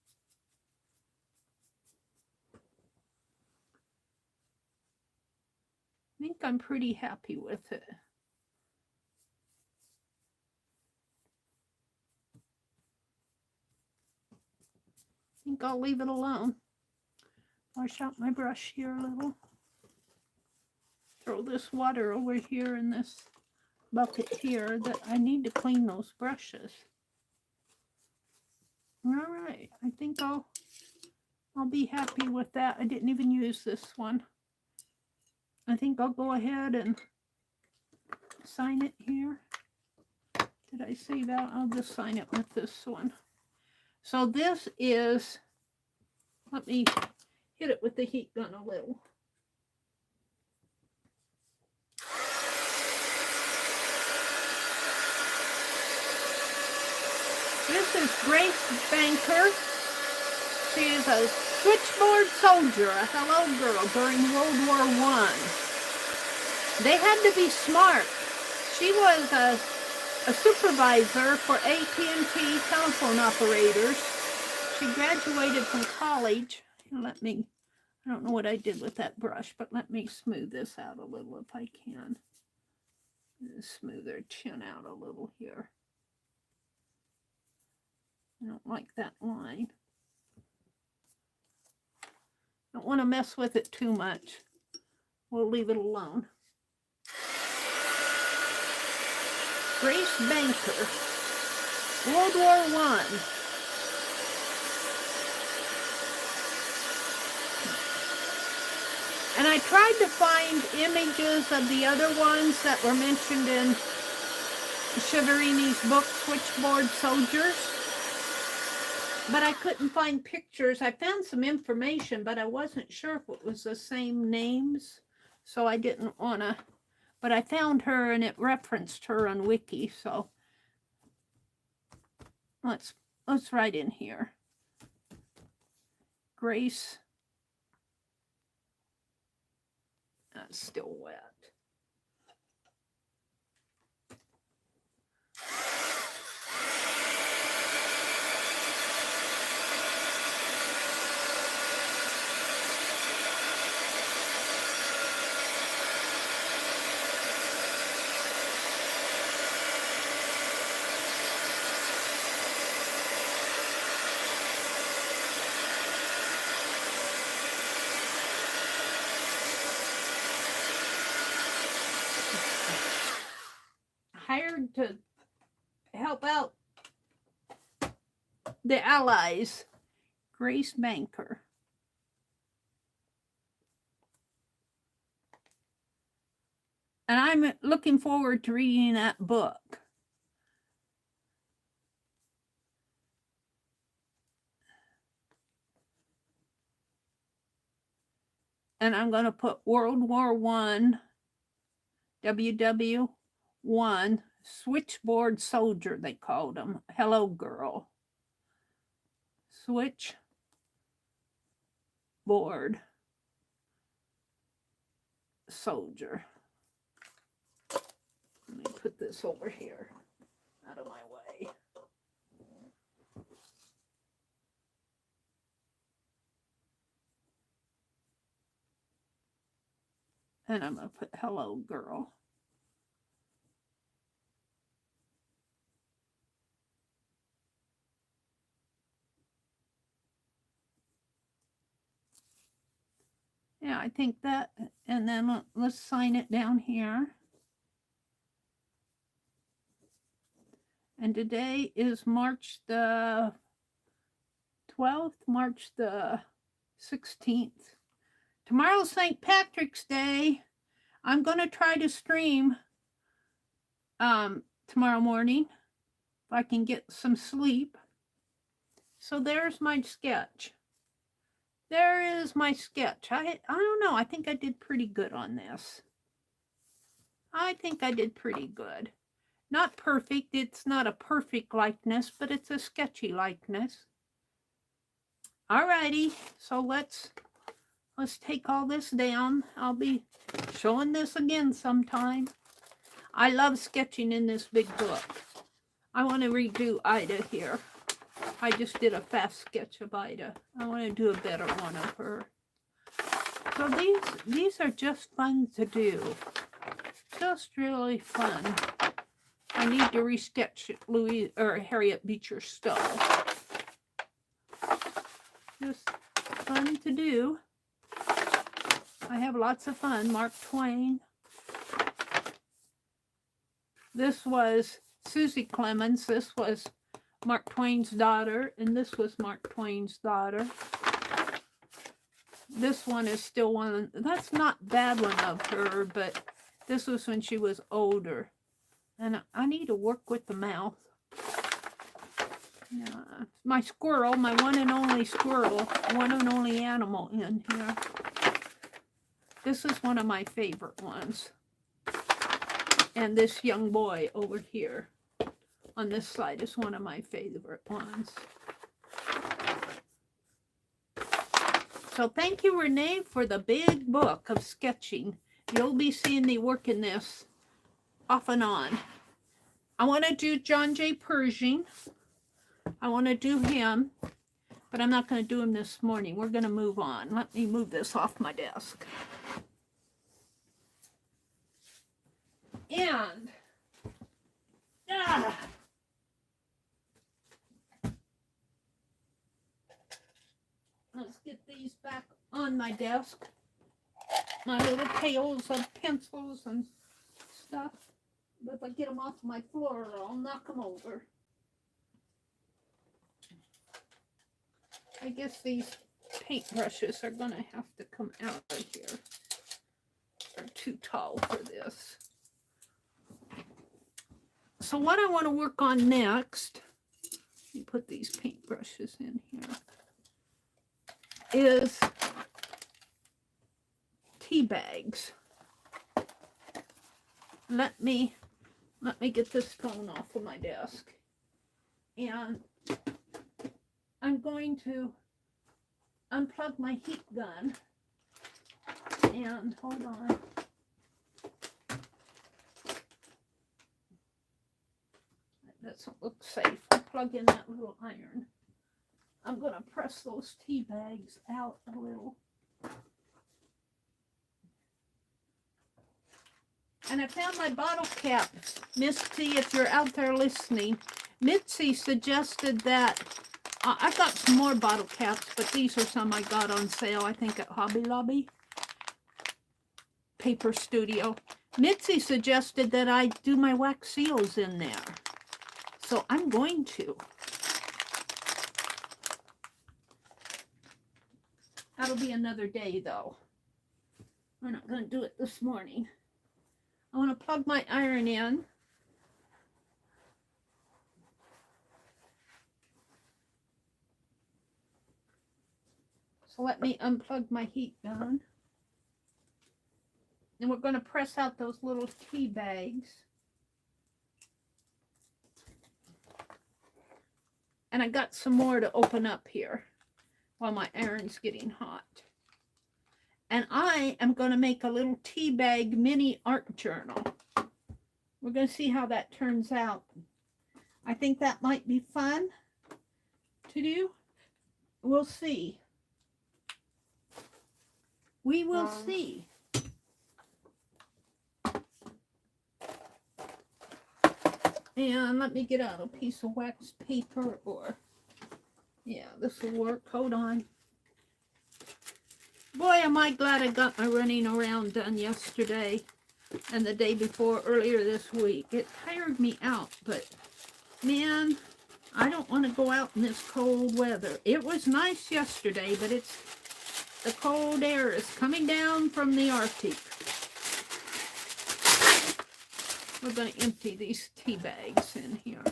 I think I'm pretty happy with it. I think I'll leave it alone. Wash out my brush here a little. Throw this water over here in this bucket here that I need to clean those brushes. All right, I think I'll be happy with that. I didn't even use this one. I think I'll go ahead and sign it here. Did I say that? I'll just sign it with this one. So this is, let me hit it with the heat gun a little. This is Grace Banker. She is a switchboard soldier, a hello girl during World War I. They had to be smart. She was a supervisor for AT&T telephone operators. She graduated from college. I don't know what I did with that brush, but let me smooth this out a little if I can. Smooth her chin out a little here. I don't like that line. Don't want to mess with it too much. We'll leave it alone. Grace Banker, World War I. And I tried to find images of the other ones that were mentioned in Shiverini's book, Switchboard Soldiers. But I couldn't find pictures. I found some information, but I wasn't sure if it was the same names. So I didn't want to. But I found her and it referenced her on Wiki. So let's write in here. Grace. That's still wet. Hired to help out the Allies. Grace Banker. And I'm looking forward to reading that book. And I'm going to put World War I, WW1, switchboard soldier, they called him. Hello, girl. Switchboard soldier. Let me put this over here, out of my way. And I'm going to put hello, girl. Yeah, I think that, and then let's sign it down here. And today is March the 12th, March the 16th. Tomorrow's St. Patrick's Day. I'm going to try to stream tomorrow morning if I can get some sleep. So there's my sketch. There is my sketch. I don't know. I think I did pretty good on this. I think I did pretty good. Not perfect. It's not a perfect likeness, but it's a sketchy likeness. Alrighty. So let's take all this down. I'll be showing this again sometime. I love sketching in this big book. I want to redo Ida here. I just did a fast sketch of Ida. I want to do a better one of her. So these are just fun to do. Just really fun. I need to resketch Louise or Harriet Beecher Stowe. Just fun to do. I have lots of fun. Mark Twain. This was Susie Clemens. This was Mark Twain's daughter, and this was Mark Twain's daughter. This one is still one. That's not bad one of her, but this was when she was older. And I need to work with the mouth. Yeah, my squirrel, my one and only squirrel, one and only animal in here. This is one of my favorite ones. And this young boy over here on this side is one of my favorite ones. So thank you, Renee, for the big book of sketching. You'll be seeing me working this off and on. I want to do John J. Pershing. I want to do him, but I'm not going to do him this morning. We're going to move on. Let me move this off my desk. And let's get these back on my desk. My little pails of pencils and stuff. But if I get them off my floor, I'll knock them over. I guess these paintbrushes are going to have to come out of here. They're too tall for this. So what I want to work on next, let me put these paintbrushes in here, is tea bags. Let me get this phone off of my desk. And I'm going to unplug my heat gun. And hold on. That doesn't look safe. I'll plug in that little iron. I'm going to press those tea bags out a little. And I found my bottle cap. Misty, if you're out there listening, Mitzi suggested that I've got some more bottle caps, but these are some I got on sale, I think, at Hobby Lobby. Paper Studio. Mitzi suggested that I do my wax seals in there. So I'm going to. That'll be another day, though. We're not going to do it this morning. I want to plug my iron in. So let me unplug my heat gun. And we're going to press out those little tea bags. And I got some more to open up here while my iron's getting hot. And I am going to make a little tea bag mini art journal. We're going to see how that turns out. I think that might be fun to do. We'll see. We will see. And let me get out a piece of wax paper, or, yeah, this will work. Hold on. Boy, am I glad I got my running around done yesterday and the day before, earlier this week. It tired me out, but man, I don't want to go out in this cold weather. It was nice yesterday, but the cold air is coming down from the Arctic. We're going to empty these tea bags in here.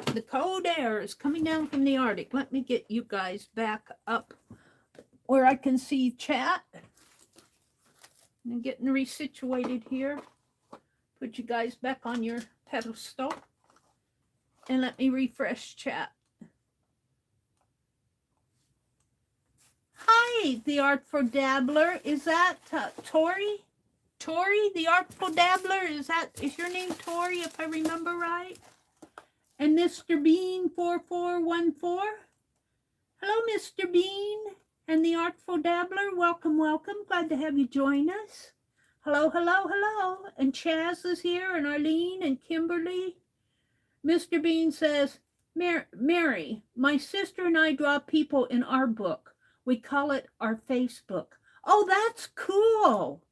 The cold air is coming down from the Arctic. Let me get you guys back up where I can see chat. I'm getting resituated here. Put you guys back on your pedestal. And let me refresh chat. Hi, the Artful Dabbler. Is that Tori? Tori, the Artful Dabbler? Is your name Tori, if I remember right? And Mr. Bean 4414. Hello, Mr. Bean and the Artful Dabbler. Welcome, welcome. Glad to have you join us. Hello, hello, hello. And Chaz is here, and Arlene and Kimberly. Mr. Bean says, Mary, my sister and I draw people in our book. We call it our Facebook. Oh, that's cool.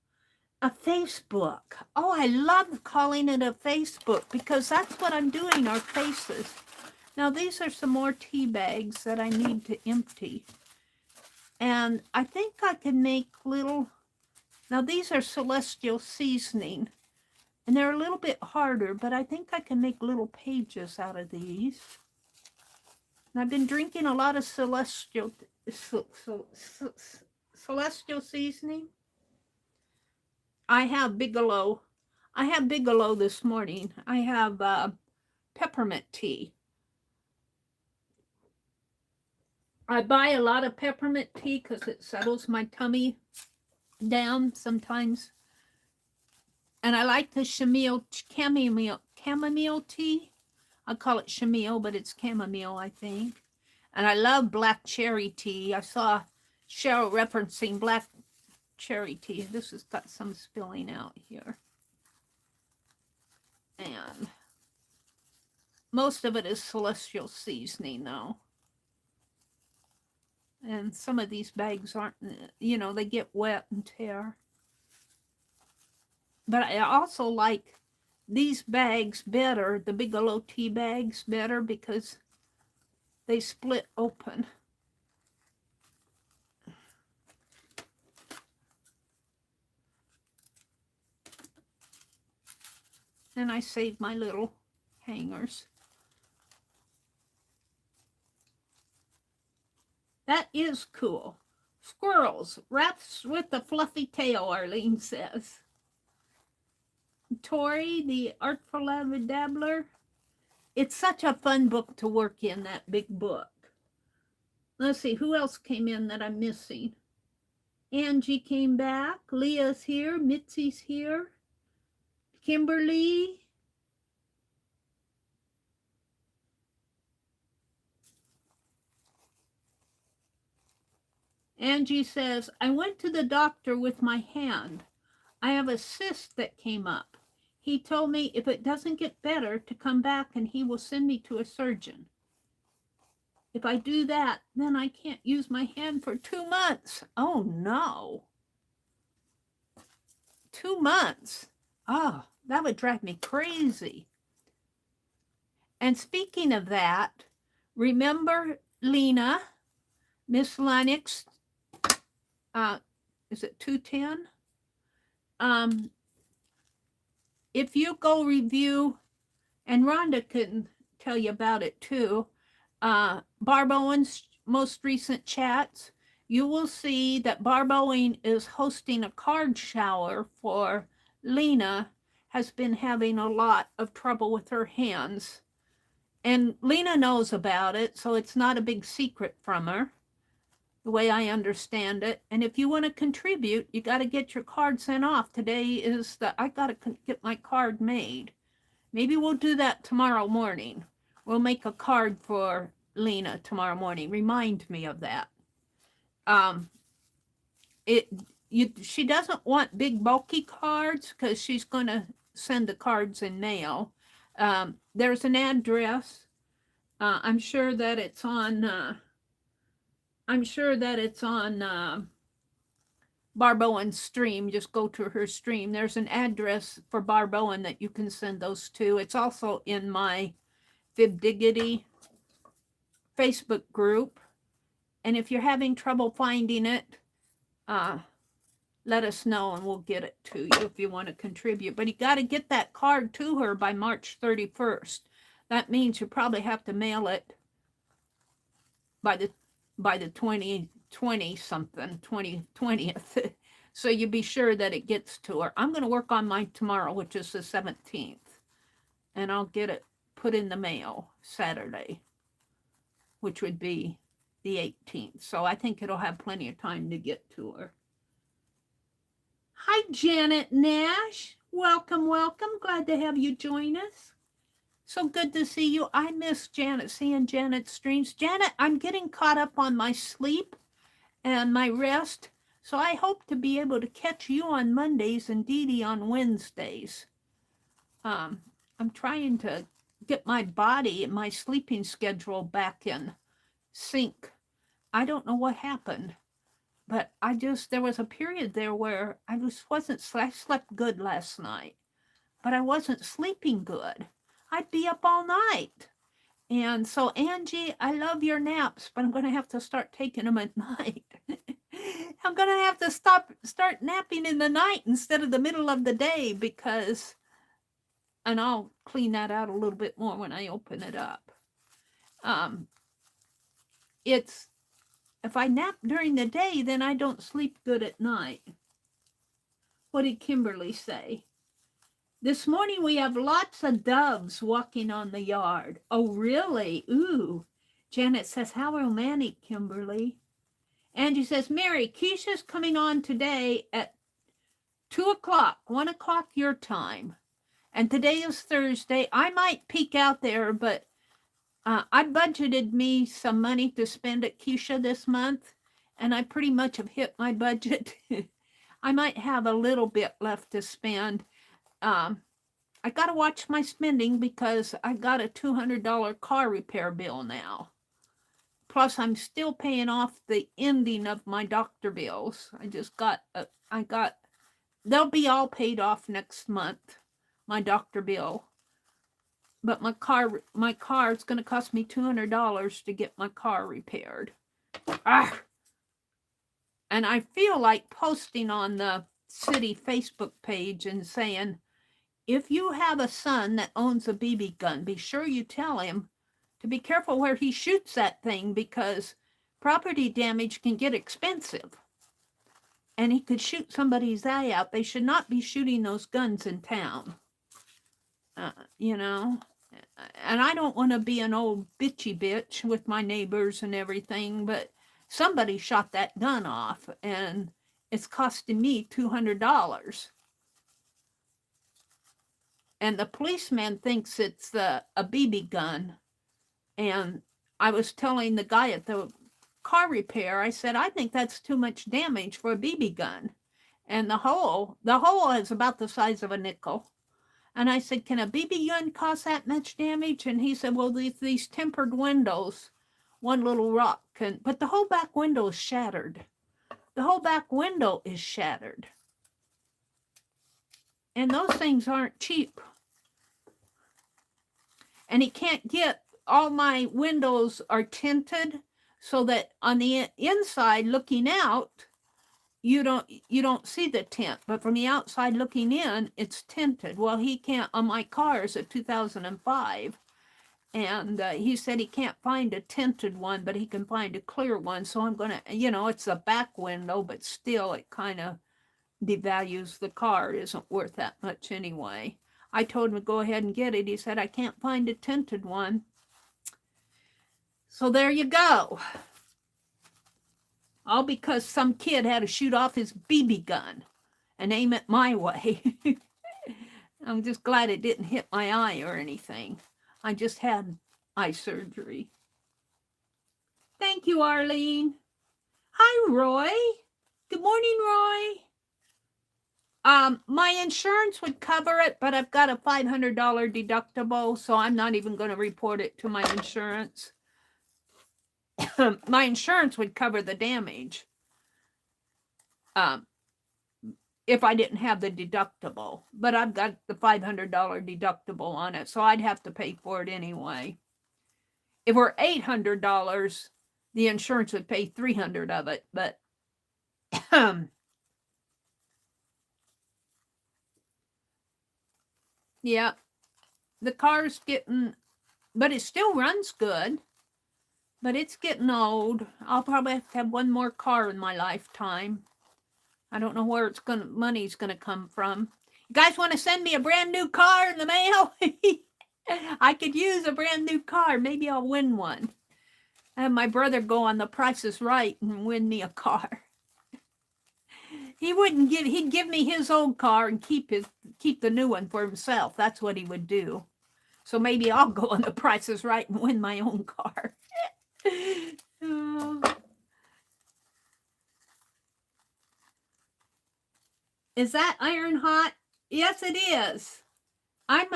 A Facebook. Oh, I love calling it a Facebook because that's what I'm doing, our faces. Now, these are some more tea bags that I need to empty. And I think I can make little, now these are Celestial Seasoning. And they're a little bit harder, but I think I can make little pages out of these. And I've been drinking a lot of Celestial Seasoning. I have Bigelow. I have Bigelow this morning. I have peppermint tea. I buy a lot of peppermint tea because it settles my tummy down sometimes. And I like the chamomile tea. I call it chamomile, but it's chamomile, I think. And I love black cherry tea. I saw Cheryl referencing black cherry tea. This has got some spilling out here. And most of it is celestial seasoning, though. And some of these bags aren't, you know, they get wet and tear. But I also like these bags better, the Bigelow tea bags better, because they split open. And I save my little hangers. That is cool. Squirrels, rats with a fluffy tail, Arlene says. Tori, the Artful Avid Dabbler. It's such a fun book to work in, that big book. Let's see, who else came in that I'm missing? Angie came back. Leah's here. Mitzi's here. Kimberly. Angie says, I went to the doctor with my hand. I have a cyst that came up. He told me if it doesn't get better to come back and he will send me to a surgeon. If I do that, then I can't use my hand for 2 months. Oh no. 2 months. Oh, that would drive me crazy. And speaking of that, remember Lena, Miss Lennox, is it 210? If you go review, and Rhonda can tell you about it too, Barb Owen's most recent chats, you will see that Barb Owen is hosting a card shower for Lena, has been having a lot of trouble with her hands. And Lena knows about it, so it's not a big secret from her, the way I understand it. And if you want to contribute, you got to get your card sent off. Today is I got to get my card made. Maybe we'll do that tomorrow morning. We'll make a card for Lena tomorrow morning. Remind me of that. She doesn't want big bulky cards because she's going to send the cards in mail. There's an address. I'm sure that it's on. Barb Owen's stream. Just go to her stream. There's an address for Barb Owen that you can send those to. It's also in my Fibdiggity Facebook group. And if you're having trouble finding it, let us know and we'll get it to you if you want to contribute. But you got to get that card to her by March 31st. That means you probably have to mail it by the 20th. So you be sure that it gets to her. I'm going to work on mine tomorrow, which is the 17th. And I'll get it put in the mail Saturday, which would be the 18th. So I think it'll have plenty of time to get to her. Hi, Janet Nash. Welcome, welcome. Glad to have you join us. So good to see you. I miss Janet, seeing Janet's streams. Janet, I'm getting caught up on my sleep and my rest. So I hope to be able to catch you on Mondays and Dee Dee on Wednesdays. I'm trying to get my body and my sleeping schedule back in sync. I don't know what happened, but there was a period there where I slept good last night, but I wasn't sleeping good. I'd be up all night. And so, Angie, I love your naps, but I'm going to have to start taking them at night. I'm going to have to start napping in the night instead of the middle of the day and I'll clean that out a little bit more when I open it up. If I nap during the day, then I don't sleep good at night. What did Kimberly say? This morning we have lots of doves walking on the yard. Oh, really? Ooh. Janet says, how romantic, Kimberly. Angie says, Meri, Keisha's coming on today at 2 o'clock, 1 o'clock your time. And today is Thursday. I might peek out there, but I budgeted me some money to spend at Keisha this month, and I pretty much have hit my budget. I might have a little bit left to spend. I got to watch my spending because I got a $200 car repair bill now. Plus, I'm still paying off the ending of my doctor bills. They'll be all paid off next month, my doctor bill. But my car is going to cost me $200 to get my car repaired. Ah! And I feel like posting on the city Facebook page and saying, if you have a son that owns a BB gun, be sure you tell him to be careful where he shoots that thing, because property damage can get expensive. And he could shoot somebody's eye out. They should not be shooting those guns in town. You know? And I don't want to be an old bitchy bitch with my neighbors and everything, but somebody shot that gun off, and it's costing me $200. And the policeman thinks it's a BB gun. And I was telling the guy at the car repair, I said, I think that's too much damage for a BB gun. And the hole is about the size of a nickel. And I said, can a BB gun cause that much damage? And he said, well, these tempered windows, one little rock can, but the whole back window is shattered. The whole back window is shattered. And those things aren't cheap. And he can't get, all my windows are tinted so that on the inside looking out, you don't see the tint, but from the outside looking in, it's tinted. Well, he can't, on my car is a 2005, and he said he can't find a tinted one, but he can find a clear one. So I'm gonna, it's a back window, but still it kind of devalues the car. It isn't worth that much anyway. I told him to go ahead and get it. He said, I can't find a tinted one. So there you go. All because some kid had to shoot off his BB gun and aim it my way. I'm just glad it didn't hit my eye or anything. I just had eye surgery. Thank you, Arlene. Hi, Roy. Good morning, Roy. My insurance would cover it, but I've got a $500 deductible, so I'm not even going to report it to my insurance. My insurance would cover the damage if I didn't have the deductible, but I've got the $500 deductible on it, so I'd have to pay for it anyway. If we're $800, the insurance would pay $300 of it, but yeah, the car's getting, but it still runs good. But it's getting old. I'll probably have to have one more car in my lifetime. I don't know where money's gonna come from. You guys want to send me a brand new car in the mail? I could use a brand new car. Maybe I'll win one. Have my brother go on The Price is Right and win me a car. He'd give me his old car and keep the new one for himself. That's what he would do. So maybe I'll go on The Price is Right and win my own car. Is that iron hot? Yes, it is. I'm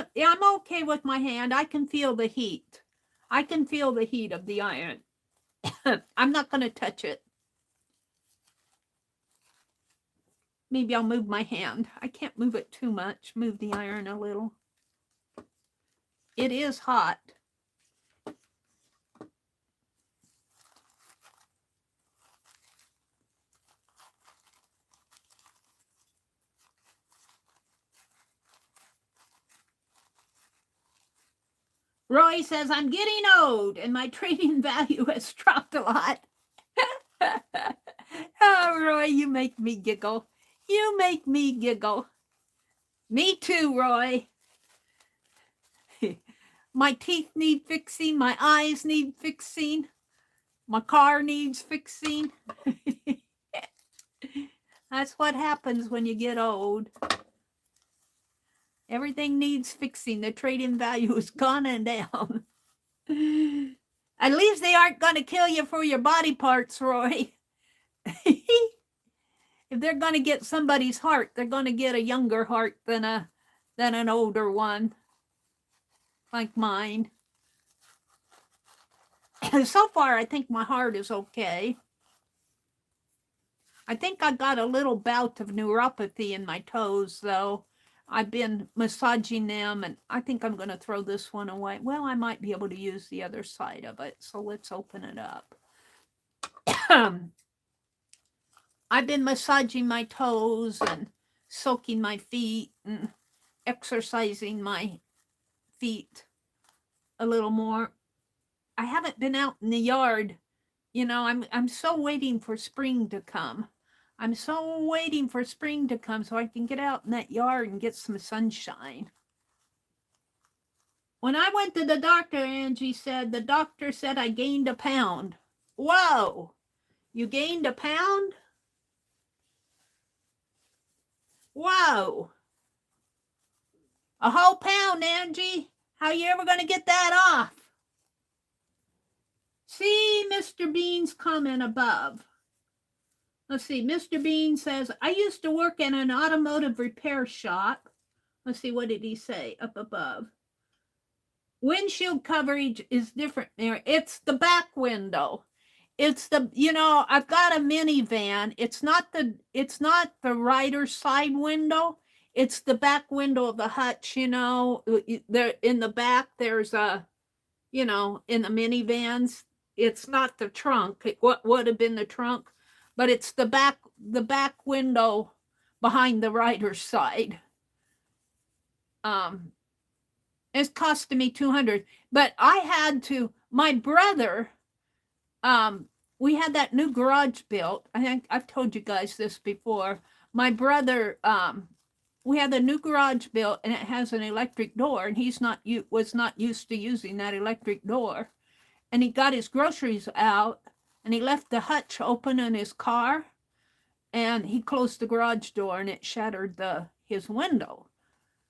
okay with my hand. I can feel the heat. I can feel the heat of the iron. I'm not going to touch it. Maybe I'll move my hand. I can't move it too much. Move the iron a little. It is hot. Roy says, I'm getting old and my trading value has dropped a lot. Oh, Roy, you make me giggle. You make me giggle. Me too, Roy. My teeth need fixing. My eyes need fixing. My car needs fixing. That's what happens when you get old. Everything needs fixing. The trade-in value is gone and down. At least they aren't going to kill you for your body parts, Roy. If they're going to get somebody's heart, they're going to get a younger heart than an older one, like mine. So far, I think my heart is okay. I think I got a little bout of neuropathy in my toes, though. I've been massaging them, and I think I'm going to throw this one away. Well, I might be able to use the other side of it, so let's open it up. I've been massaging my toes and soaking my feet and exercising my feet a little more. I haven't been out in the yard. You know, I'm so waiting for spring to come. I'm so waiting for spring to come so I can get out in that yard and get some sunshine. When I went to the doctor, Angie said, the doctor said I gained a pound. Whoa, you gained a pound? Whoa. A whole pound, Angie. How you ever going to get that off? See Mr. Bean's comment above. Let's see. Mr. Bean says, I used to work in an automotive repair shop. Let's see. What did he say up above? Windshield coverage is different there. It's the back window. It's the, you know, I've got a minivan. It's not the rider's side window. It's the back window of the hutch, you know. There in the back, there's a, you know, in the minivans, it's not the trunk. It would have been the trunk, but it's the back window behind the rider's side. It's costing me $200, but I had to. My brother, we had that new garage built. I think I've told you guys this before. My brother, we had the new garage built, and it has an electric door, and was not used to using that electric door. And he got his groceries out, and he left the hutch open in his car, and he closed the garage door, and it shattered his window.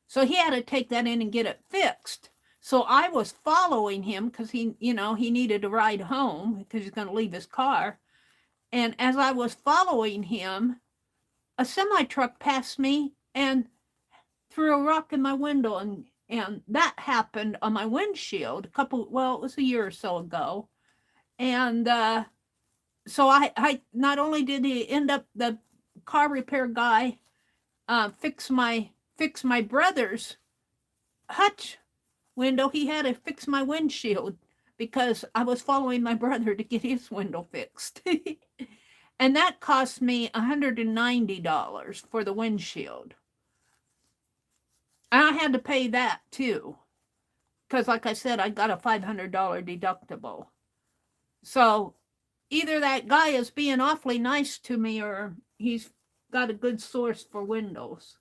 So he had to take that in and get it fixed. So I was following him because he needed a ride home because he's going to leave his car. And as I was following him, a semi-truck passed me and threw a rock in my window, and that happened on my windshield it was a year or so ago. And so I not only did he end up, the car repair guy fix my brother's hutch window, he had to fix my windshield because I was following my brother to get his window fixed. And that cost me $190 for the windshield. And I had to pay that too, because like I said, I got a $500 deductible. So either that guy is being awfully nice to me or he's got a good source for windows.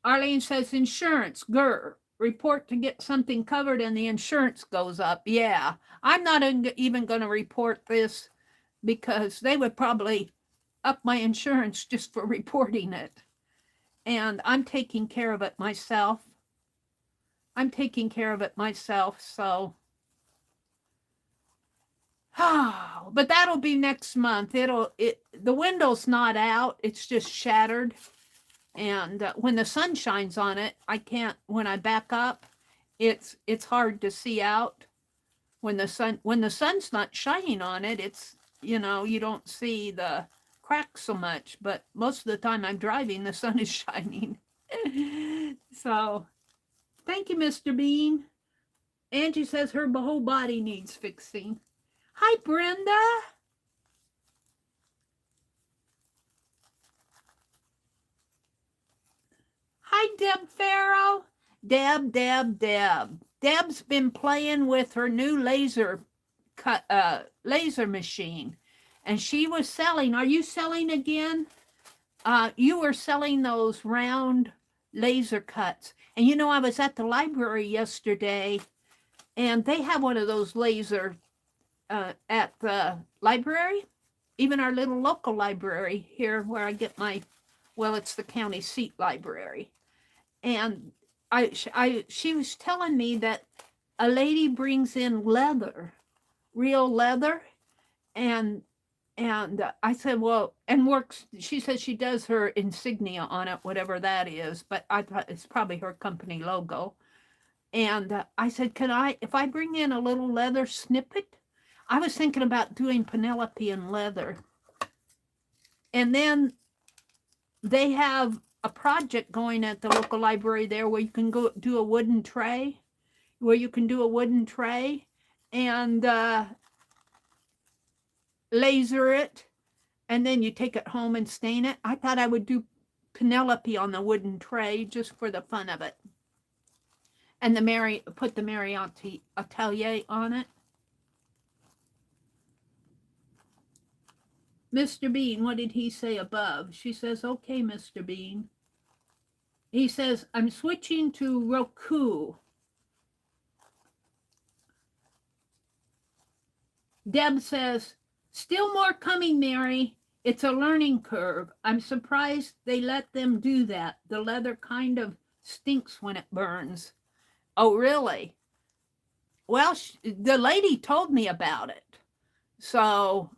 Arlene says, insurance, grr. Report to get something covered and the insurance goes up. Yeah, I'm not even going to report this because they would probably up my insurance just for reporting it. And I'm taking care of it myself. So. But that'll be next month. The window's not out. It's just shattered. And when the sun shines on it, I can't, when I back up, it's hard to see out. When the sun's not shining on it, it's, you don't see the cracks so much, but most of the time I'm driving, the sun is shining. So, thank you, Mr. Bean. Angie says her whole body needs fixing. Hi, Brenda. Hi, Deb Farrow. Deb. Deb's been playing with her new laser machine. And she was selling, are you selling again? You were selling those round laser cuts. And you know, I was at the library yesterday, and they have one of those laser at the library, even our little local library here where I get my, well, it's the county seat library. And she was telling me that a lady brings in leather, real leather, and I said, well, and works, she says she does her insignia on it, whatever that is, but I thought it's probably her company logo. And I said, if I bring in a little leather snippet, I was thinking about doing Penelope in leather. And then they have a project going at the local library there where you can go do a wooden tray, and laser it, and then you take it home and stain it. I thought I would do Penelope on the wooden tray just for the fun of it. And put the Meri Atelier on it. Mr. Bean, what did he say above? She says, okay, Mr. Bean. He says, I'm switching to Roku. Deb says, still more coming, Meri. It's a learning curve. I'm surprised they let them do that. The leather kind of stinks when it burns. Oh, really? Well, the lady told me about it. So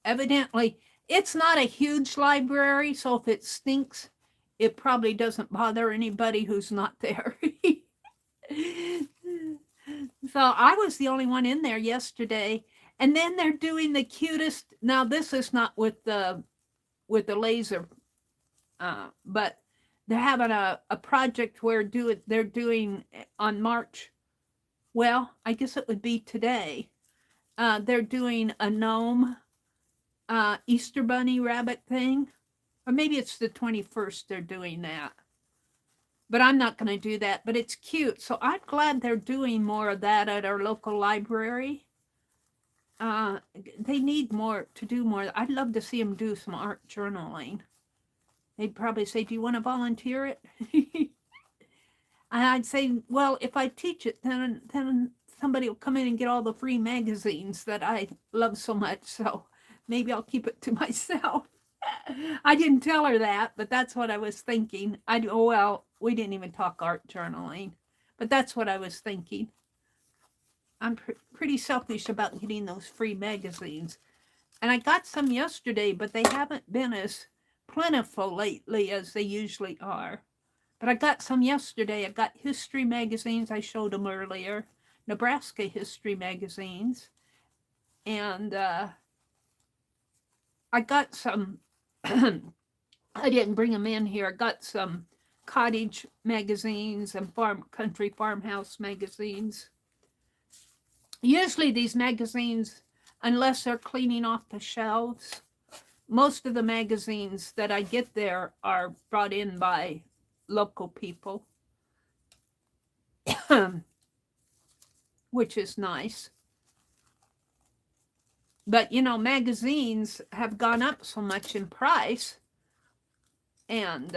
evidently, it's not a huge library, so if it stinks, it probably doesn't bother anybody who's not there. So I was the only one in there yesterday. And then they're doing the cutest, now this is not with the laser, but they're having a project where they're doing on March, well, I guess it would be today, they're doing a gnome Easter bunny rabbit thing, or maybe it's the 21st they're doing that. But I'm not going to do that, but it's cute. So I'm glad they're doing more of that at our local library. They need to do more. I'd love to see them do some art journaling. They'd probably say, do you want to volunteer it? And I'd say, well, if I teach it, then somebody will come in and get all the free magazines that I love so much. So maybe I'll keep it to myself. I didn't tell her that, but that's what I was thinking. Well, we didn't even talk art journaling, but that's what I was thinking. I'm pretty selfish about getting those free magazines. And I got some yesterday, but they haven't been as plentiful lately as they usually are. But I got some yesterday. I got history magazines. I showed them earlier. Nebraska history magazines. And I got some, I didn't bring them in here. I got some cottage magazines and country farmhouse magazines. Usually these magazines, unless they're cleaning off the shelves, most of the magazines that I get there are brought in by local people, which is nice. But, you know, magazines have gone up so much in price, and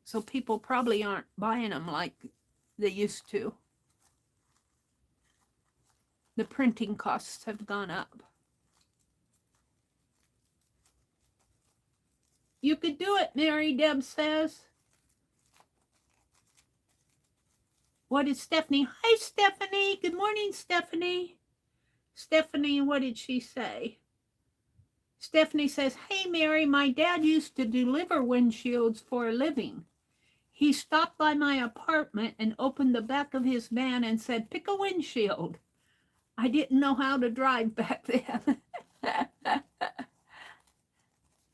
so people probably aren't buying them like they used to. The printing costs have gone up. You could do it, Meri, Deb says. What is Stephanie? Hi, Stephanie. Good morning, Stephanie. Stephanie, what did she say? Stephanie says, hey, Meri, my dad used to deliver windshields for a living. He stopped by my apartment and opened the back of his van and said, pick a windshield. I didn't know how to drive back then.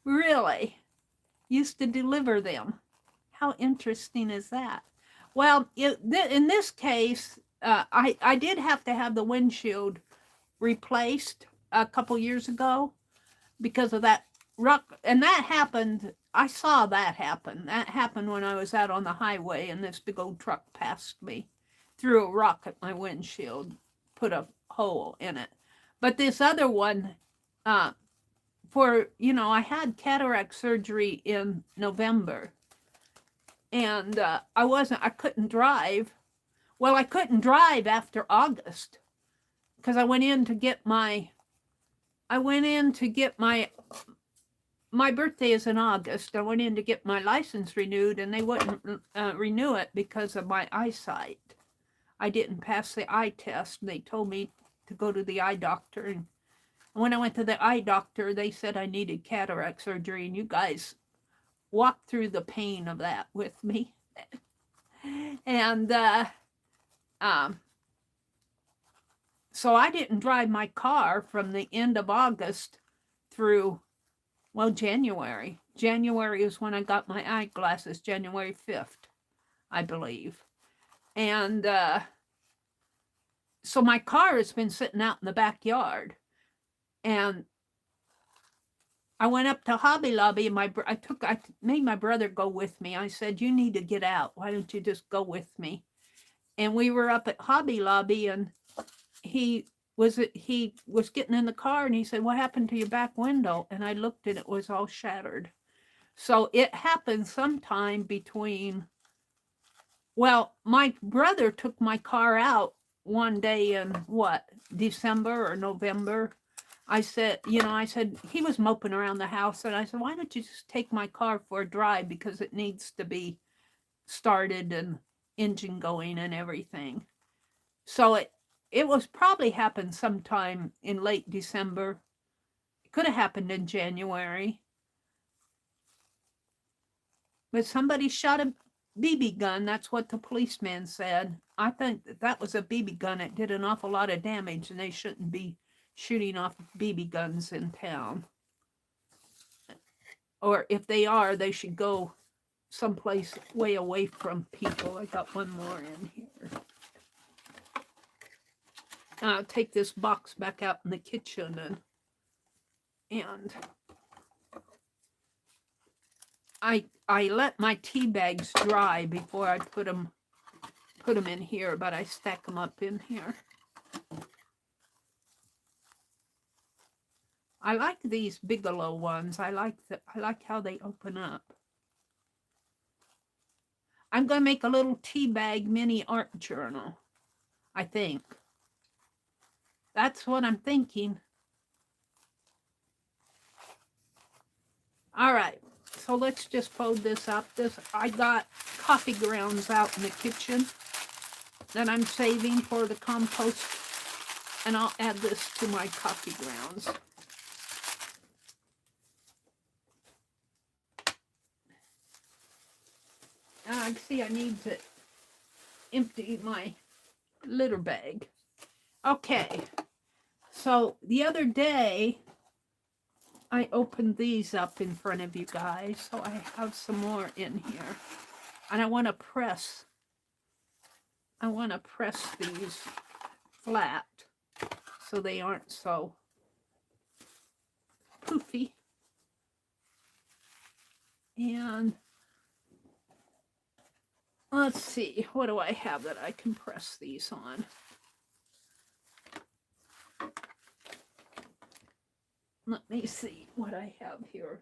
Really? Used to deliver them. How interesting is that? Well, in this case, I did have to have the windshield replaced a couple years ago because of that rock. And that happened, I saw that happen. That happened when I was out on the highway and this big old truck passed me, threw a rock at my windshield, put a hole in it. But this other one, for, you know, I had cataract surgery in November, and I couldn't drive. Well, I couldn't drive after August because I went in to get my birthday is in August. I went in to get my license renewed, and they wouldn't renew it because of my eyesight. I didn't pass the eye test, and they told me to go to the eye doctor. And when I went to the eye doctor, they said I needed cataract surgery, and you guys walked through the pain of that with me. And so I didn't drive my car from the end of August through, well, January. January is when I got my eyeglasses, January 5th, I believe. And so my car has been sitting out in the backyard. And I went up to Hobby Lobby, and I made my brother go with me. I said, "You need to get out. Why don't you just go with me?" And we were up at Hobby Lobby, and he was getting in the car, and he said, "What happened to your back window?" And I looked, and it was all shattered. So it happened sometime between, well, my brother took my car out one day in December or November. I said, he was moping around the house, and I said, "Why don't you just take my car for a drive, because it needs to be started and engine going and everything." So it was probably happened sometime in late December. It could have happened in January. But somebody shot a BB gun. That's what the policeman said. I think that was a BB gun. It did an awful lot of damage, and they shouldn't be shooting off BB guns in town. Or if they are, they should go someplace way away from people. I got one more in here. I'll take this box back out in the kitchen, and I let my tea bags dry before I put them in here, but I stack them up in here. I like these Bigelow ones. I like how they open up. I'm going to make a little tea bag mini art journal, I think. That's what I'm thinking. All right, so let's just fold this up. I got coffee grounds out in the kitchen that I'm saving for the compost, and I'll add this to my coffee grounds. See, I need to empty my litter bag. Okay, so the other day I opened these up in front of you guys, so I have some more in here, and I want to press these flat so they aren't so poofy. And let's see, what do I have that I can press these on? Let me see what I have here.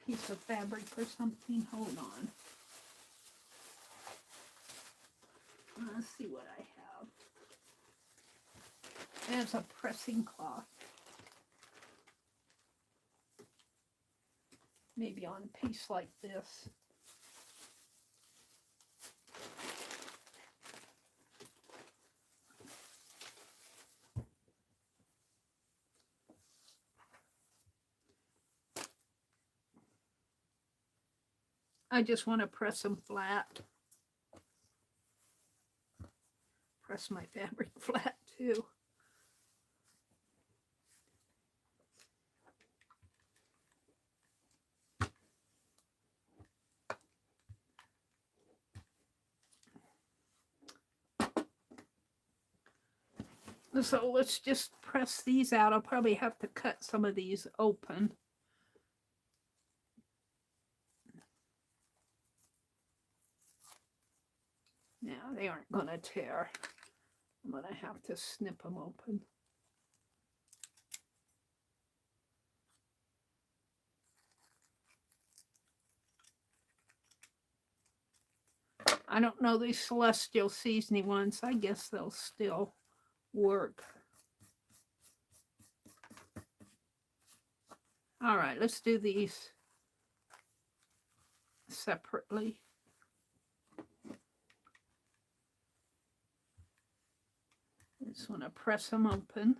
Piece of fabric or something. Hold on. Let's see what I have. There's a pressing cloth. Maybe on a piece like this. I just want to press them flat. Press my fabric flat too. So let's just press these out. I'll probably have to cut some of these open. Now they aren't going to tear. I'm going to have to snip them open. I don't know these celestial seasoning ones. I guess they'll still work. All right, let's do these separately. I just want to press them open.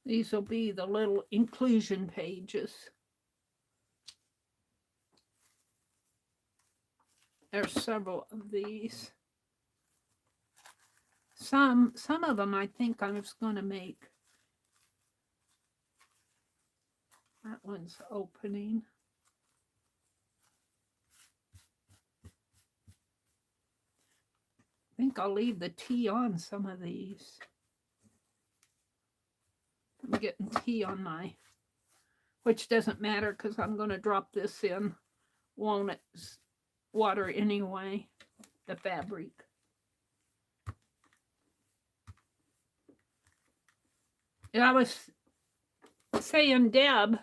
These will be the little inclusion pages. There's several of these. Some of them I think I was going to make. That one's opening. I think I'll leave the tea on some of these. I'm getting tea on my, which doesn't matter because I'm going to drop this in walnut water anyway, the fabric. And I was saying Deb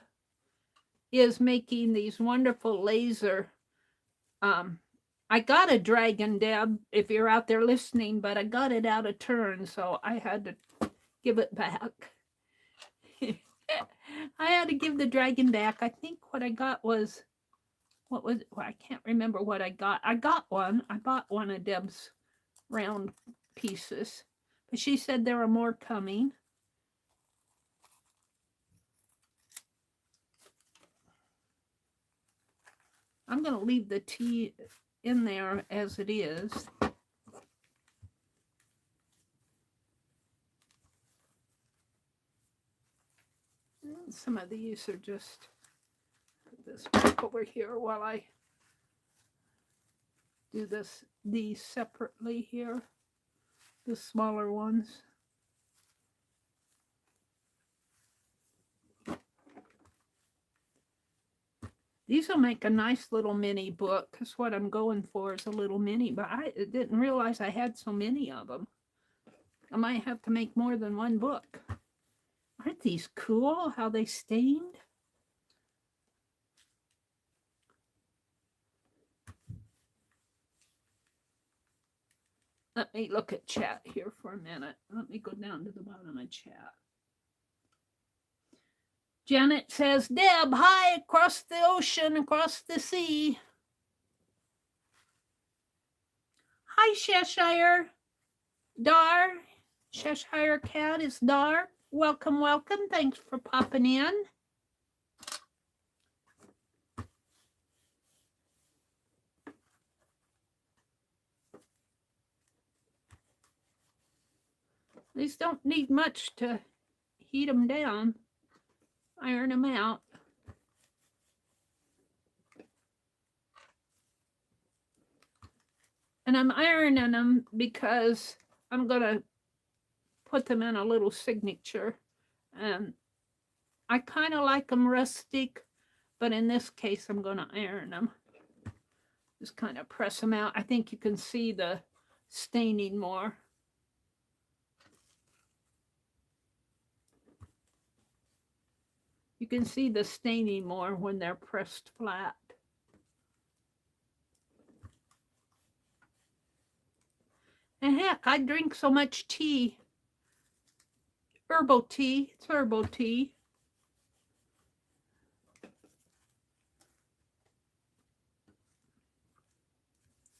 is making these wonderful laser. I got a dragon, Deb, if you're out there listening, but I got it out of turn, so I had to give it back. I had to give the dragon back. I think what I got was, what was it? Well, I can't remember what I got. I got one. I bought one of Deb's round pieces, but she said there are more coming. I'm going to leave the tea in there as it is. Some of these are just, put this back over here while I do these separately here, the smaller ones. These will make a nice little mini book, because what I'm going for is a little mini, but I didn't realize I had so many of them. I might have to make more than one book. Aren't these cool, how they stained? Let me look at chat here for a minute. Let me go down to the bottom of chat. Janet says, Deb, hi, across the ocean, across the sea. Hi, Cheshire. Dar. Cheshire Cat is Dar. Welcome, welcome. Thanks for popping in. These don't need much to heat them down. Iron them out. And I'm ironing them because I'm going to put them in a little signature. And I kind of like them rustic, but in this case, I'm going to iron them. Just kind of press them out. I think you can see the staining more. You can see the staining more when they're pressed flat. And heck, I drink so much tea. Herbal tea. It's herbal tea.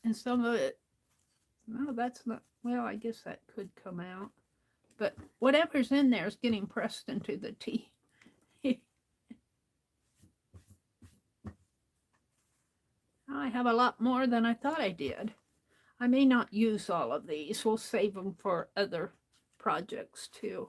And some of it, no, that's not, well, I guess that could come out. But whatever's in there is getting pressed into the tea. I have a lot more than I thought I did. I may not use all of these. We'll save them for other projects too.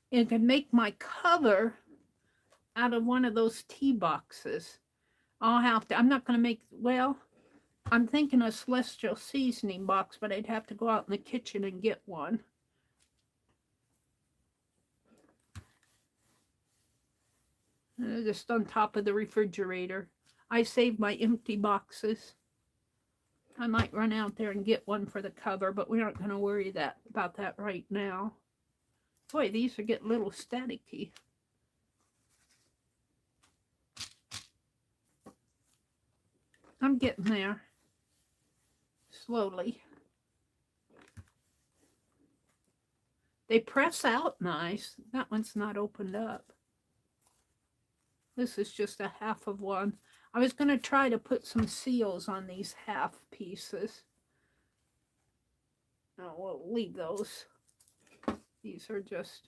It can make my cover out of one of those tea boxes. I'll have to, I'm not going to make, well, I'm thinking a celestial seasoning box, but I'd have to go out in the kitchen and get one. Just on top of the refrigerator. I save my empty boxes. I might run out there and get one for the cover, but we aren't going to worry about that right now. Boy, these are getting a little staticky. I'm getting there. Slowly. They press out nice. That one's not opened up. This is just a half of one. I was going to try to put some seals on these half pieces. No, we'll leave those. These are just...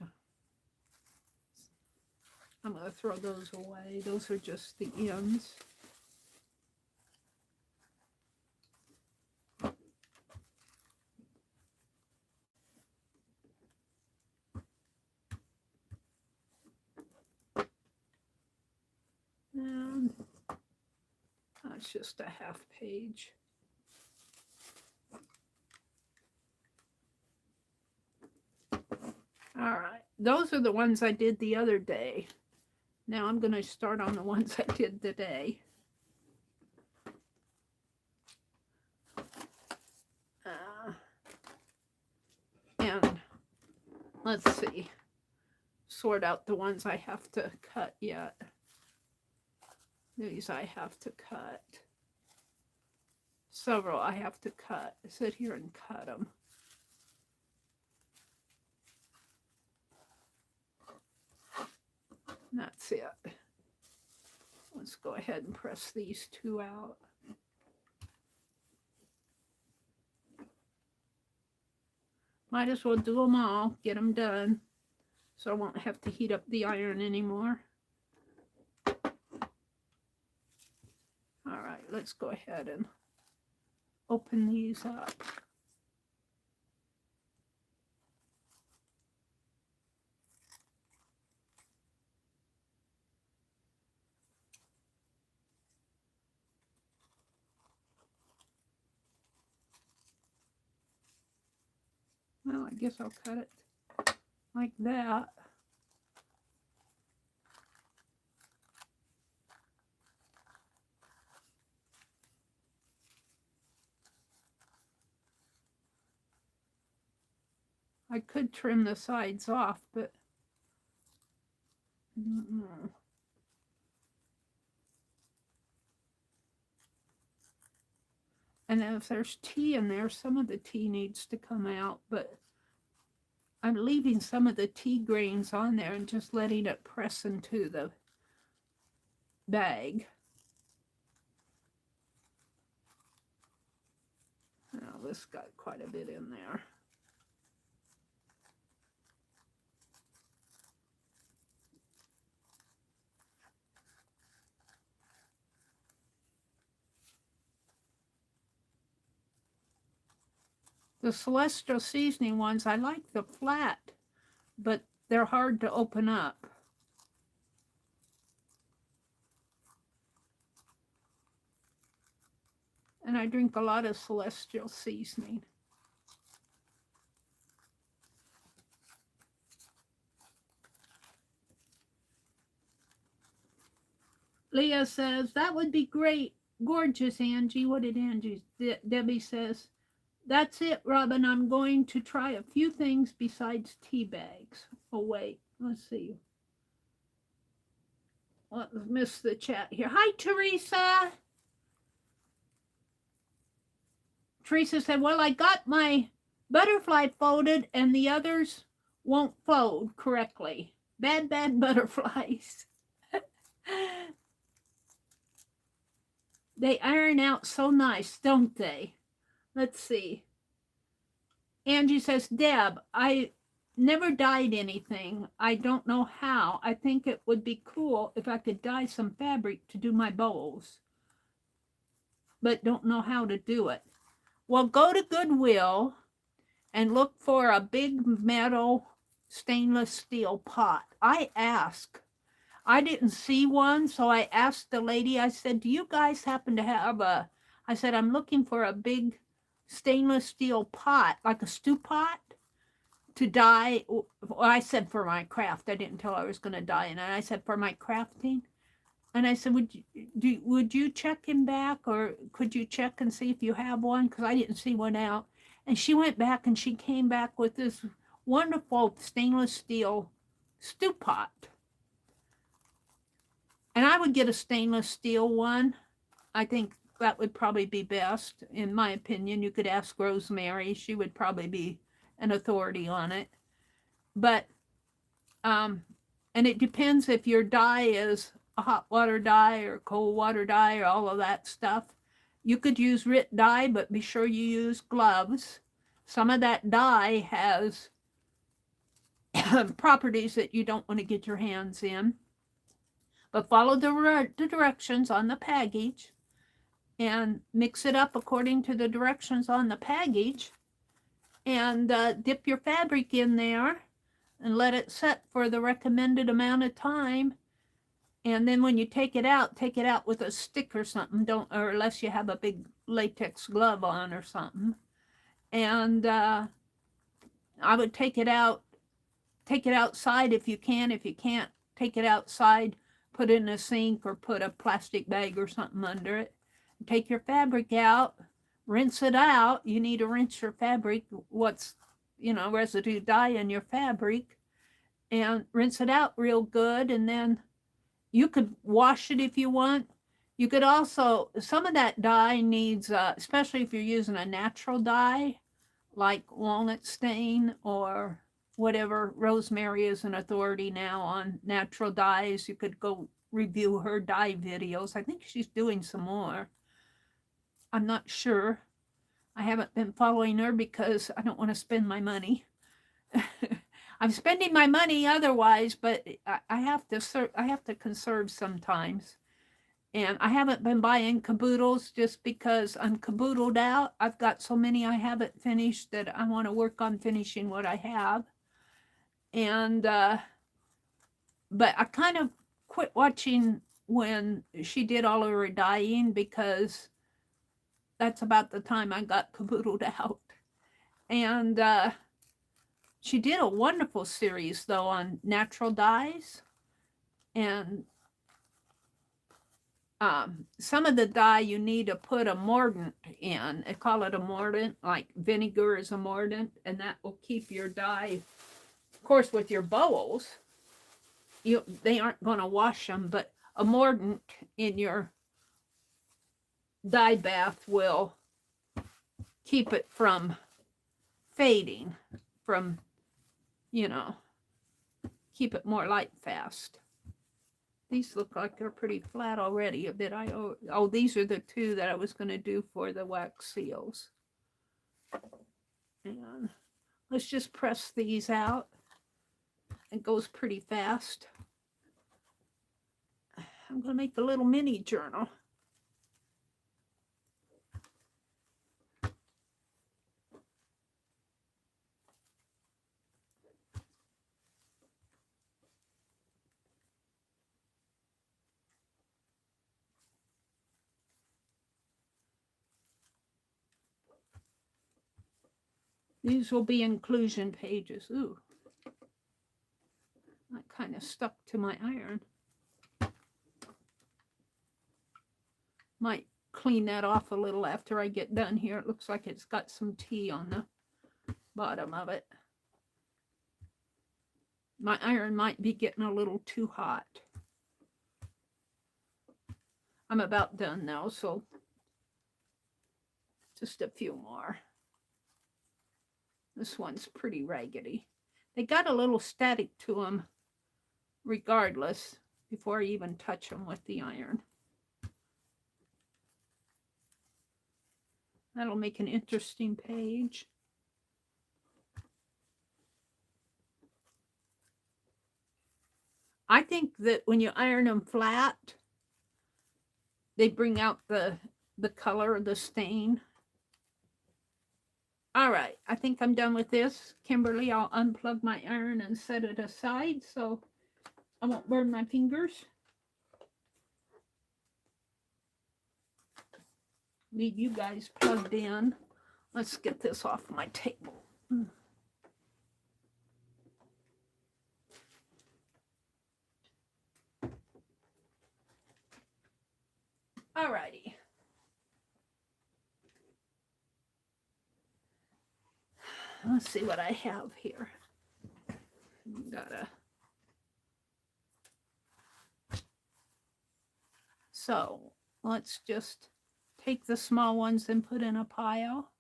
I'm going to throw those away. Those are just the ends. And that's just a half page. All right, those are the ones I did the other day. Now I'm going to start on the ones I did today. And let's see, sort out the ones I have to cut yet. These I have to cut. Several I have to cut. Sit here and cut them. That's it. Let's go ahead and press these two out. Might as well do them all, get them done, so I won't have to heat up the iron anymore. All right, let's go ahead and open these up. Well, I guess I'll cut it like that. I could trim the sides off, but I don't know. And if there's tea in there, some of the tea needs to come out, but I'm leaving some of the tea grains on there and just letting it press into the bag. Now this got quite a bit in there. The celestial seasoning ones, I like the flat, but they're hard to open up. And I drink a lot of celestial seasoning. Leah says, that would be great. Gorgeous, Angie. What did Angie? Debbie says, that's it, Robin. I'm going to try a few things besides tea bags. Oh, wait. Let's see. Let's miss the chat here. Hi, Teresa. Teresa said, well, I got my butterfly folded and the others won't fold correctly. Bad butterflies. They iron out so nice, don't they? Let's see. Angie says, Deb, I never dyed anything. I don't know how. I think it would be cool if I could dye some fabric to do my bowls, but don't know how to do it. Well, go to Goodwill and look for a big metal stainless steel pot. I asked I didn't see one, so I asked the lady, I said, do you guys happen to have I said, I'm looking for a big stainless steel pot, like a stew pot, to dye. Well, I said for my craft. I didn't tell I was going to dye in it. I said for my crafting. And I said, would you check him back, or could you check and see if you have one? Because I didn't see one out. And she went back and she came back with this wonderful stainless steel stew pot. And I would get a stainless steel one. I think that would probably be best, in my opinion. You could ask Rosemary. She would probably be an authority on it. But, and it depends if your dye is a hot water dye or cold water dye or all of that stuff. You could use RIT dye, but be sure you use gloves. Some of that dye has properties that you don't want to get your hands in. But follow the directions on the package and mix it up according to the directions on the package, and dip your fabric in there and let it set for the recommended amount of time. And then when you take it out with a stick or something, or unless you have a big latex glove on or something. And I would take it outside if you can. If you can't take it outside, put it in a sink or put a plastic bag or something under it. Take your fabric out, rinse it out. You need to rinse your fabric, residue dye in your fabric, and rinse it out real good. And then you could wash it if you want. You could also, some of that dye needs, especially if you're using a natural dye, like walnut stain or whatever. Rosemary is an authority now on natural dyes. You could go review her dye videos. I think she's doing some more. I'm not sure. I haven't been following her because I don't want to spend my money. I'm spending my money otherwise, but I have to conserve sometimes. And I haven't been buying caboodles just because I'm caboodled out. I've got so many I haven't finished that I want to work on finishing what I have. And but I kind of quit watching when she did all of her dyeing, because that's about the time I got caboodled out. And she did a wonderful series, though, on natural dyes. And some of the dye you need to put a mordant in. They call it a mordant, like vinegar is a mordant, and that will keep your dye. Of course, with your bowls, they aren't going to wash them, but a mordant in your dye bath will keep it from fading, from, keep it more light fast. These look like they're pretty flat already. These are the two that I was going to do for the wax seals. And let's just press these out. It goes pretty fast. I'm going to make a little mini journal. These will be inclusion pages. Ooh. That kind of stuck to my iron. Might clean that off a little after I get done here. It looks like it's got some tea on the bottom of it. My iron might be getting a little too hot. I'm about done now, so just a few more. This one's pretty raggedy. They got a little static to them regardless before I even touch them with the iron. That'll make an interesting page. I think that when you iron them flat, they bring out the color of the stain. All right, I think I'm done with this. Kimberly, I'll unplug my iron and set it aside so I won't burn my fingers. Need you guys plugged in. Let's get this off my table. Alrighty. Let's see what I have here. So let's just take the small ones and put in a pile.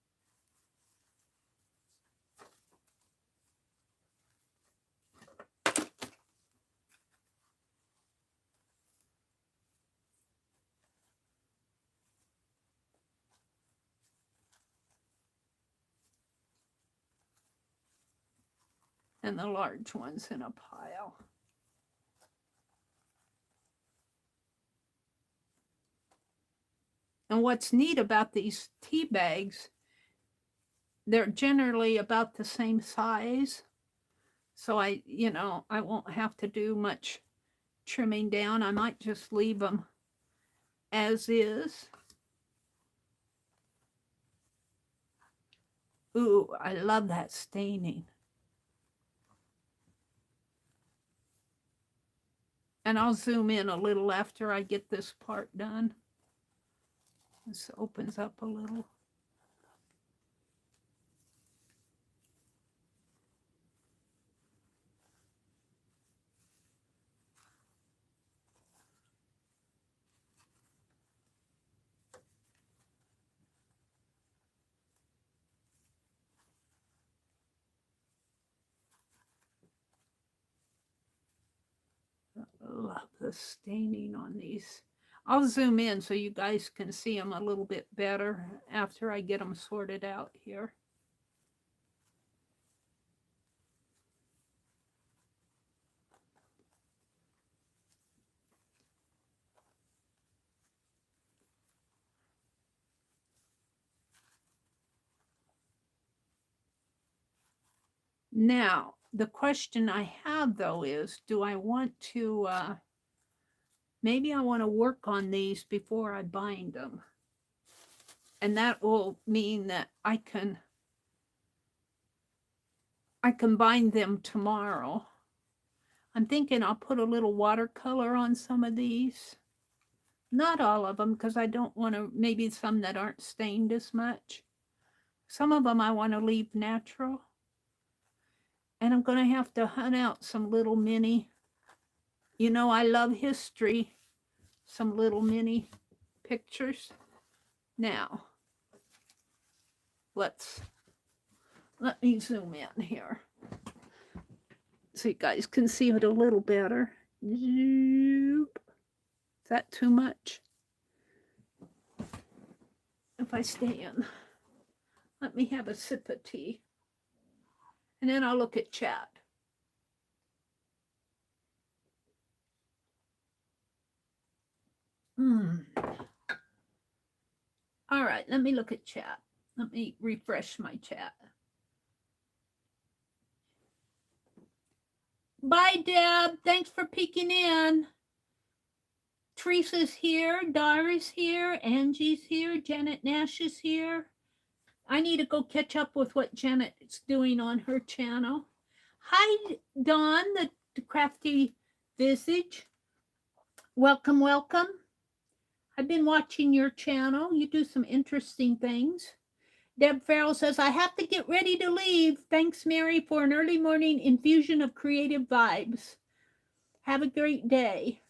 And the large ones in a pile. And what's neat about these tea bags, they're generally about the same size. So I won't have to do much trimming down. I might just leave them as is. Ooh, I love that staining. And I'll zoom in a little after I get this part done. This opens up a little. Love the staining on these. I'll zoom in so you guys can see them a little bit better after I get them sorted out here. Now, the question I have though is, do I want to, maybe I want to work on these before I bind them. And that will mean that I can bind them tomorrow. I'm thinking I'll put a little watercolor on some of these. Not all of them, because I don't want to, maybe some that aren't stained as much. Some of them I want to leave natural. And I'm going to have to hunt out some little mini, I love history, some little mini pictures. Now, let me zoom in here so you guys can see it a little better. Is that too much? If I stay in, let me have a sip of tea. And then I'll look at chat. All right, let me look at chat. Let me refresh my chat. Bye, Deb. Thanks for peeking in. Teresa's here. Dara's here. Angie's here. Janet Nash is here. I need to go catch up with what Janet's doing on her channel. Hi, Dawn, the crafty visage. Welcome, welcome. I've been watching your channel. You do some interesting things. Deb Farrell says, I have to get ready to leave. Thanks, Meri, for an early morning infusion of creative vibes. Have a great day.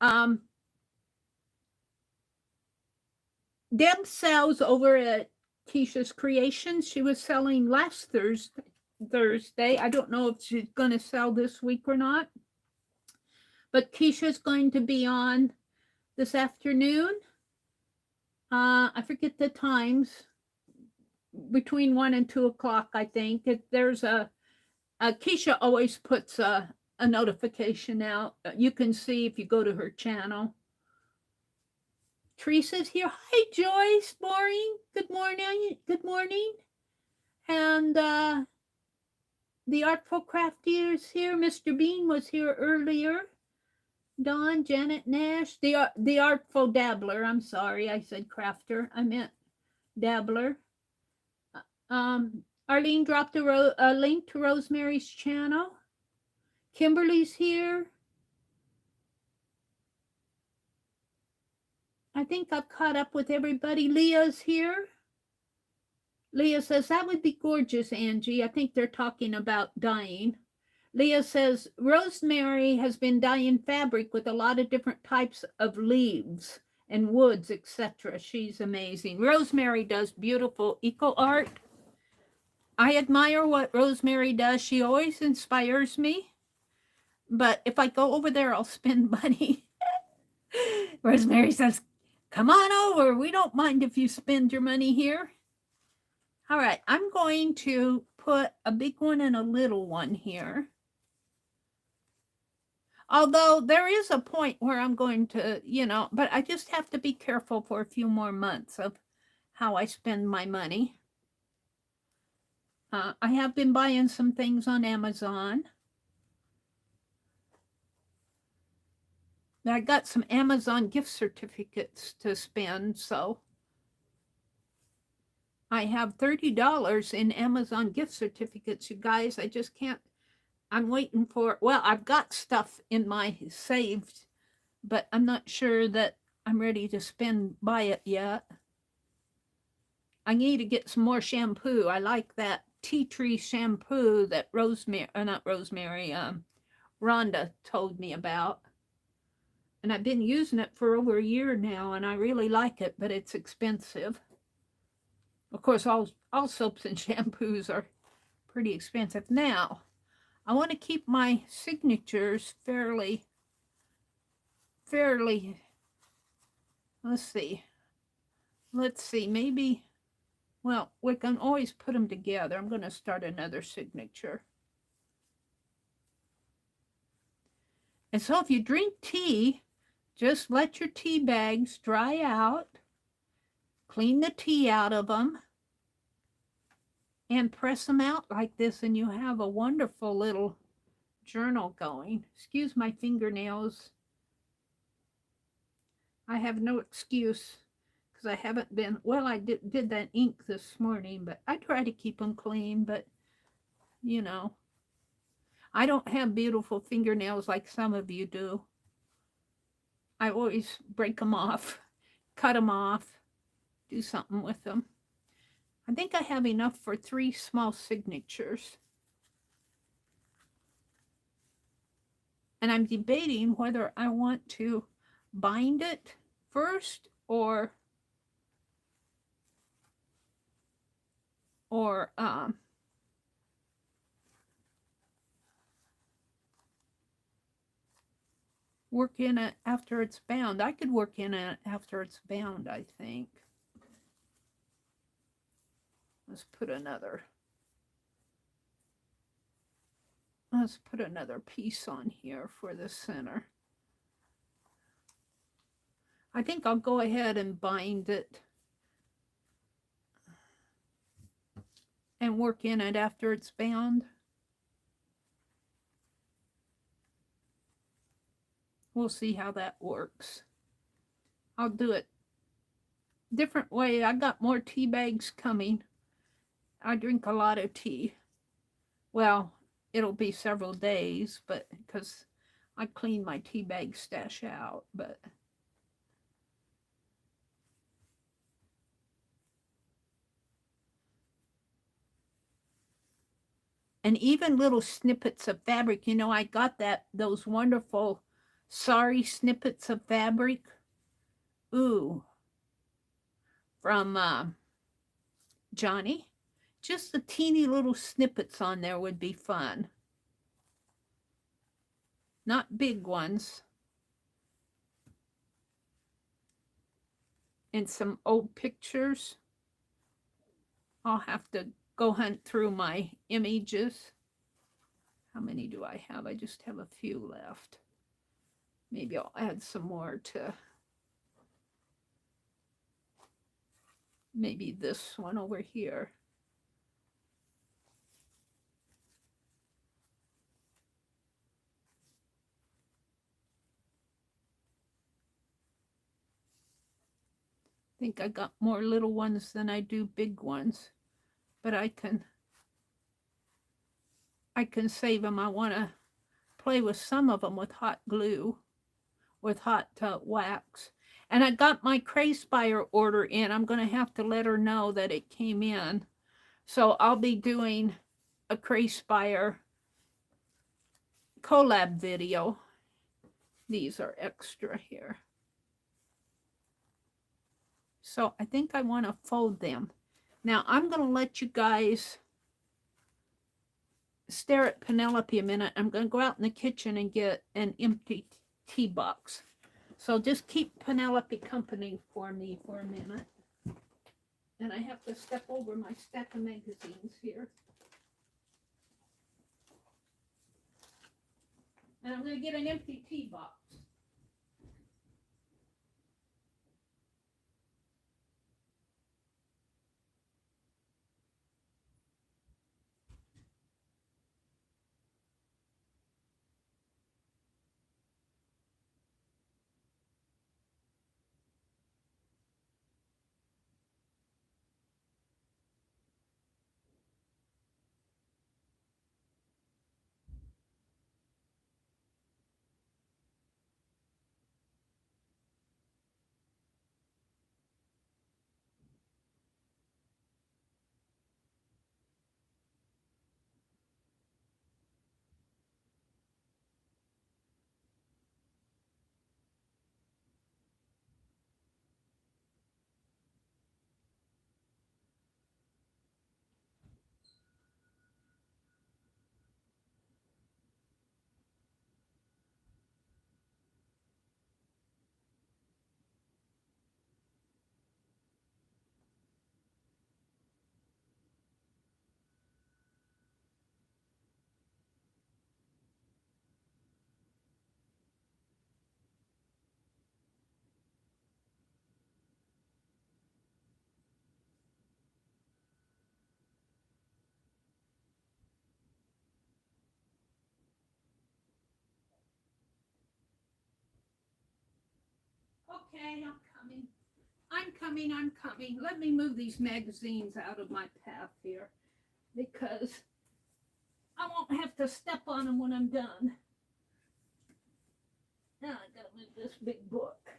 Deb sells over at Keisha's Creations. She was selling last Thursday. I don't know if she's going to sell this week or not. But Keisha's going to be on this afternoon. I forget the times. Between 1 and 2 o'clock, I think. There's Keisha always puts a notification out. You can see if you go to her channel. Teresa's here. Hi, Joyce. Maureen. Good morning. Good morning. And the Artful Crafty is here. Mr. Bean was here earlier. Dawn, Janet Nash, the Artful Dabbler. I'm sorry, I said crafter. I meant dabbler. Arlene dropped a link to Rosemary's channel. Kimberly's here. I think I've caught up with everybody. Leah's here. Leah says, that would be gorgeous, Angie. I think they're talking about dyeing. Leah says, Rosemary has been dyeing fabric with a lot of different types of leaves and woods, etc. She's amazing. Rosemary does beautiful eco art. I admire what Rosemary does. She always inspires me. But if I go over there, I'll spend money. Rosemary says, come on over. We don't mind if you spend your money here. All right, I'm going to put a big one and a little one here. Although there is a point where I'm going to, but I just have to be careful for a few more months of how I spend my money. I have been buying some things on Amazon. I got some Amazon gift certificates to spend, so I have $30 in Amazon gift certificates, you guys. I just can't. I'm waiting for, well, I've got stuff in my saved, but I'm not sure that I'm ready to buy it yet. I need to get some more shampoo. I like that tea tree shampoo that Rhonda told me about. And I've been using it for over a year now, and I really like it, but it's expensive. Of course, all soaps and shampoos are pretty expensive. Now, I want to keep my signatures fairly, let's see, maybe, well, we can always put them together. I'm going to start another signature. And so if you drink tea, just let your tea bags dry out, clean the tea out of them, and press them out like this, and you have a wonderful little journal going. Excuse my fingernails. I have no excuse because I haven't been, well, I did that ink this morning, but I try to keep them clean, but I don't have beautiful fingernails like some of you do. I always break them off, cut them off, do something with them. I think I have enough for 3 small signatures. And I'm debating whether I want to bind it first or work in it after it's bound. I could work in it after it's bound, I think. Let's put another piece on here for the center. I think I'll go ahead and bind it and work in it after it's bound. We'll see how that works. I'll do it different way. I got more tea bags coming. I drink a lot of tea. Well, it'll be several days, but because I clean my tea bag stash out, but and even little snippets of fabric. I got those wonderful sari snippets of fabric. Ooh, from Johnny. Just the teeny little snippets on there would be fun. Not big ones. And some old pictures. I'll have to go hunt through my images. How many do I have? I just have a few left. Maybe I'll add some more to maybe this one over here. think I got more little ones than I do big ones, but I can save them. I want to play with some of them with hot glue, with hot wax. And I got my Cray Spire order in. I'm going to have to let her know that it came in. So I'll be doing a Cray Spire collab video. These are extra here. So I think I want to fold them. Now I'm going to let you guys stare at Penelope a minute. I'm going to go out in the kitchen and get an empty tea box. So just keep Penelope company for me for a minute. And I have to step over my stack of magazines here. And I'm going to get an empty tea box. Okay, I'm coming. Let me move these magazines out of my path here because I won't have to step on them when I'm done. Now I gotta move this big book.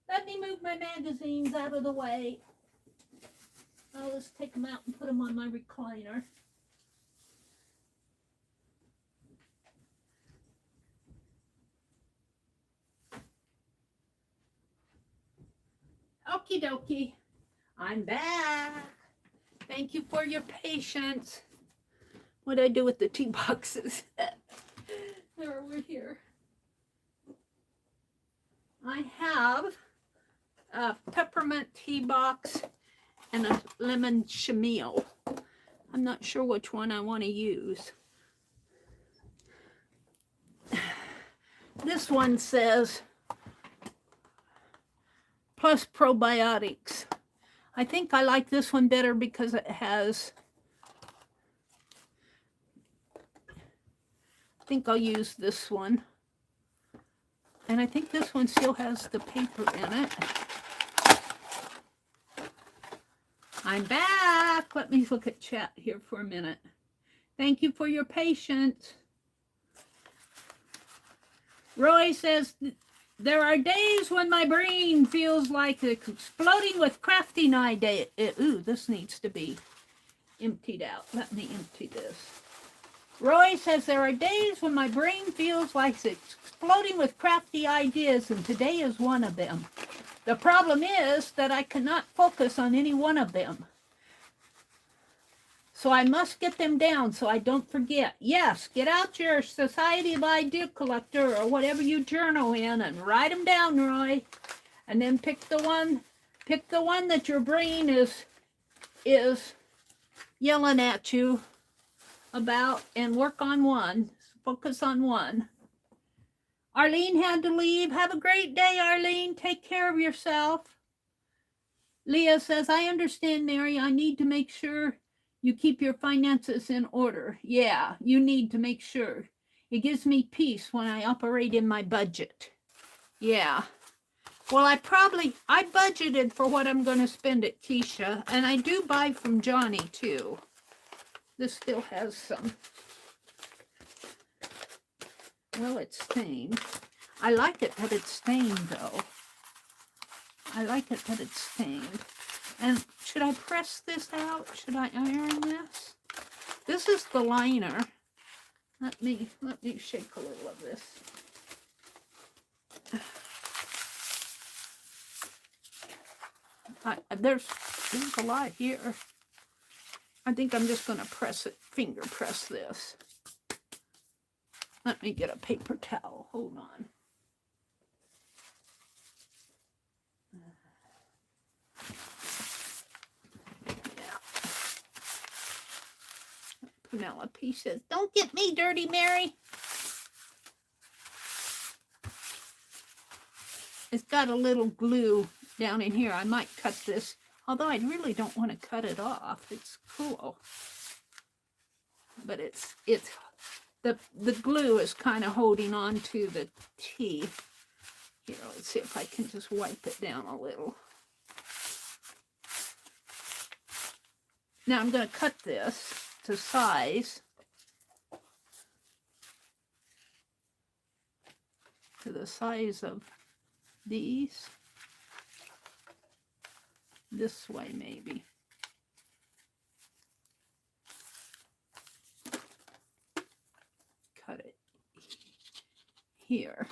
Let me move my magazines out of the way. I'll just take them out and put them on my recliner. Okie dokie. I'm back. Thank you for your patience. What did I do with the tea boxes? They're over here. I have a peppermint tea box and a lemon chamomile. I'm not sure which one I want to use. This one says plus probiotics. I think I like this one better because it has, I think I'll use this one. And I think this one still has the paper in it. I'm back. Let me look at chat here for a minute. Thank you for your patience. Roy says, there are days when my brain feels like it's exploding with crafting ideas. Ooh, this needs to be emptied out. Let me empty this. Roy says, there are days when my brain feels like it's exploding with crafty ideas, and today is one of them. The problem is that I cannot focus on any one of them. So I must get them down so I don't forget. Yes, get out your Society of Idea Collector or whatever you journal in and write them down, Roy. And then pick the one that your brain is yelling at you about and work on one. Focus on one. Arlene had to leave. Have a great day, Arlene. Take care of yourself. Leah says, I understand, Mary. I need to make sure you keep your finances in order. Yeah, you need to make sure. It gives me peace when I operate in my budget. Yeah. Well, I budgeted for what I'm going to spend at Keisha, and I do buy from Johnny too. This still has some. Well, it's stained. I like it that it's stained, though. I like it that it's stained. And should I press this out? Should I iron this? This is the liner. Let me shake a little of this. There's a lot here. I think I'm just going to press it, finger press this. Let me get a paper towel. Hold on. Yeah. Penelope says, "Don't get me dirty, Meri." It's got a little glue down in here. I might cut this, although I really don't want to cut it off. It's cool. But it's the glue is kind of holding on to the tea. Here, let's see if I can just wipe it down a little. Now I'm going to cut this to size. To the size of these. This way, maybe. Cut it here.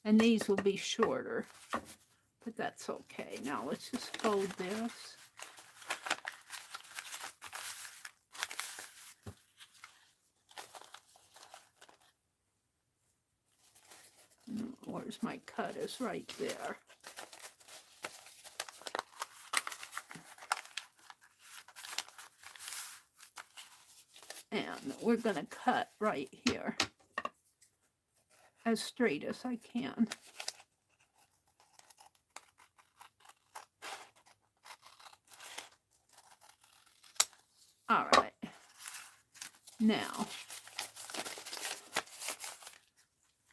And these will be shorter, but that's okay. Now let's just fold this. Where's my cut? Is right there. And we're going to cut right here as straight as I can. All right. Now,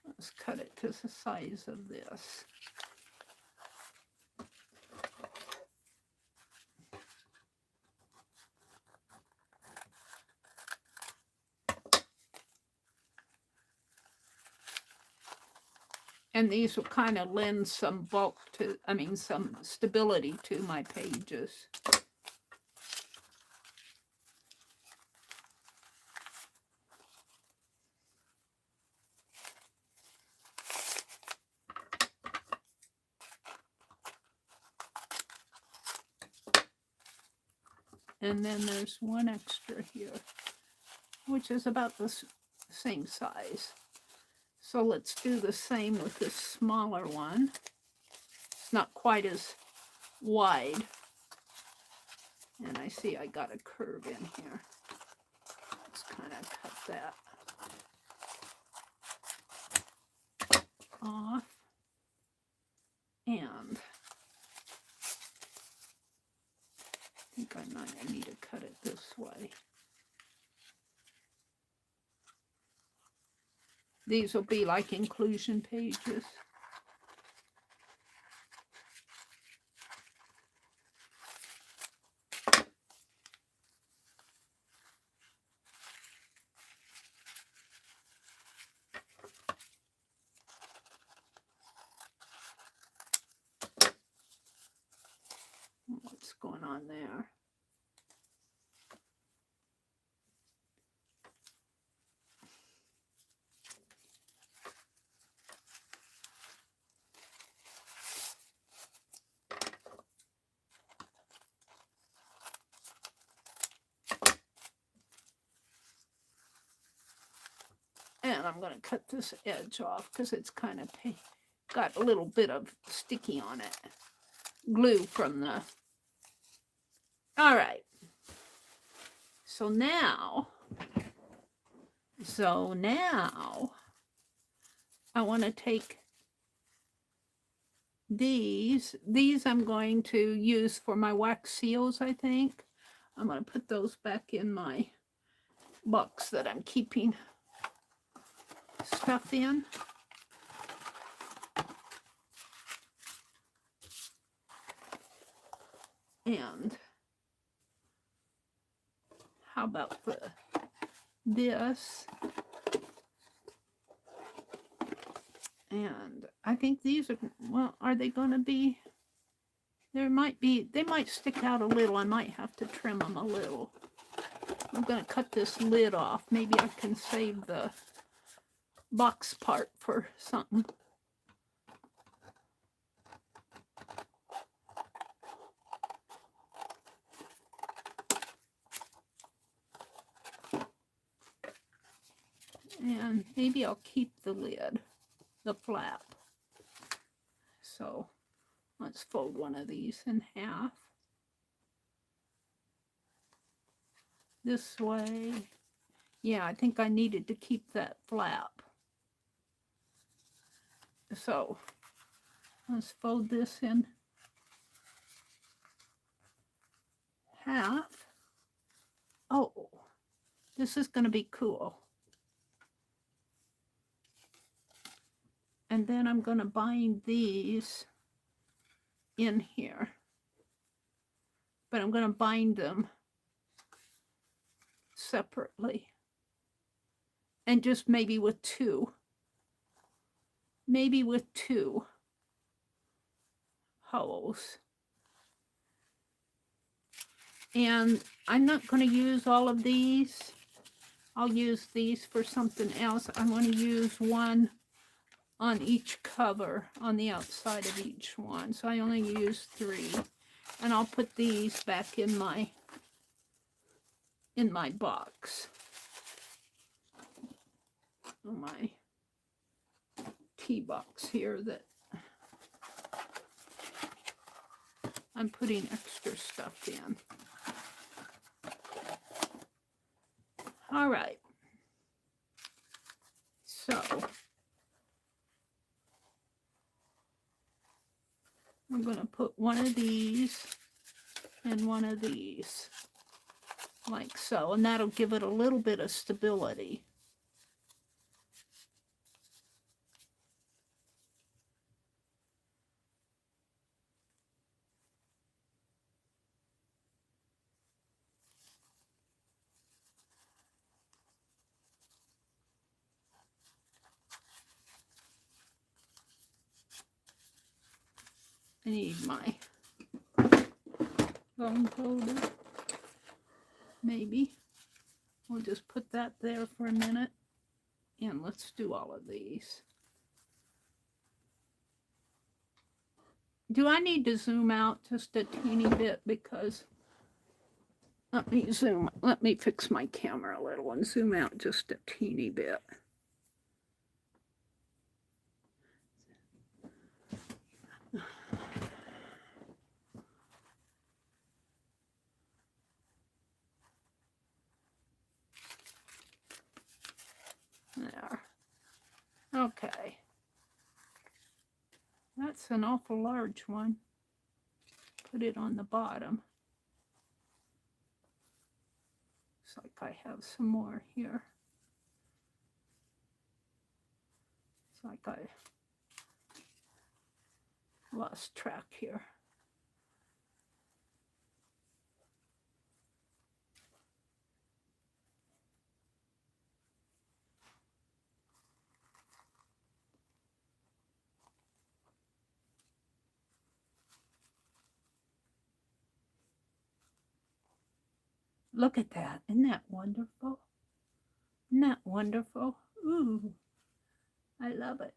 let's cut it to the size of this. And these will kind of lend some bulk to, some stability to my pages. And then there's one extra here, which is about the same size. So let's do the same with this smaller one. It's not quite as wide. And I see I got a curve in here. Let's kind of cut that off. And I think I might need to cut it this way. These will be like inclusion pages. What's going on there? And I'm going to cut this edge off because it's kind of got a little bit of sticky on it. Glue from the... All right. So now I want to take these. These I'm going to use for my wax seals, I think. I'm going to put those back in my box that I'm keeping stuff in. And how about this? And I think these are, well, are they going to be, they might stick out a little. I might have to trim them a little. I'm going to cut this lid off. Maybe I can save the box part for something. And maybe I'll keep the lid, the flap. So let's fold one of these in half. This way. Yeah, I think I needed to keep that flap. So let's fold this in half. Oh, this is going to be cool. And then I'm going to bind these in here. But I'm going to bind them separately. And just maybe with two. Maybe with two holes. And I'm not going to use all of these. I'll use these for something else. I'm going to use one on each cover on the outside of each one. So I only use 3. And I'll put these back in my box. On my tea box here that I'm putting extra stuff in. All right. So I'm going to put one of these and one of these, like so, and that'll give it a little bit of stability. I need my bone folder. Maybe. We'll just put that there for a minute. And let's do all of these. Do I need to zoom out just a teeny bit? Because let me fix my camera a little and zoom out just a teeny bit. There. Okay. That's an awful large one. Put it on the bottom. Looks like I have some more here. It's like I lost track here. Look at that. Isn't that wonderful? Isn't that wonderful? Ooh, I love it.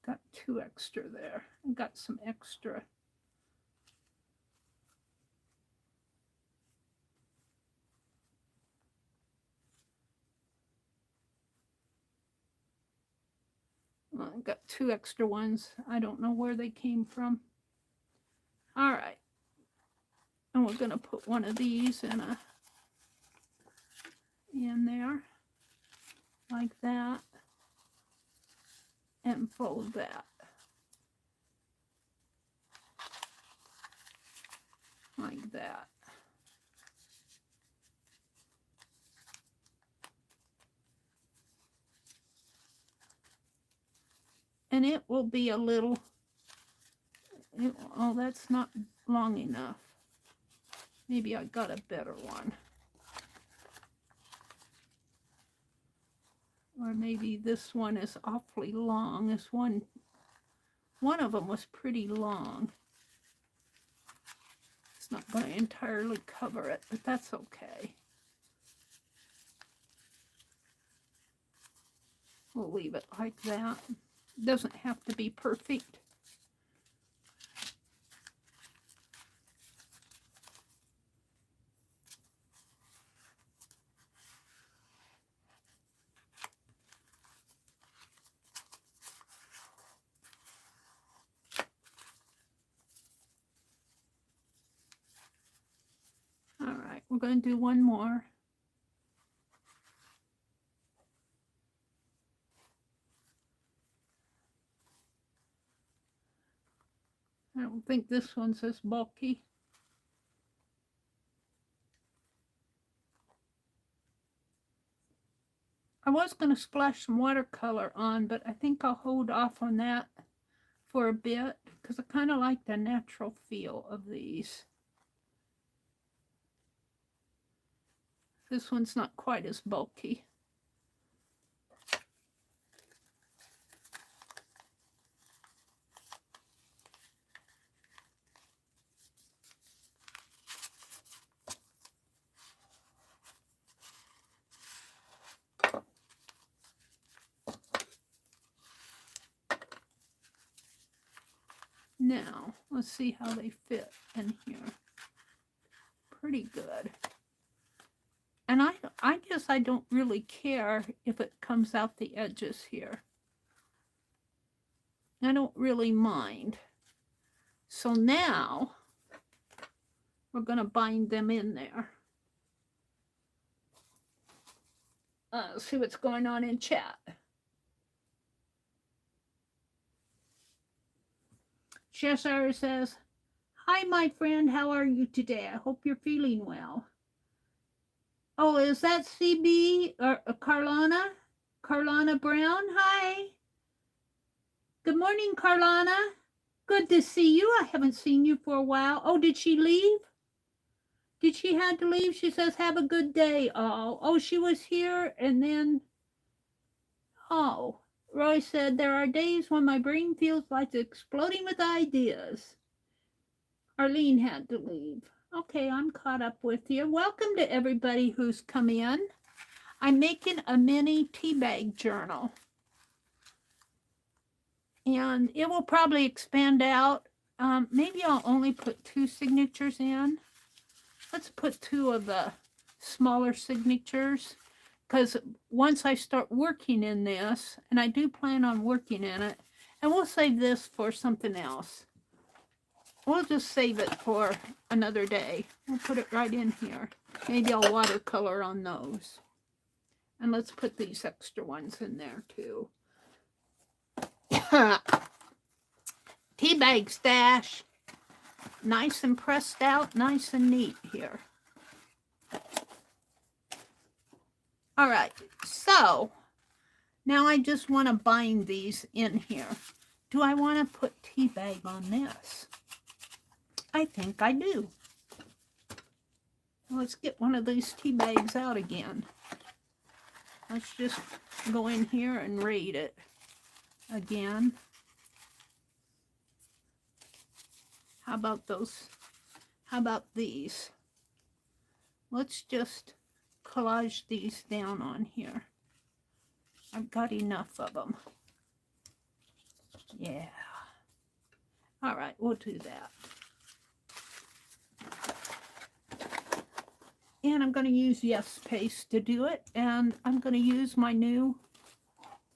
Got 2 extra there. I got some extra. Well, I got 2 extra ones. I don't know where they came from. All right. And we're going to put one of these in there like that. and fold that. Like that. And it will be a little, oh, that's not long enough. Maybe I got a better one. Or maybe this one is awfully long. This one of them was pretty long. It's not going to entirely cover it, but that's okay. We'll leave it like that. It doesn't have to be perfect. All right, we're going to do one more. I don't think this one's as bulky. I was going to splash some watercolor on, but I think I'll hold off on that for a bit because I kind of like the natural feel of these. This one's not quite as bulky. Now, let's see how they fit in here. Pretty good. And I guess I don't really care if it comes out the edges here. I don't really mind. So now, we're going to bind them in there. Let's see what's going on in chat. Cheshire says, "Hi, my friend. How are you today? I hope you're feeling well." Oh, is that CB or Carlana? Carlana Brown? Hi. Good morning, Carlana. Good to see you. I haven't seen you for a while. Oh, did she leave? Did she have to leave? She says, "Have a good day, all." Oh, she was here and then... Oh, Roy said, "There are days when my brain feels like it's exploding with ideas." Arlene had to leave. Okay, I'm caught up with you. Welcome to everybody who's come in. I'm making a mini tea bag journal. And it will probably expand out. Maybe I'll only put 2 signatures in. Let's put 2 of the smaller signatures. Because once I start working in this, and I do plan on working in it, and we'll save this for something else. We'll just save it for another day. We'll put it right in here. Maybe I'll watercolor on those. And let's put these extra ones in there too. Tea bag stash. Nice and pressed out, nice and neat here. All right, so now I just want to bind these in here. Do I want to put tea bag on this? I think I do. Let's get one of these tea bags out again. Let's just go in here and rate it again. How about those? How about these? Let's just collage these down on here. I've got enough of them. Yeah. All right, we'll do that. And I'm going to use Yes Paste to do it. And I'm going to use my new,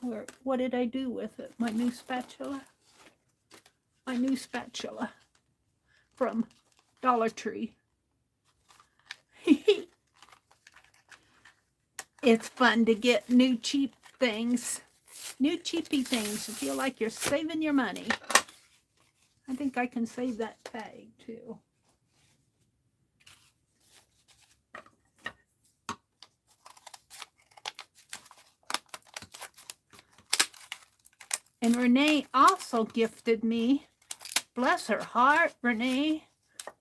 or what did I do with it? My new spatula. My new spatula from Dollar Tree. It's fun to get new cheap things. New cheapy things to feel like you're saving your money. I think I can save that tag too. And Renee also gifted me, bless her heart, Renee,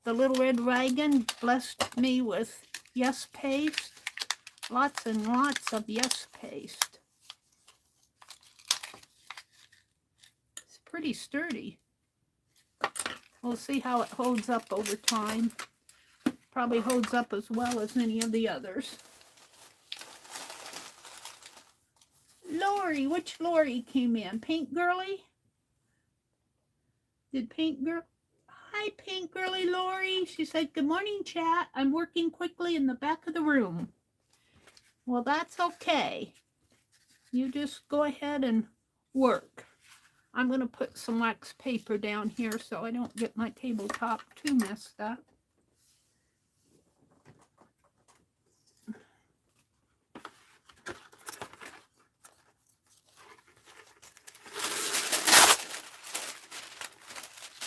the Little Red Wagon blessed me with Yes Paste. Lots and lots of Yes Paste. It's pretty sturdy. We'll see how it holds up over time. Probably holds up as well as any of the others. Lori, which Lori came in? Pink Girly? Did Pink Girl? Hi, Pink Girly Lori. She said, good morning, chat. I'm working quickly in the back of the room. Well, that's okay. You just go ahead and work. I'm going to put some wax paper down here so I don't get my tabletop too messed up.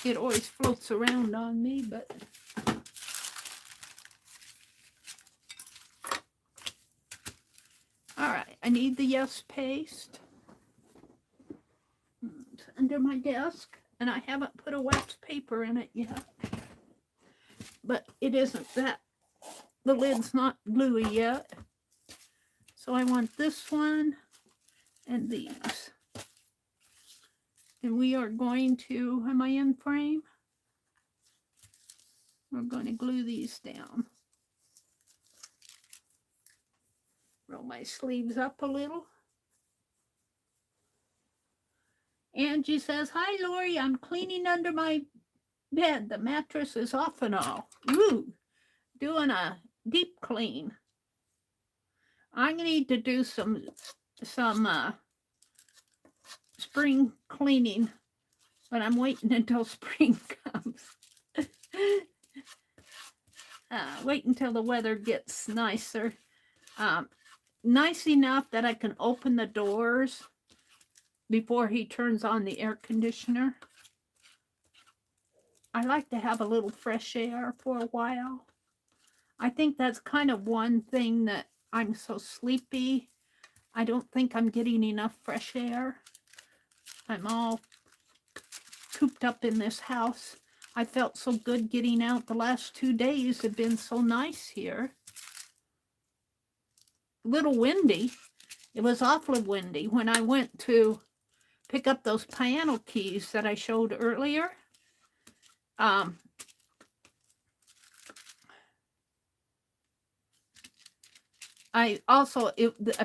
It always floats around on me, but all right, I need the Yes Paste. It's under my desk, and I haven't put a wax paper in it yet. But it isn't that, the lid's not gluey yet. So I want this one and these. And we are going to, am I in frame? We're going to glue these down. Roll my sleeves up a little. Angie says, hi, Lori, I'm cleaning under my bed. The mattress is off and all. Ooh, doing a deep clean. I need to do some spring cleaning, but I'm waiting until spring comes. Wait until the weather gets nicer. Nice enough that I can open the doors before he turns on the air conditioner. I like to have a little fresh air for a while. I think that's kind of one thing that I'm so sleepy. I don't think I'm getting enough fresh air. I'm all cooped up in this house. I felt so good getting out. The last 2 days have been so nice here. A little windy. It was awfully windy when I went to pick up those piano keys that I showed earlier. I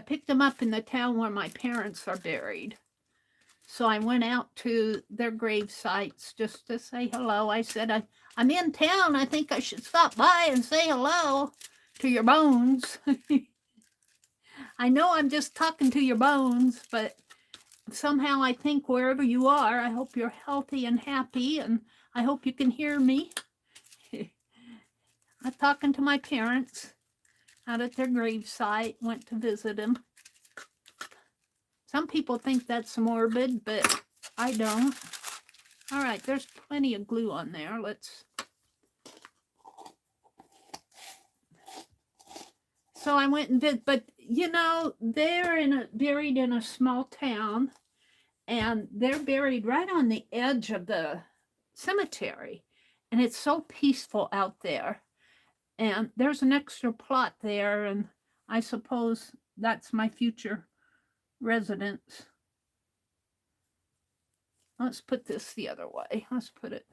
picked them up in the town where my parents are buried. So I went out to their grave sites just to say hello. I said, I'm in town. I think I should stop by and say hello to your bones. I know I'm just talking to your bones, but somehow I think wherever you are, I hope you're healthy and happy, and I hope you can hear me. I'm talking to my parents out at their gravesite, went to visit them. Some people think that's morbid, but I don't. All right, there's plenty of glue on there. So I went and did, but you know, they're buried in a small town, and they're buried right on the edge of the cemetery, and it's so peaceful out there. And there's an extra plot there, and I suppose that's my future residence. Let's put this the other way. Let's put it,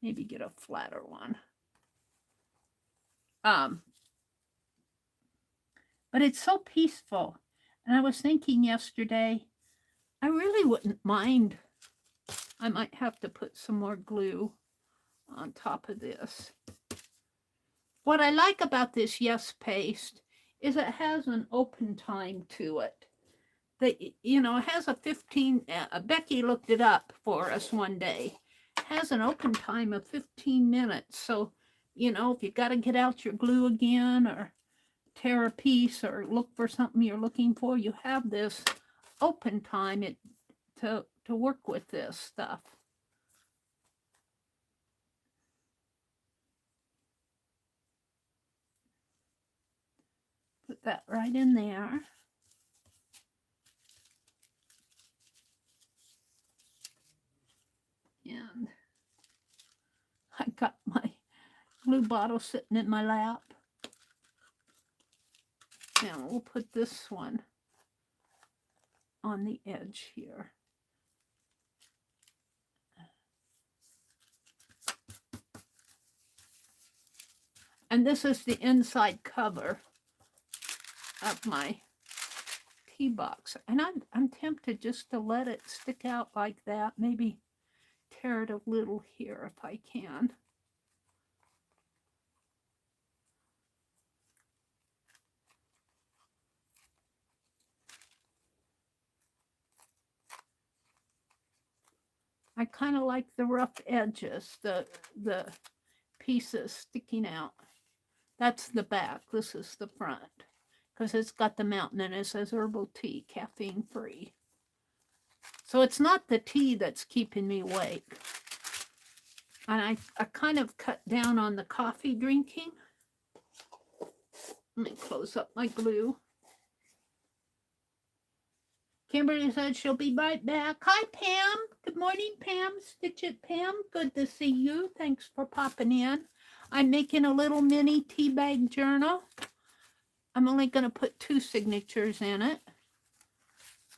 maybe get a flatter one. But it's so peaceful. And I was thinking yesterday, I really wouldn't mind. I might have to put some more glue on top of this. What I like about this Yes Paste is it has an open time to it. That, you know, it has a 15, Becky looked it up for us one day. It has an open time of 15 minutes. So, you know, if you got to get out your glue again or tear a piece or look for something you're looking for, you have this open time to work with this stuff. Put that right in there. And I got my glue bottle sitting in my lap. And we'll put this one on the edge here. And this is the inside cover of my tea box. And I'm tempted just to let it stick out like that. Maybe tear it a little here if I can. I kind of like the rough edges, the pieces sticking out. That's the back. This is the front. Because it's got the mountain and it says herbal tea, caffeine free. So it's not the tea that's keeping me awake. And I kind of cut down on the coffee drinking. Let me close up my glue. Kimberly said she'll be right back. Hi, Pam. Good morning, Pam. Stitch It Pam. Good to see you. Thanks for popping in. I'm making a little mini tea bag journal. I'm only going to put 2 signatures in it.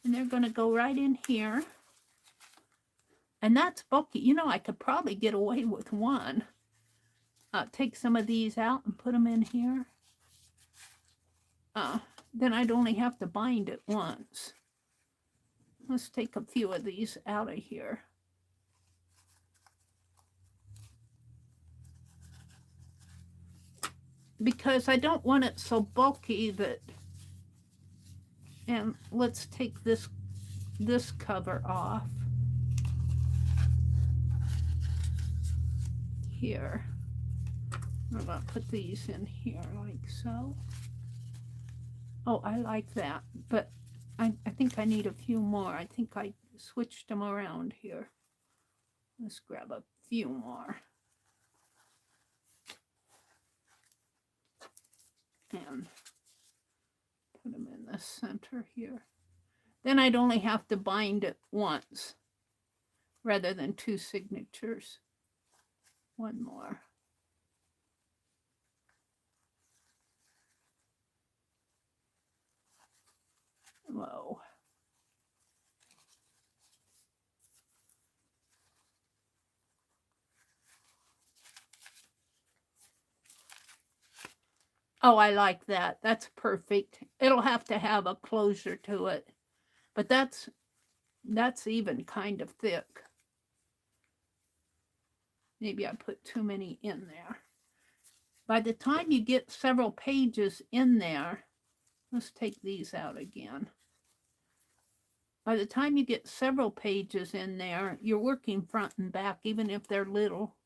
And they're going to go right in here. And that's bulky. You know, I could probably get away with 1. Take some of these out and put them in here. Then I'd only have to bind it once. Let's take a few of these out of here. Because I don't want it so bulky that, and let's take this cover off. Here. I'm going to put these in here like so. Oh, I like that, but I think I need a few more. I think I switched them around here. Let's grab a few more. And put them in the center here. Then I'd only have to bind it once rather than 2 signatures. 1 more. Whoa. Oh, I like that. That's perfect. It'll have to have a closure to it. But that's even kind of thick. Maybe I put too many in there. By the time you get several pages in there, let's take these out again. By the time you get several pages in there, you're working front and back, even if they're little.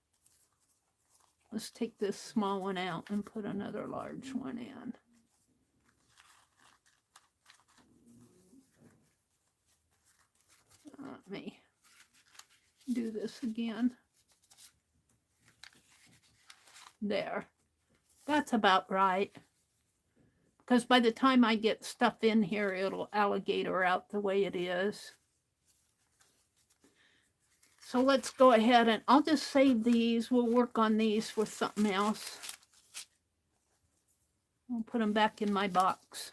Let's take this small one out and put another large one in. Let me do this again. There. That's about right. Because by the time I get stuff in here, it'll alligator out the way it is. So let's go ahead and I'll just save these. We'll work on these with something else. I'll put them back in my box.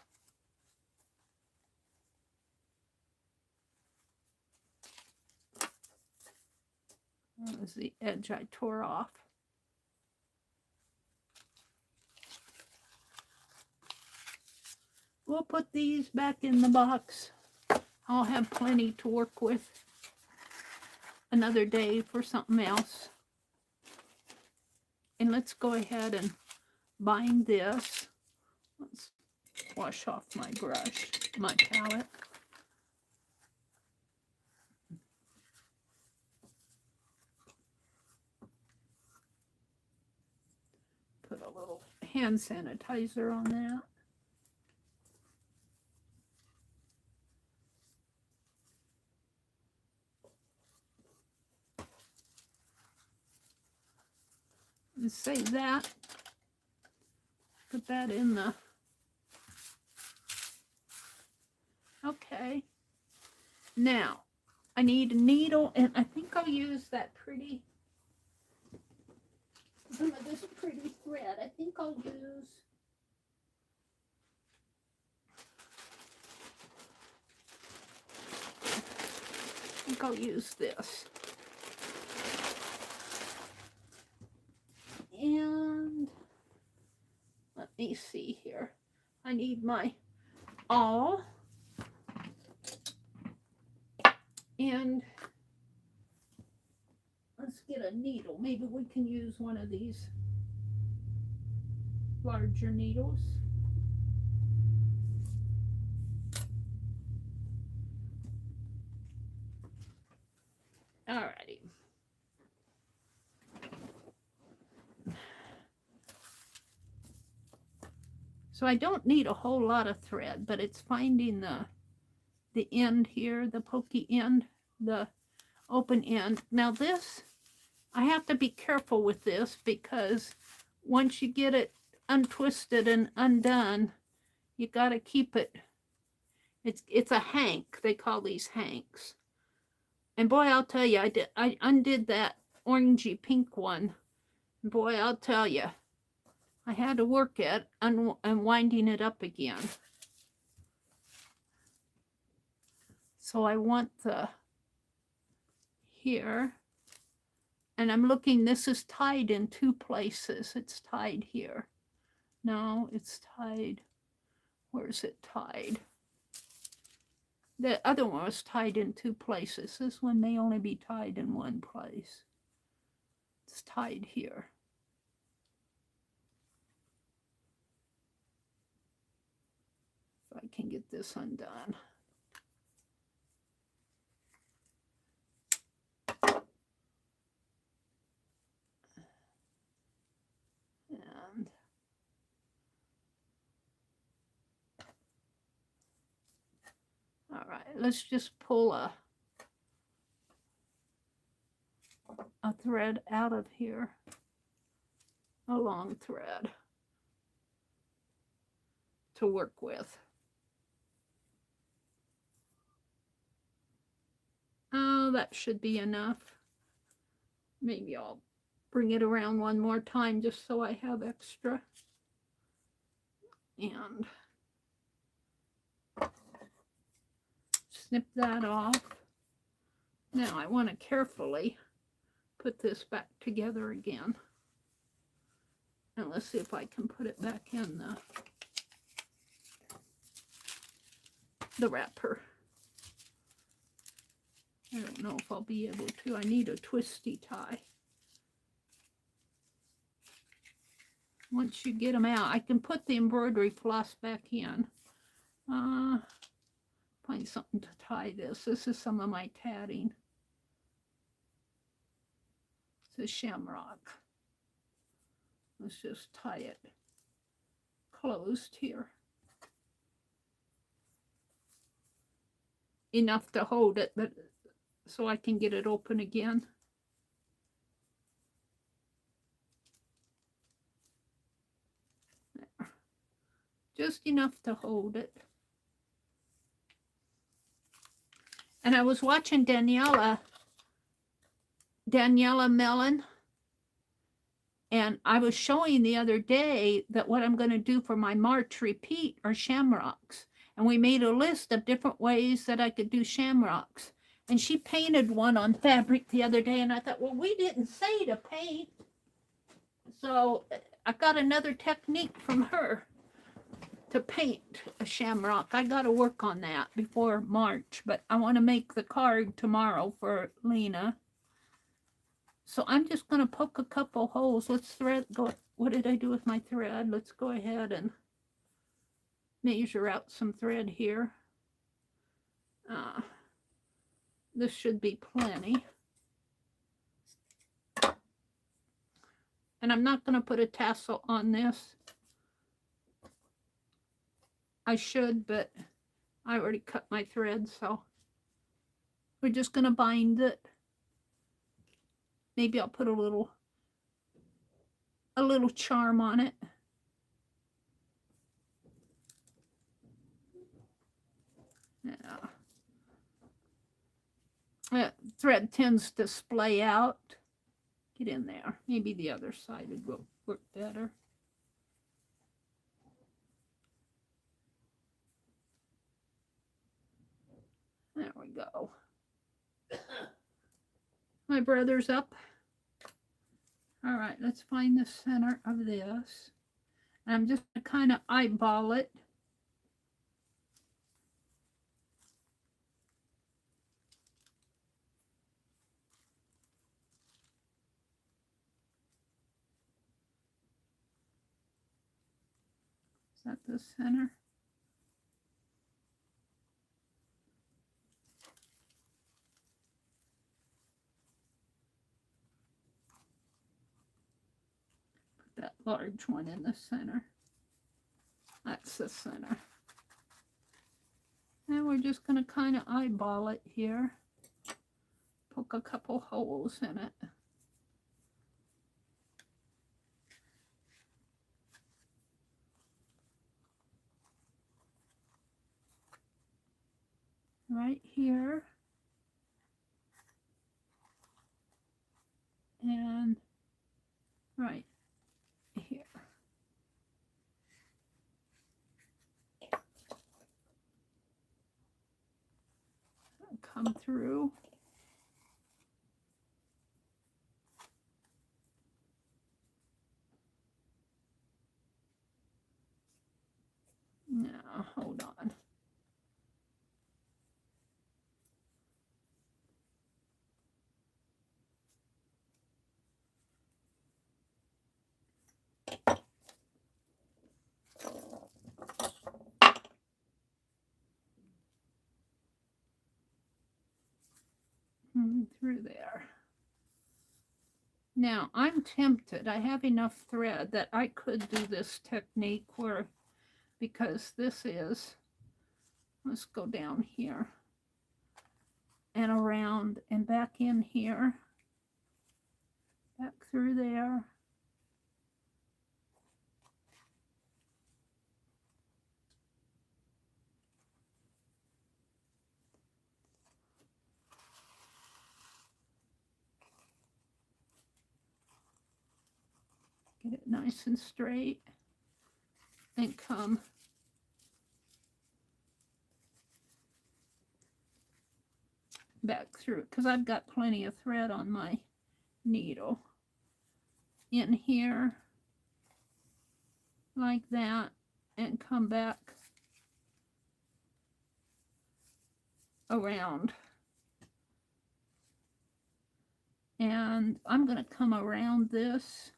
That was the edge I tore off. We'll put these back in the box. I'll have plenty to work with another day for something else. And let's go ahead and bind this. Let's wash off my brush, my palette. Put a little hand sanitizer on that. Let's save that. Put that in the... Okay. Now, I need a needle, and I think I'll use that pretty... Some of this pretty thread. I think I'll use... I'll use this. And let me see here. I need my awl. And let's get a needle. Maybe we can use one of these larger needles. Alrighty. So I don't need a whole lot of thread, but it's finding the end here, the pokey end, the open end. Now this, I have to be careful with this because once you get it untwisted and undone, you got to keep it. It's a hank. They call these hanks. And boy, I'll tell you, I undid that orangey pink one. And boy, I'll tell you, I had to work at unwinding it up again. So I want the here, and I'm looking, this is tied in two places. It's tied here. No, it's tied. Where's it tied? The other one was tied in two places. This one may only be tied in one place. It's tied here. If I can get this undone. And all right, let's just pull a thread out of here, a long thread to work with. Oh, that should be enough. Maybe I'll bring it around one more time just so I have extra. And snip that off. Now I want to carefully put this back together again. And let's see if I can put it back in the wrapper. I don't know if I'll be able to. I need a twisty tie. Once you get them out, I can put the embroidery floss back in. Find something to tie this. This is some of my tatting. It's a shamrock. Let's just tie it closed here. Enough to hold it, but so I can get it open again. There. Just enough to hold it. And I was watching Daniela Mellon, and I was showing the other day that what I'm going to do for my March repeat are shamrocks. And we made a list of different ways that I could do shamrocks. And she painted one on fabric the other day, and I thought, well, we didn't say to paint. So I got another technique from her to paint a shamrock. I got to work on that before March, but I want to make the card tomorrow for Lena. So I'm just going to poke a couple holes. Let's thread. Go. What did I do with my thread? Let's go ahead and measure out some thread here. This should be plenty. And I'm not going to put a tassel on this. I should, but I already cut my thread, so we're just going to bind it. Maybe I'll put a little a little charm on it. Yeah. Thread tends to splay out. Get in there. Maybe the other side would work better. There we go. My brother's up. All right, let's find the center of this. I'm just going to kind of eyeball it. Is that the center? Put that large one in the center. That's the center. And we're just going to kind of eyeball it here. Poke a couple holes in it. Right here. And right here. Come through. Now, hold on. Through there. Now, I'm tempted. I have enough thread that I could do this technique where, because this is, let's go down here and around and back in here, back through there. Get it nice and straight and come back through, because I've got plenty of thread on my needle. In here like that and come back around. And I'm going to come around this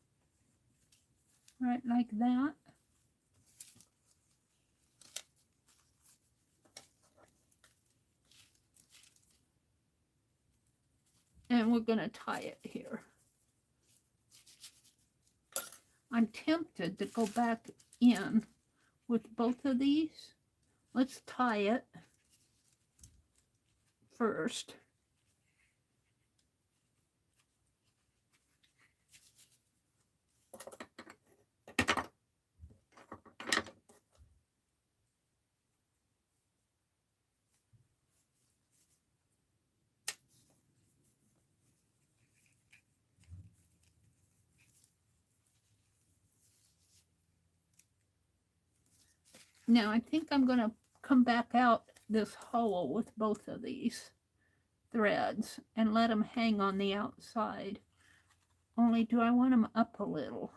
right like that. And we're going to tie it here. I'm tempted to go back in with both of these. Let's tie it first. Now I think I'm going to come back out this hole with both of these threads and let them hang on the outside. Only do I want them up a little?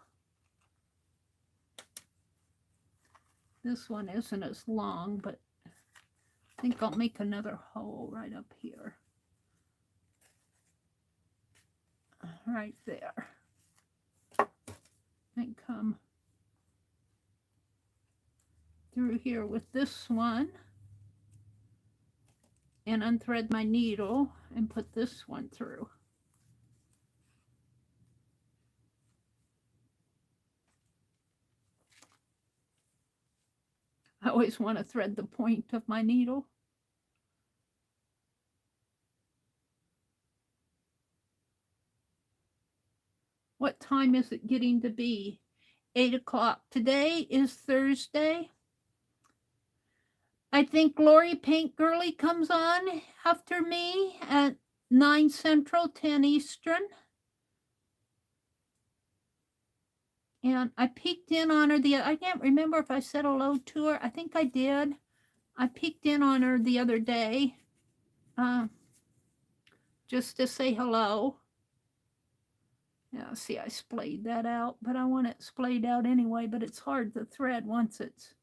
This one isn't as long, but I think I'll make another hole right up here. Right there. And come through here with this one and unthread my needle and put this one through. I always want to thread the point of my needle. What time is it getting to be? 8 o'clock. Today is Thursday. I think Lori Paint Girly comes on after me at 9 Central, 10 Eastern. And I peeked in on her I can't remember if I said hello to her. I think I did. I peeked in on her the other day just to say hello. Yeah, see, I splayed that out, but I want it splayed out anyway, but it's hard to thread once it's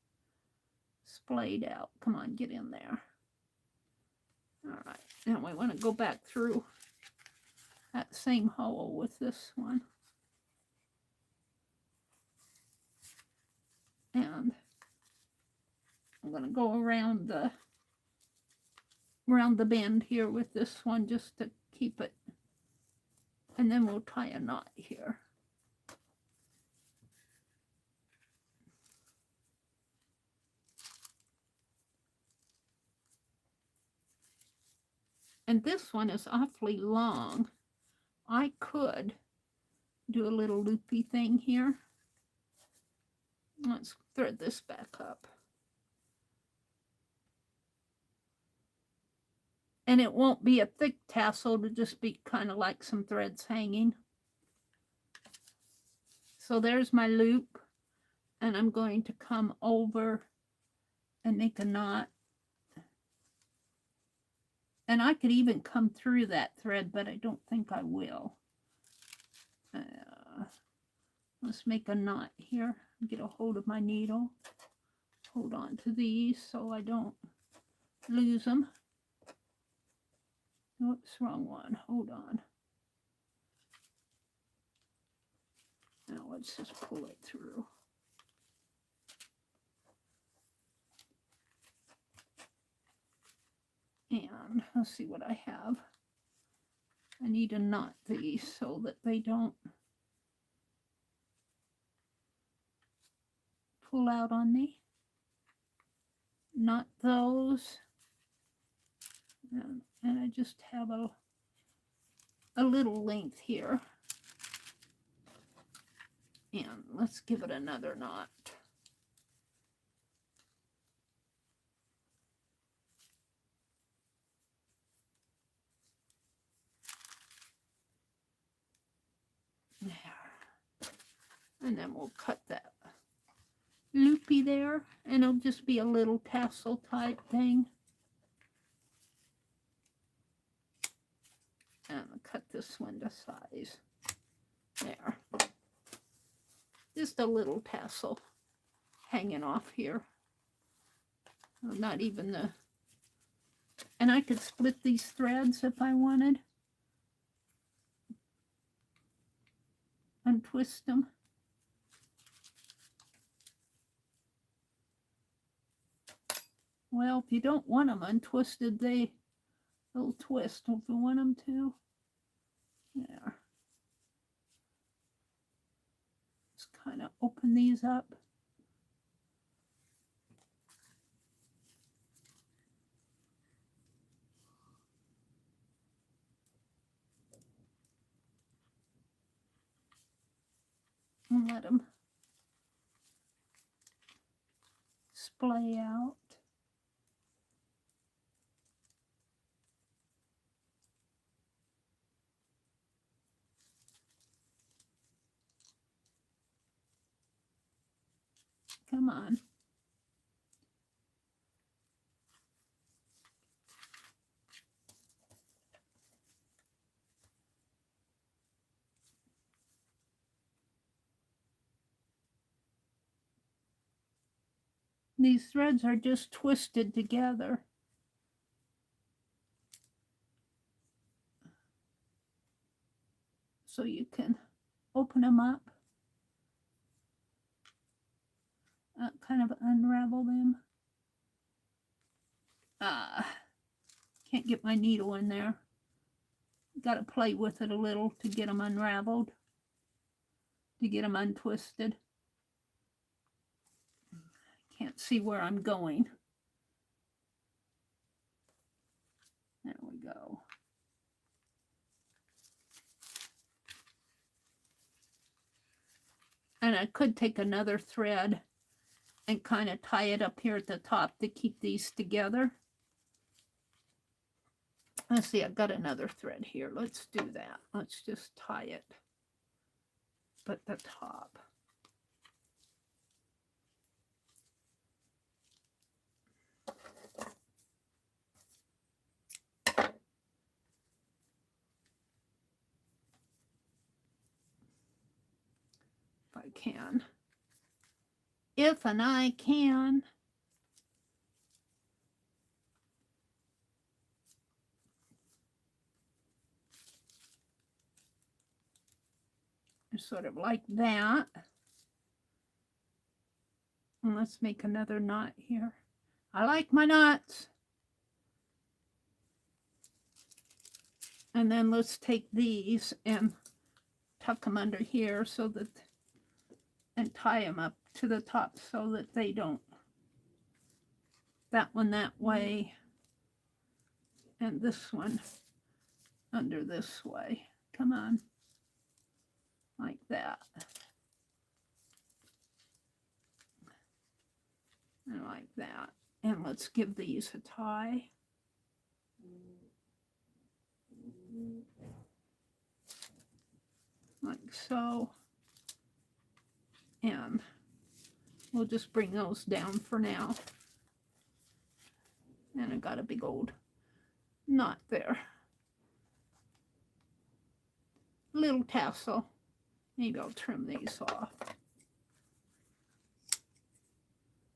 splayed out. Come on, get in there. All right, now we want to go back through that same hole with this one. And I'm going to go around the bend here with this one just to keep it. And then we'll tie a knot here. And this one is awfully long. I could do a little loopy thing here. Let's thread this back up. And it won't be a thick tassel, it'll just be kind of like some threads hanging. So there's my loop, and I'm going to come over and make a knot. And I could even come through that thread, but I don't think I will. Let's make a knot here. Get a hold of my needle. Hold on to these so I don't lose them. Oops, wrong one. Hold on. Now let's just pull it through. And let's see what I have. I need to knot these so that they don't pull out on me. Knot those. And I just have a little length here. And let's give it another knot. There. And then we'll cut that loopy there, and it'll just be a little tassel type thing. And I'll cut this one to size. There. Just a little tassel hanging off here. Not even the... And I could split these threads if I wanted. Untwist them. Well, if you don't want them untwisted, they'll twist. If you want them to, there. Just kind of open these up. And let them splay out. Come on. These threads are just twisted together. So you can open them up, kind of unravel them. Can't get my needle in there. Got to play with it a little to get them unraveled, to get them untwisted. Can't see where I'm going. There we go. And I could take another thread and kind of tie it up here at the top to keep these together. Let's see, I've got another thread here. Let's do that. Let's just tie it at the top. If I can. If and I can. Sort of like that. And let's make another knot here. I like my knots. And then let's take these and tuck them under here so that, and tie them up to the top so that they don't, that one that way, and this one under this way. Come on. Like that. And like that. And let's give these a tie. Like so. And we'll just bring those down for now. And I got a big old knot there. Little tassel. Maybe I'll trim these off.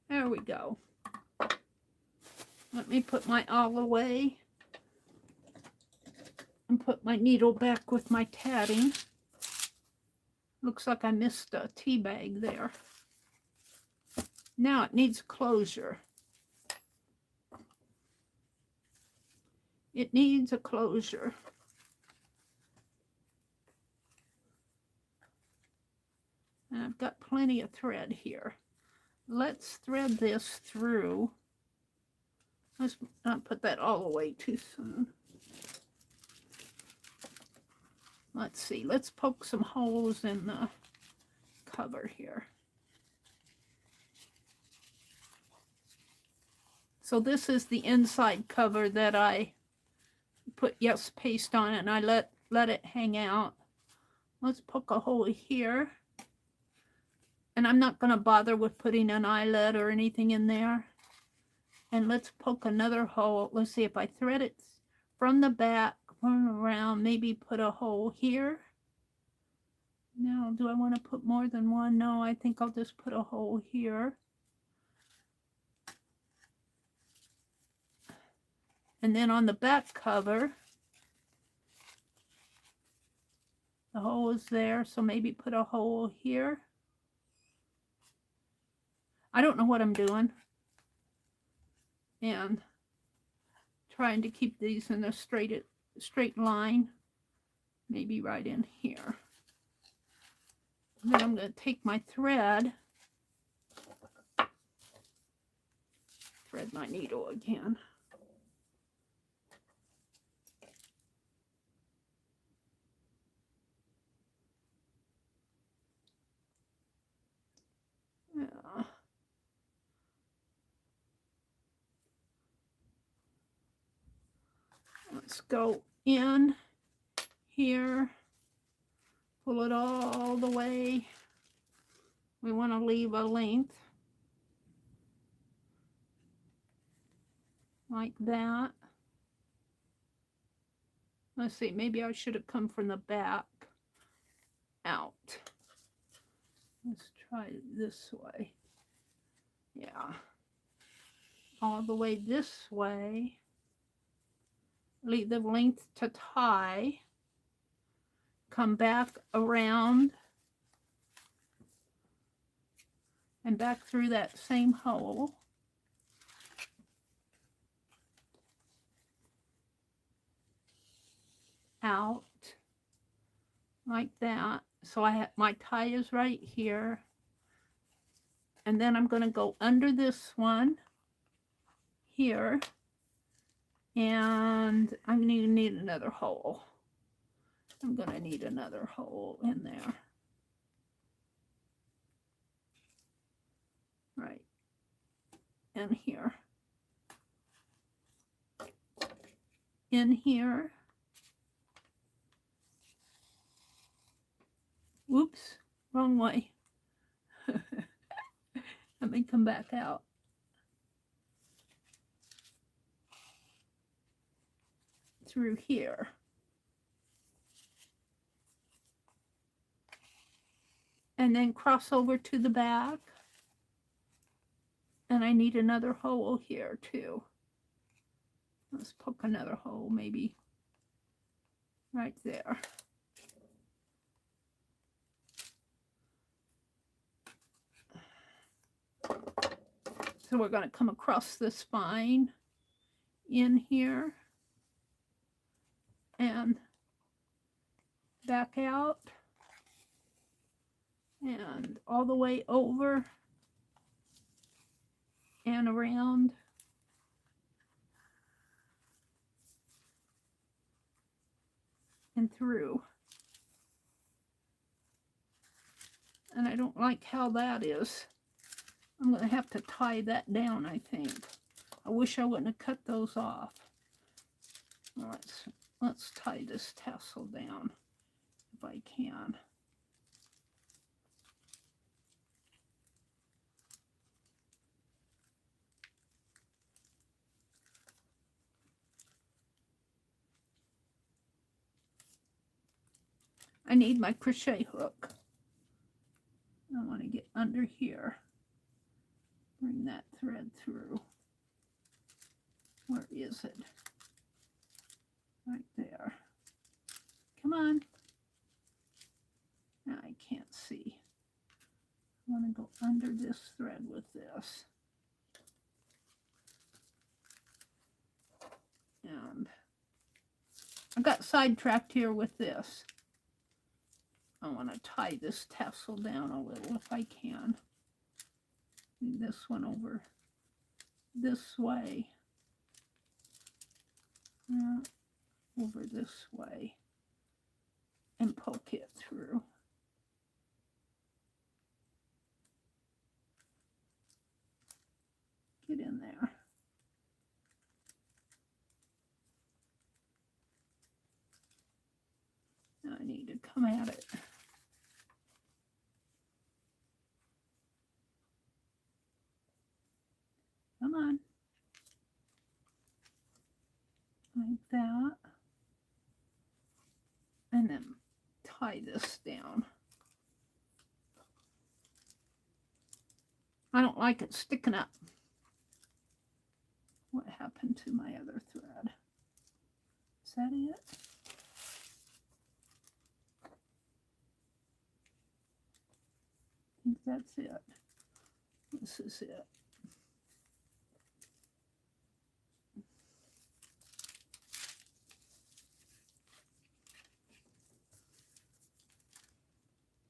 There we go. Let me put my awl away and put my needle back with my tatting. Looks like I missed a tea bag there. Now it needs closure. It needs a closure. And I've got plenty of thread here. Let's thread this through. Let's not put that all away too soon. Let's see. Let's poke some holes in the cover here. So this is the inside cover that I put Yes paste on, and I let it hang out. Let's poke a hole here. And I'm not going to bother with putting an eyelet or anything in there. And let's poke another hole. Let's see if I thread it from the back, run around, maybe put a hole here. Now, do I want to put more than one? No, I think I'll just put a hole here. And then on the back cover, the hole is there, so maybe put a hole here. I don't know what I'm doing. And trying to keep these in a straight line. Maybe right in here. And then I'm going to take my thread. Thread my needle again. Yeah. Let's go in here, pull it all the way. We want to leave a length like that. Let's see, maybe I should have come from the back out. Let's try it this way. Yeah. All the way this way. Leave the length to tie. Come back around. And back through that same hole. Out. Like that. So I have my tie is right here. And then I'm going to go under this one here. And I'm going to need another hole. I'm going to need another hole in there. in here. In here. Whoops, wrong way. Let me come back out. Through here. And then cross over to the back. And I need another hole here too. Let's poke another hole maybe right there. So we're going to come across the spine in here and back out and all the way over and around. And through. And I don't like how that is. I'm going to have to tie that down, I think. I wish I wouldn't have cut those off. Let's tie this tassel down if I can. I need my crochet hook. I want to get under here. Bring that thread through. Where is it? Right there. Come on. I can't see. I want to go under this thread with this. And I got sidetracked here with this. I want to tie this tassel down a little if I can. Bring this one over this way. Over this way. And poke it through. Get in there. Now I need to come at it. Come on. Like that. And then tie this down. I don't like it sticking up. What happened to my other thread? Is that it? I think that's it. This is it.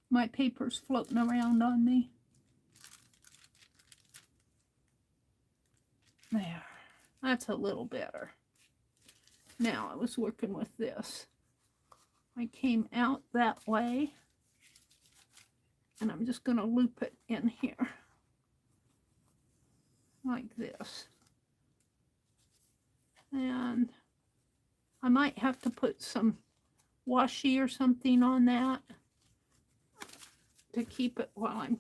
My paper's floating around on me. There. That's a little better. Now I was working with this. I came out that way. And I'm just going to loop it in here. Like this. And I might have to put some washi or something on that to keep it while I'm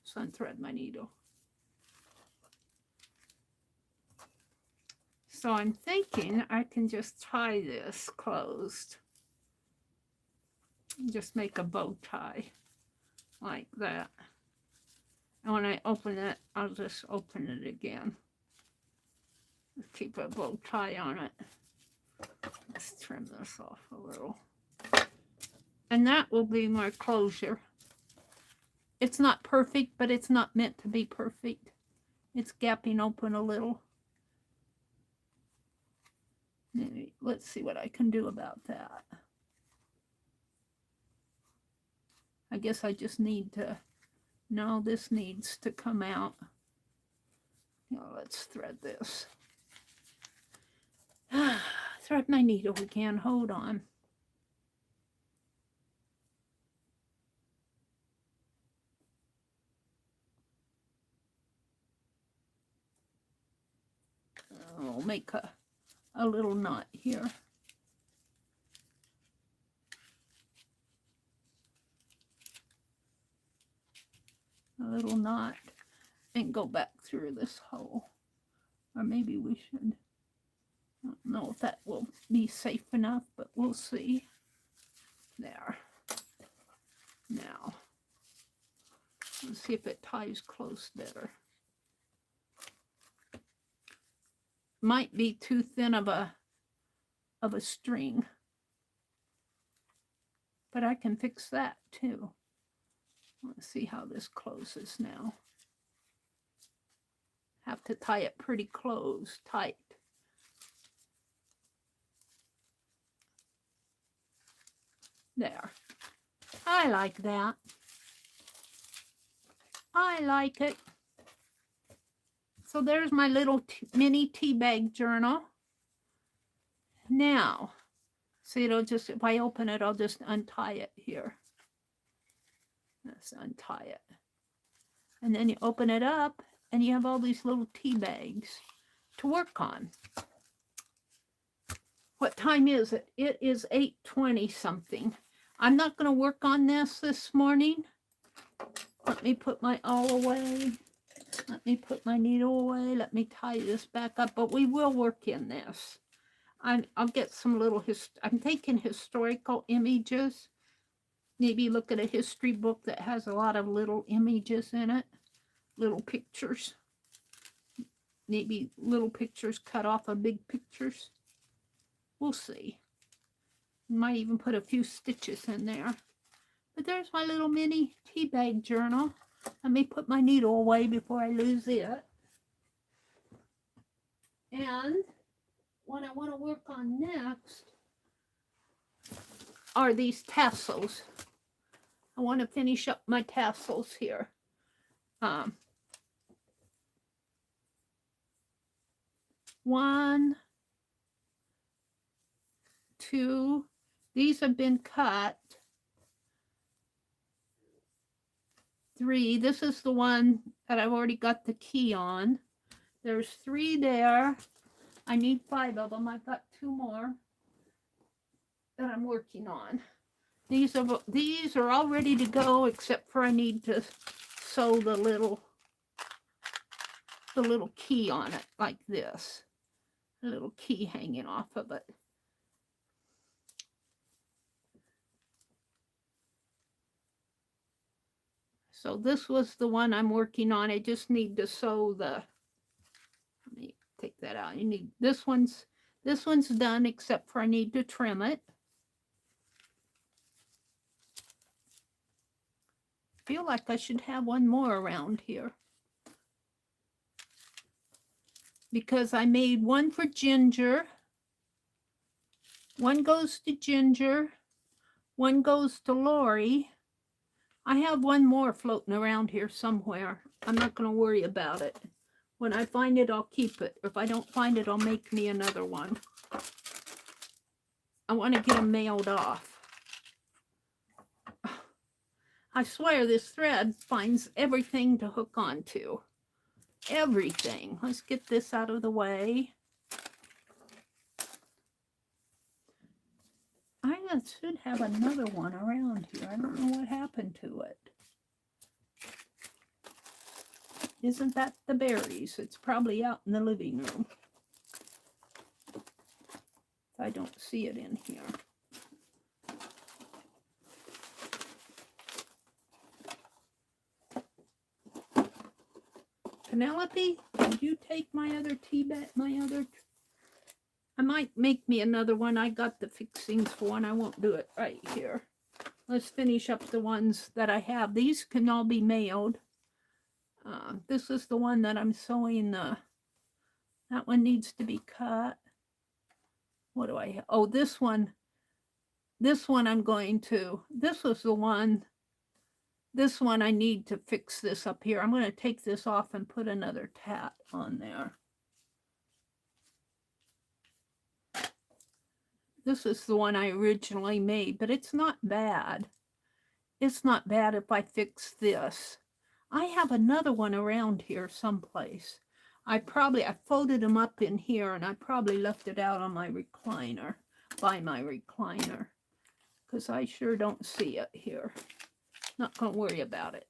sun thread my needle. So I'm thinking I can just tie this closed. Just make a bow tie like that. And when I open it, I'll just open it again. Just keep a bow tie on it. Let's trim this off a little. And that will be my closure. It's not perfect, but it's not meant to be perfect. It's gapping open a little. Maybe, let's see what I can do about that. I guess I just need to, no, this needs to come out. Now let's thread this. Thread my needle again, hold on. I'll make a little knot here. A little knot and go back through this hole. Or maybe we should. I don't know if that will be safe enough, but we'll see. There. Now, let's see if it ties close better. Might be too thin of a string, but I can fix that too. Let's see how this closes now. Have to tie it pretty close, tight. There. I like that. I like it. So there's my little mini tea bag journal. Now, see, it'll just, if I open it, I'll just untie it here. Let's untie it. And then you open it up, and you have all these little tea bags to work on. What time is it? It is 8:20 something. I'm not going to work on this morning. Let me put my awl away. Let me put my needle away. Let me tie this back up. But we will work in this. I'll get some little, I'm taking historical images. Maybe look at a history book that has a lot of little images in it. Little pictures. Maybe little pictures cut off of big pictures. We'll see. Might even put a few stitches in there. But there's my little mini tea bag journal. Let me put my needle away before I lose it. And what I want to work on next are these tassels. I want to finish up my tassels here. 1, 2, these have been cut. 3, this is the one that I've already got the key on. There's 3 there. I need 5 of them. I've got 2 more that I'm working on. These are all ready to go, except for I need to sew the little key on it, like this. A little key hanging off of it. So this was the one I'm working on. I just need to sew the, let me take that out. You need, this one's done, except for I need to trim it. I feel like I should have one more around here. Because I made one for Ginger. One goes to Ginger. One goes to Lori. I have one more floating around here somewhere. I'm not going to worry about it. When I find it, I'll keep it. If I don't find it, I'll make me another one. I want to get them mailed off. I swear this thread finds everything to hook onto. Everything. Let's get this out of the way. I should have another one around here. I don't know what happened to it. Isn't that the berries? It's probably out in the living room. I don't see it in here. Penelope, did you take my other tea bag? I might make me another one. I got the fixings for one. I won't do it right here. Let's finish up the ones that I have. These can all be mailed. This is the one that I'm sewing. That one needs to be cut. What do I have? Oh, this one. This one I'm going to. This was the one. This one I need to fix this up here. I'm going to take this off and put another tat on there. This is the one I originally made, but it's not bad. It's not bad if I fix this. I have another one around here someplace. I folded them up in here, and I probably left it out on my recliner, by my recliner, because I sure don't see it here. Not going to worry about it.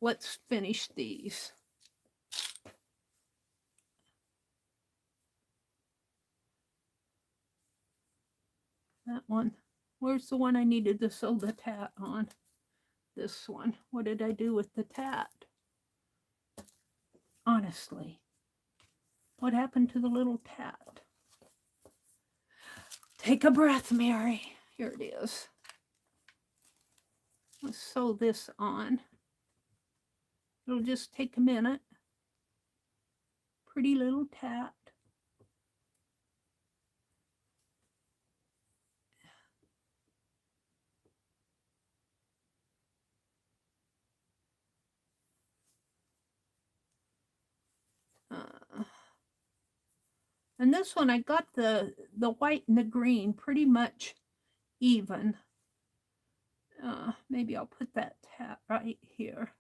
Let's finish these. That one. Where's the one I needed to sew the tat on? This one. What did I do with the tat? Honestly. What happened to the little tat? Take a breath, Meri. Here it is. Let's sew this on. It'll just take a minute. Pretty little tat. And this one, I got the white and the green pretty much even. Maybe I'll put that tat right here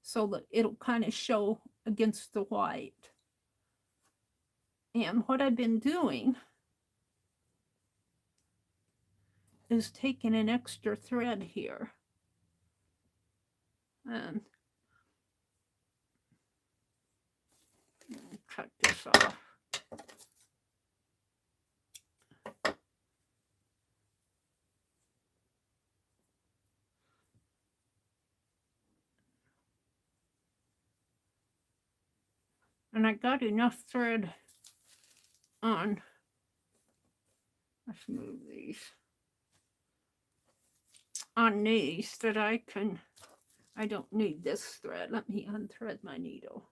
so that it'll kind of show against the white. And what I've been doing is taking an extra thread here and cut this off. And I got enough thread on. Let's move these. On these that I don't need this thread. Let me unthread my needle.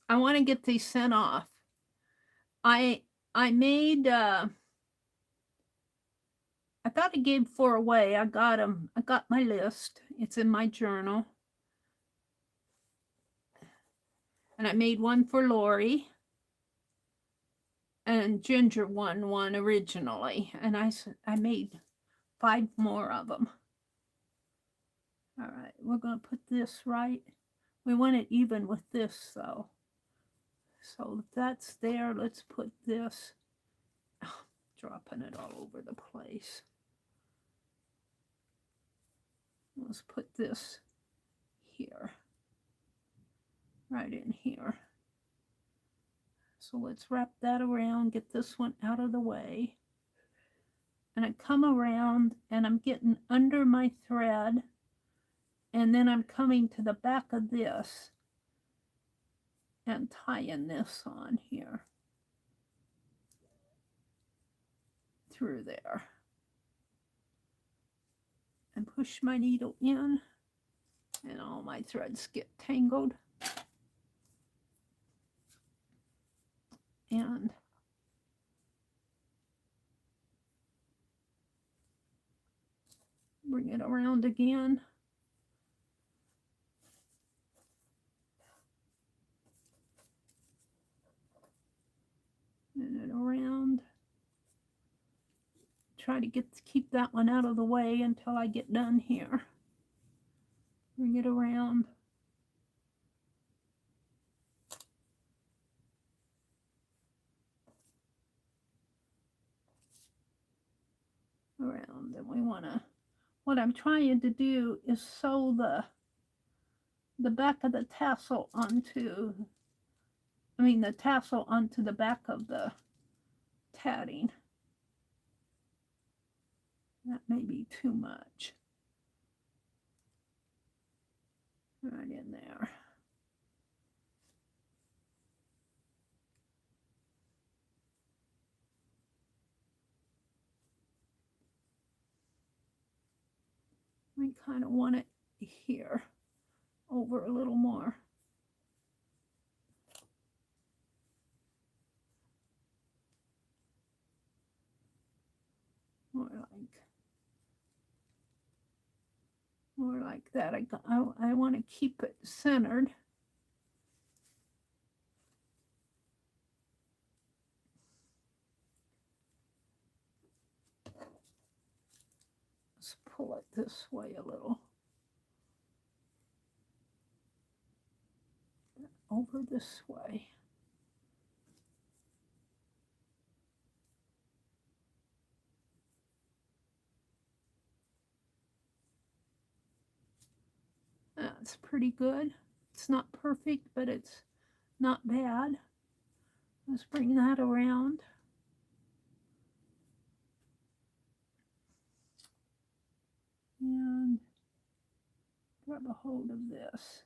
I want to get these sent off. I made I thought I gave 4 away. I got them. I got my list. It's in my journal. And I made one for Lori. And Ginger won one originally. And I made 5 more of them. All right. We're going to put this right. We want it even with this, though. So that's there. Let's put this. Oh, dropping it all over the place. Let's put this here, right in here. So let's wrap that around, get this one out of the way. And I come around and I'm getting under my thread, and then I'm coming to the back of this and tying this on here through there. And push my needle in, and all my threads get tangled. And bring it around again. And it around. Try to keep that one out of the way until I get done here. Bring it around. Around, and we want to, what I'm trying to do is sew the back of the tassel onto, the tassel onto the back of the tatting. That may be too much. Right in there. We kind of want it here, over a little more. More like that. I want to keep it centered. Let's pull it this way a little. Over this way. That's pretty good. It's not perfect, but it's not bad. Let's bring that around. And grab a hold of this.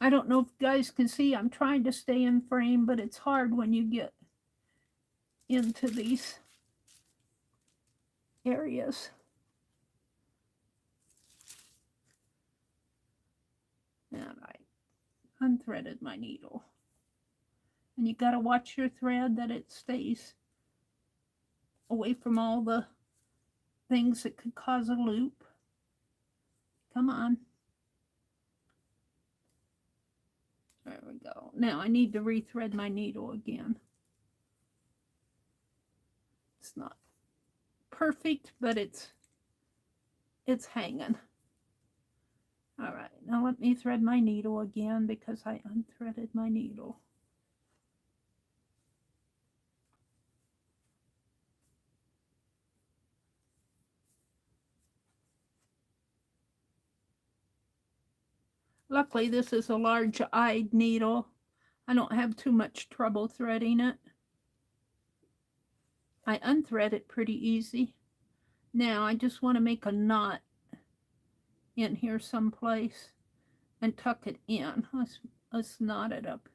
I don't know if you guys can see, I'm trying to stay in frame, but it's hard when you get into these areas. And I unthreaded my needle. And you got to watch your thread that it stays away from all the things that could cause a loop. Come on. There we go. Now I need to rethread my needle again. It's not perfect, but it's hanging. All right, now let me thread my needle again because I unthreaded my needle. Luckily, this is a large-eyed needle. I don't have too much trouble threading it. I unthread it pretty easy. Now, I just want to make a knot in here someplace and tuck it in. Let's knot it up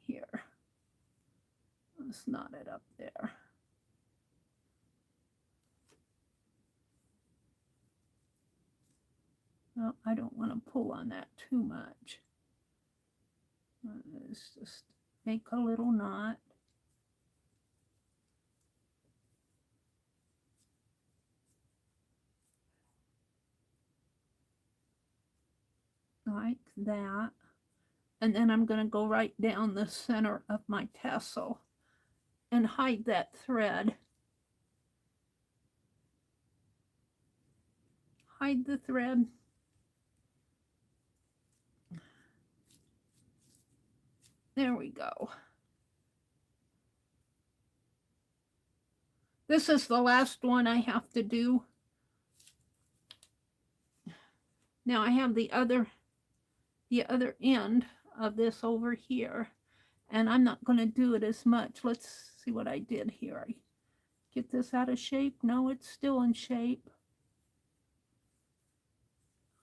here. Let's knot it up there. Well, I don't want to pull on that too much. Let's just make a little knot. Like that. And then I'm going to go right down the center of my tassel and hide that thread. Hide the thread. There we go. This is the last one I have to do. Now I have the other end of this over here, and I'm not going to do it as much. Let's see what I did here. I get this out of shape. No, it's still in shape.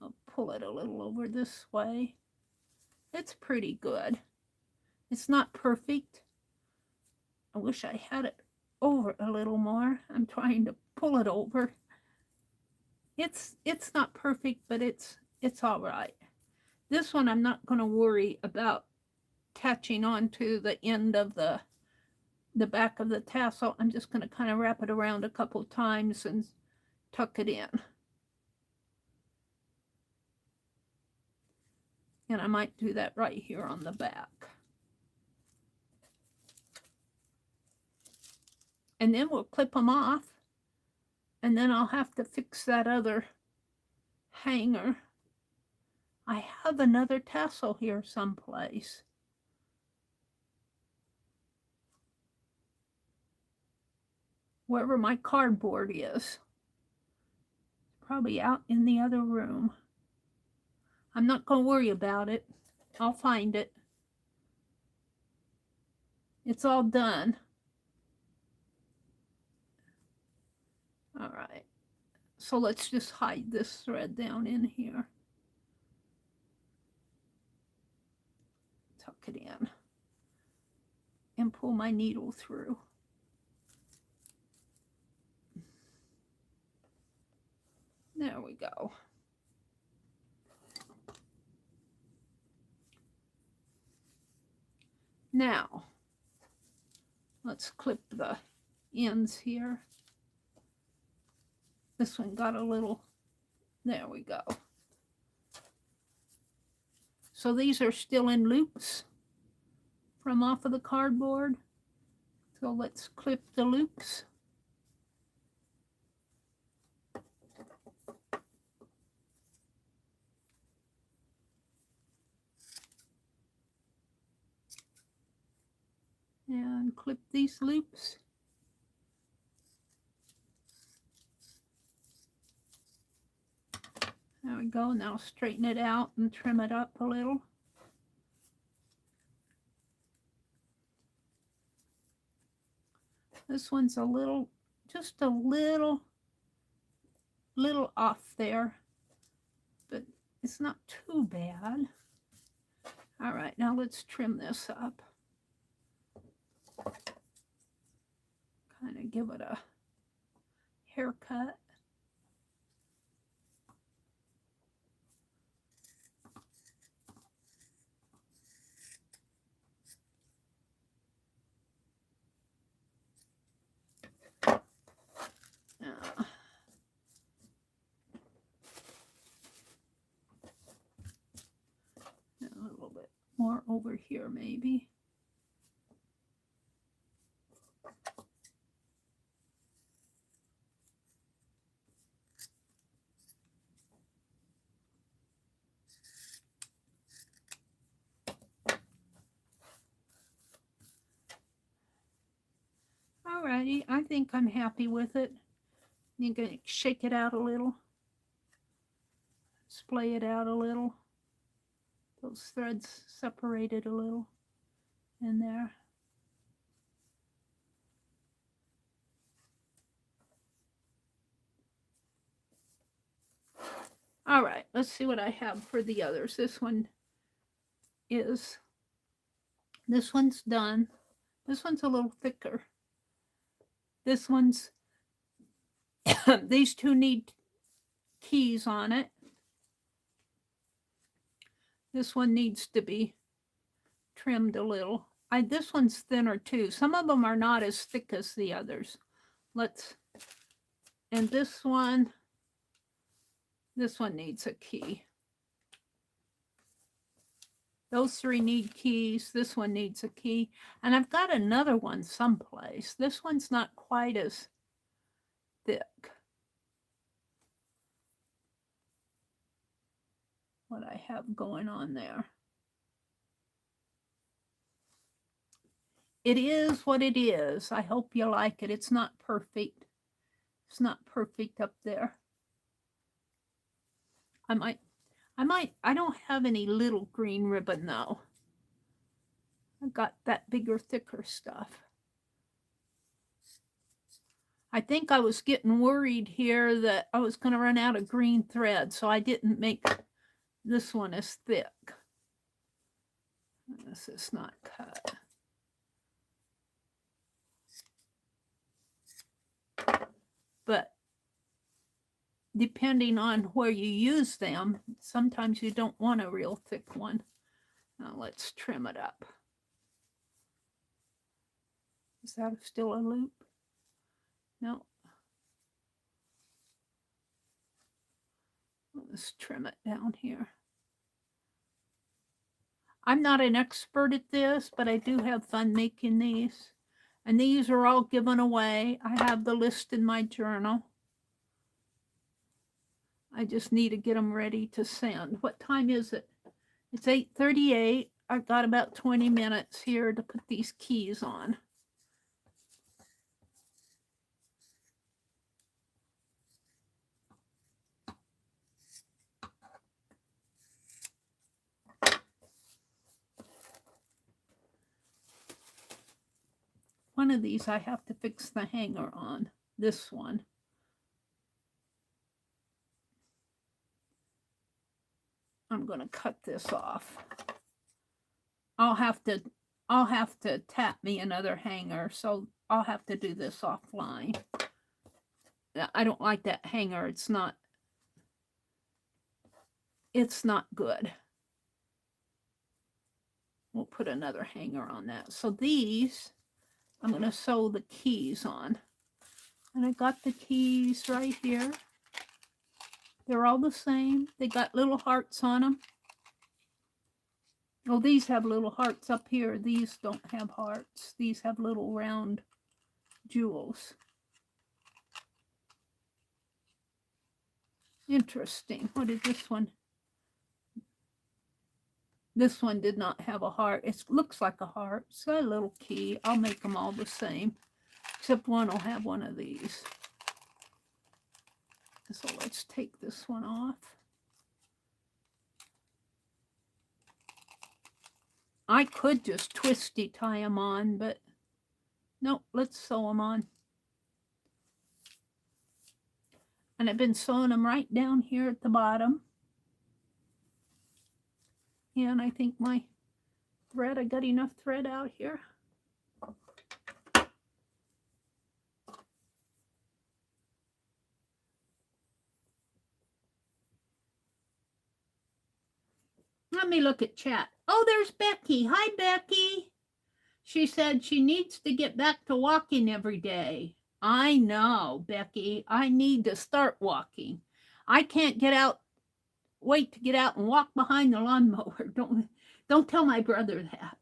I'll pull it a little over this way. It's pretty good. It's not perfect. I wish I had it over a little more. I'm trying to pull it over. It's not perfect, but it's all right. This one I'm not going to worry about attaching onto the end of the back of the tassel. I'm just going to kind of wrap it around a couple times and tuck it in. And I might do that right here on the back. And then we'll clip them off. And then I'll have to fix that other hanger. I have another tassel here someplace. Wherever my cardboard is. Probably out in the other room. I'm not going to worry about it. I'll find it. It's all done. All right. So let's just hide this thread down in here. Tuck it in. And pull my needle through. There we go. Now, let's clip the ends here. This one got a little, there we go. So these are still in loops from off of the cardboard. So let's clip the loops. And clip these loops. There we go. Now straighten it out and trim it up a little. This one's a little, just a little off there, but it's not too bad. All right, now let's trim this up. Kind of give it a haircut. A little bit more over here, maybe. Alrighty, I think I'm happy with it. You can shake it out a little, splay it out a little. Those threads separated a little in there. All right, let's see what I have for the others. This one's done. This one's a little thicker. This one's, these two need keys on it. This one needs to be trimmed a little. This one's thinner too. Some of them are not as thick as the others. And this one needs a key. Those three need keys. This one needs a key. And I've got another one someplace. This one's not quite as thick. What I have going on there. It is what it is. I hope you like it. It's not perfect. It's not perfect up there. I don't have any little green ribbon though. I've got that bigger, thicker stuff. I think I was getting worried here that I was going to run out of green thread, so I didn't make this one as thick. This is not cut. But depending on where you use them, sometimes you don't want a real thick one. Now let's trim it up. Is that still a loop? No. Let's trim it down here. I'm not an expert at this, but I do have fun making these. And these are all given away. I have the list in my journal. I just need to get them ready to send. What time is it? It's 8:38. I've got about 20 minutes here to put these keys on. One of these I have to fix the hanger on. This one. I'm going to cut this off. I'll have to tap me another hanger, so I'll have to do this offline. I don't like that hanger. It's not good. We'll put another hanger on that. So these, I'm going to sew the keys on. And I got the keys right here. They're all the same. They got little hearts on them. Oh, these have little hearts up here. These don't have hearts. These have little round jewels. Interesting. What is this one? This one did not have a heart. It looks like a heart. It's got a little key. I'll make them all the same, except one will have one of these. So let's take this one off. I could just twisty tie them on, but no, let's sew them on. And I've been sewing them right down here at the bottom. And I think my thread, I got enough thread out here. Let me look at chat. Oh, there's Becky. Hi, Becky. She said she needs to get back to walking every day. I know, Becky. I need to start walking. I can't wait to get out and walk behind the lawnmower. Don't tell my brother that.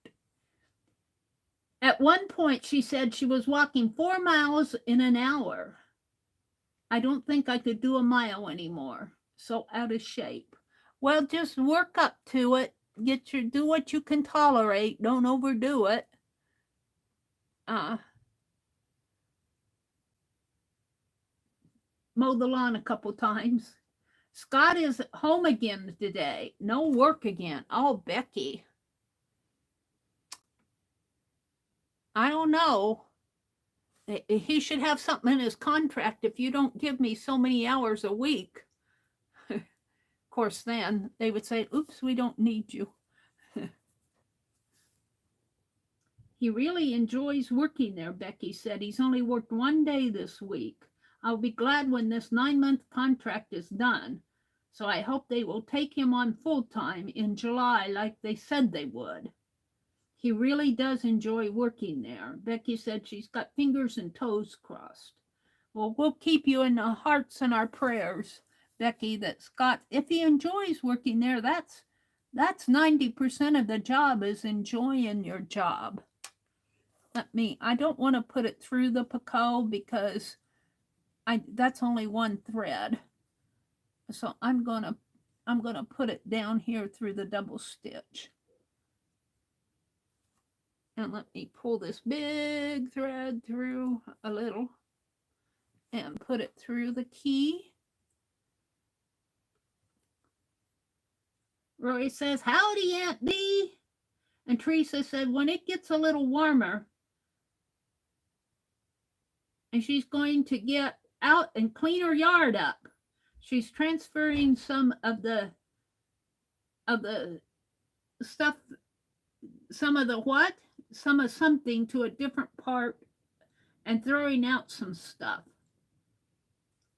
At one point, she said she was walking 4 miles in an hour. I don't think I could do a mile anymore. So out of shape. Well, just work up to it. Do what you can tolerate. Don't overdo it. Mow the lawn a couple times. Scott is home again today. No work again. Oh, Becky. I don't know. He should have something in his contract. If you don't give me so many hours a week. Of course, then they would say, oops, we don't need you. He really enjoys working there, Becky said. He's only worked 1 day this week. I'll be glad when this 9-month contract is done. So I hope they will take him on full-time in July like they said they would. He really does enjoy working there. Becky said she's got fingers and toes crossed. Well, we'll keep you in our hearts and our prayers, Becky, that Scott, if he enjoys working there, that's 90% of the job is enjoying your job. I don't want to put it through the Picasso because that's only one thread. So I'm gonna put it down here through the double stitch. And let me pull this big thread through a little and put it through the key. Roy says, howdy, Aunt Bee. And Teresa said, when it gets a little warmer, and she's going to get out and clean her yard up. She's transferring some of the stuff, some of something to a different part and throwing out some stuff.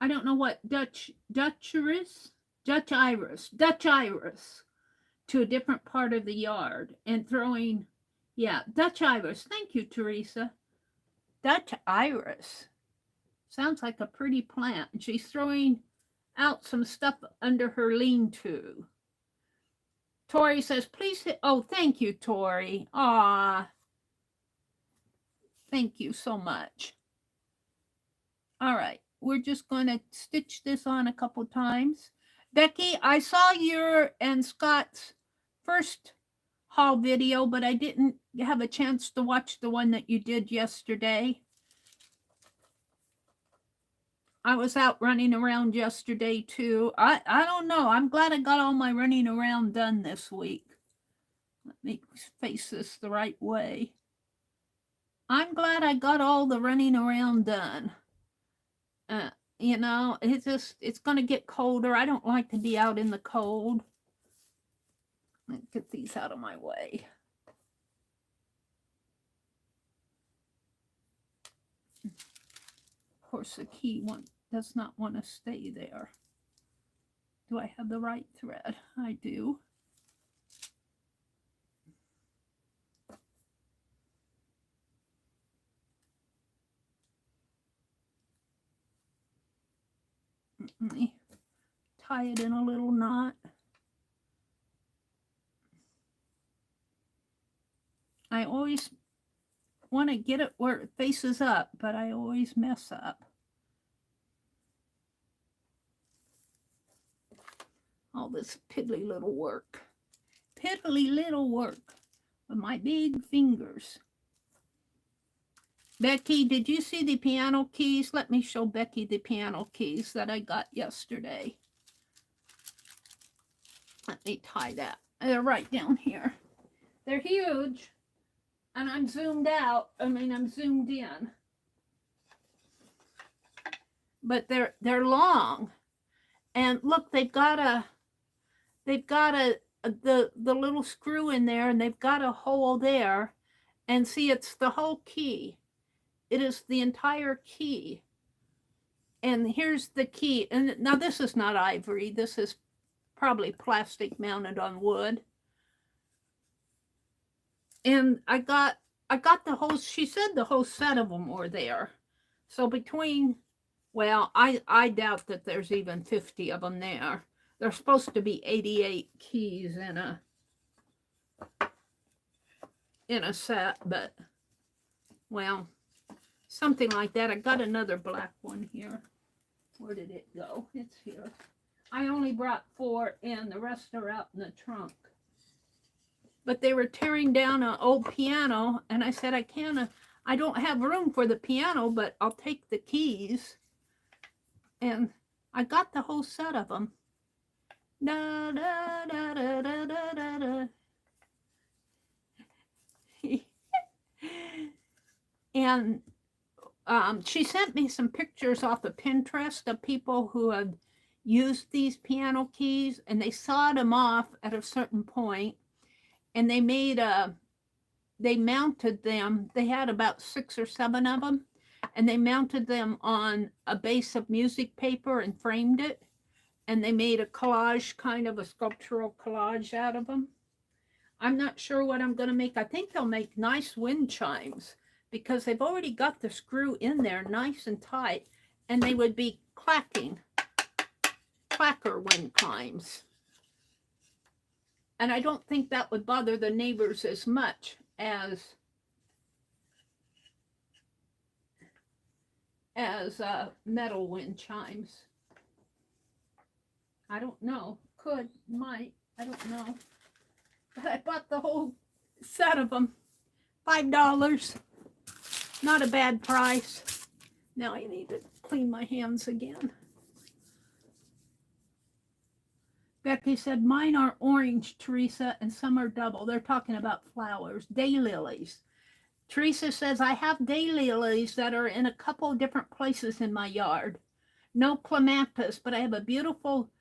I don't know what Dutch iris to a different part of the yard and throwing, Dutch iris. Thank you, Teresa. Dutch iris. Sounds like a pretty plant. And she's throwing out some stuff under her lean-to. Tori says, please hit. Oh, thank you, Tori. Aw. Thank you so much. All right. We're just going to stitch this on a couple times. Becky, I saw your and Scott's first haul video, but I didn't have a chance to watch the one that you did yesterday. I was out running around yesterday too. I don't know. I'm glad I got all my running around done this week. Let me face this the right way. I'm glad I got all the running around done. You know, it's going to get colder. I don't like to be out in the cold. Let me get these out of my way. Of course, the key one does not want to stay there. Do I have the right thread? I do. Let me tie it in a little knot. I always want to get it where it faces up, but I always mess up. All this piddly little work. Piddly little work with my big fingers. Becky, did you see the piano keys? Let me show Becky the piano keys that I got yesterday. Let me tie that. They're right down here. They're huge. And I'm zoomed out. I'm zoomed in. But they're long. And look, they've got the little screw in there, and they've got a hole there. And see, it's the whole key. It is the entire key. And here's the key. And now this is not ivory. This is probably plastic mounted on wood. And I got the whole, she said the whole set of them were there. So between, well, I doubt that there's even 50 of them there. There's supposed to be 88 keys in a set, but, well, something like that. I got another black one here. Where did it go? It's here. I only brought 4 in. The rest are out in the trunk. But they were tearing down an old piano, and I said, I don't have room for the piano, but I'll take the keys. And I got the whole set of them. Da, da, da, da, da, da, da. And she sent me some pictures off of Pinterest of people who had used these piano keys, and they sawed them off at a certain point, and they mounted them. They had about 6 or 7 of them, and they mounted them on a base of music paper and framed it, and they made a collage, kind of a sculptural collage out of them. I'm not sure what I'm going to make. I think they'll make nice wind chimes, because they've already got the screw in there nice and tight, and they would be clacker wind chimes. And I don't think that would bother the neighbors as much as metal wind chimes. I don't know. Could, might, I don't know. But I bought the whole set of them. $5. Not a bad price. Now I need to clean my hands again. Becky said, mine are orange, Teresa, and some are double. They're talking about flowers. Daylilies. Teresa says, I have daylilies that are in a couple of different places in my yard. No clematis, but I have a beautiful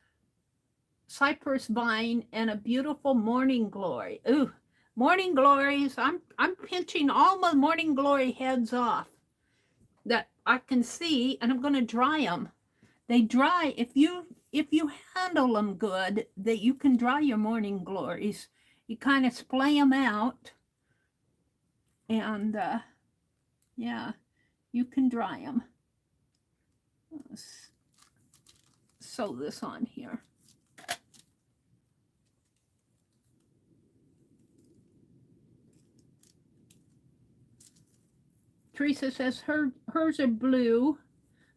cypress vine and a beautiful morning glory. Ooh, morning glories. I'm pinching all my morning glory heads off that I can see, and I'm going to dry them. They dry if you handle them good. That you can dry your morning glories. You kind of splay them out, and yeah, you can dry them. Let's sew this on here. Teresa says hers are blue.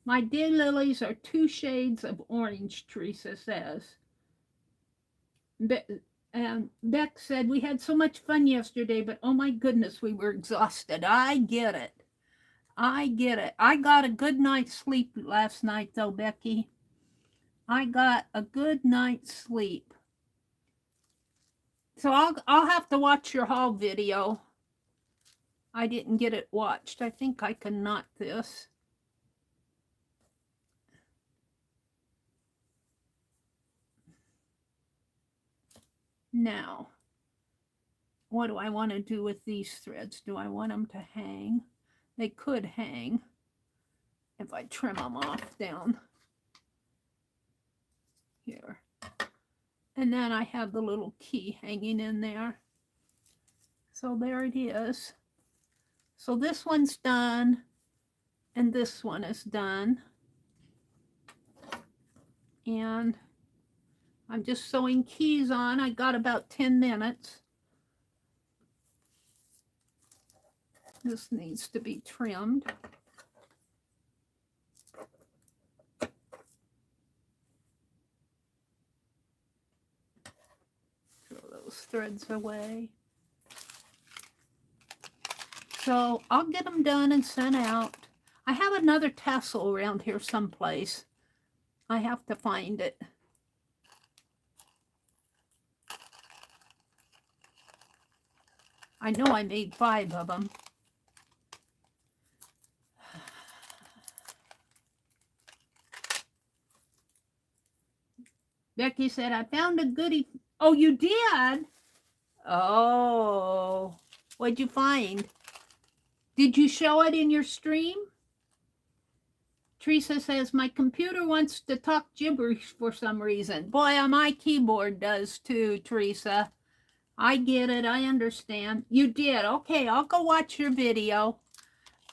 My daylilies are 2 shades of orange, Teresa says. Beck said, we had so much fun yesterday, but oh my goodness, we were exhausted. I get it. I got a good night's sleep last night, though, Becky. I got a good night's sleep. So I'll have to watch your haul video. I didn't get it watched. I think I can knot this. Now, what do I want to do with these threads? Do I want them to hang? They could hang if I trim them off down here. And then I have the little key hanging in there. So there it is. So this one's done, and this one is done. And I'm just sewing keys on. I got about 10 minutes. This needs to be trimmed. Throw those threads away. So I'll get them done and sent out. I have another tassel around here someplace. I have to find it. I know I made 5 of them. Becky said, I found a goodie. Oh, you did? Oh, what'd you find? Did you show it in your stream? Teresa says, my computer wants to talk gibberish for some reason. Boy, my keyboard does too, Teresa. I get it. I understand. You did. Okay, I'll go watch your video.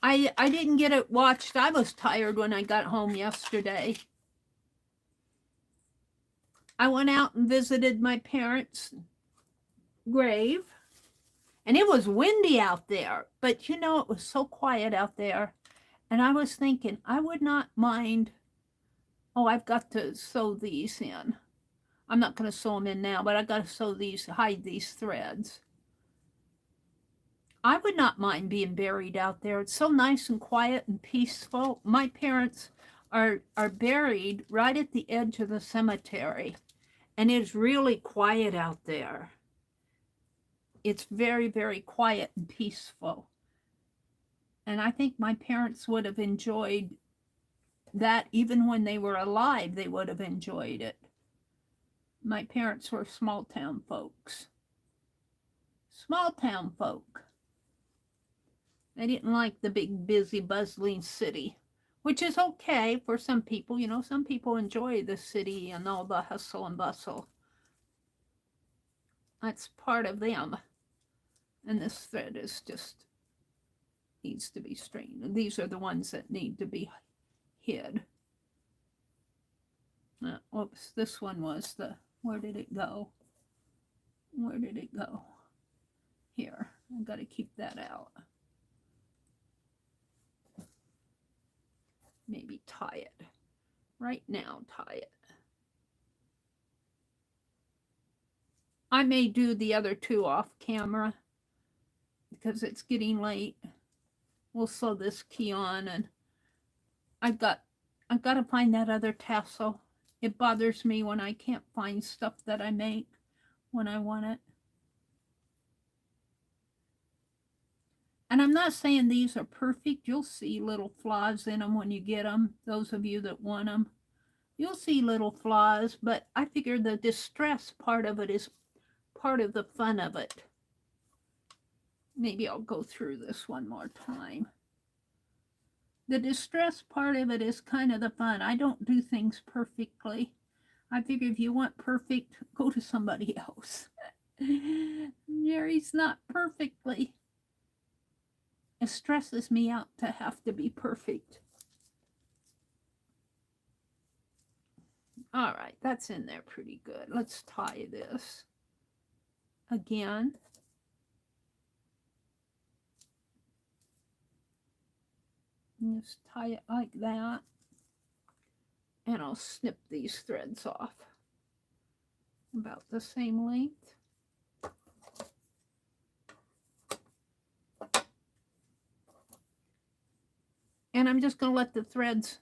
I didn't get it watched. I was tired when I got home yesterday. I went out and visited my parents' grave. And it was windy out there. But you know, it was so quiet out there. And I was thinking, I would not mind. Oh, I've got to sew these in. I'm not going to sew them in now, but I've got to sew these, hide these threads. I would not mind being buried out there. It's so nice and quiet and peaceful. My parents are buried right at the edge of the cemetery. And it's really quiet out there. It's very, very quiet and peaceful. And I think my parents would have enjoyed that. Even when they were alive, they would have enjoyed it. My parents were small town folks. Small town folk. They didn't like the big, busy, bustling city, which is okay for some people. You know, some people enjoy the city and all the hustle and bustle. That's part of them. And this thread is just, needs to be straightened. These are the ones that need to be hid. Oops, this one was the, where did it go? Where did it go? Here, I've got to keep that out. Maybe tie it. Right now, tie it. I may do the other 2 off camera because it's getting late. We'll sew this key on, and I've got to find that other tassel. It bothers me when I can't find stuff that I make when I want it. And I'm not saying these are perfect. You'll see little flaws in them when you get them. Those of you that want them, you'll see little flaws, but I figure the distress part of it is part of the fun of it. Maybe I'll go through this one more time. The distress part of it is kind of the fun. I don't do things perfectly. I figure if you want perfect, go to somebody else. Meri's not perfectly. It stresses me out to have to be perfect. All right, that's in there pretty good. Let's tie this again. Just tie it like that. And I'll snip these threads off about the same length. And I'm just going to let the threads,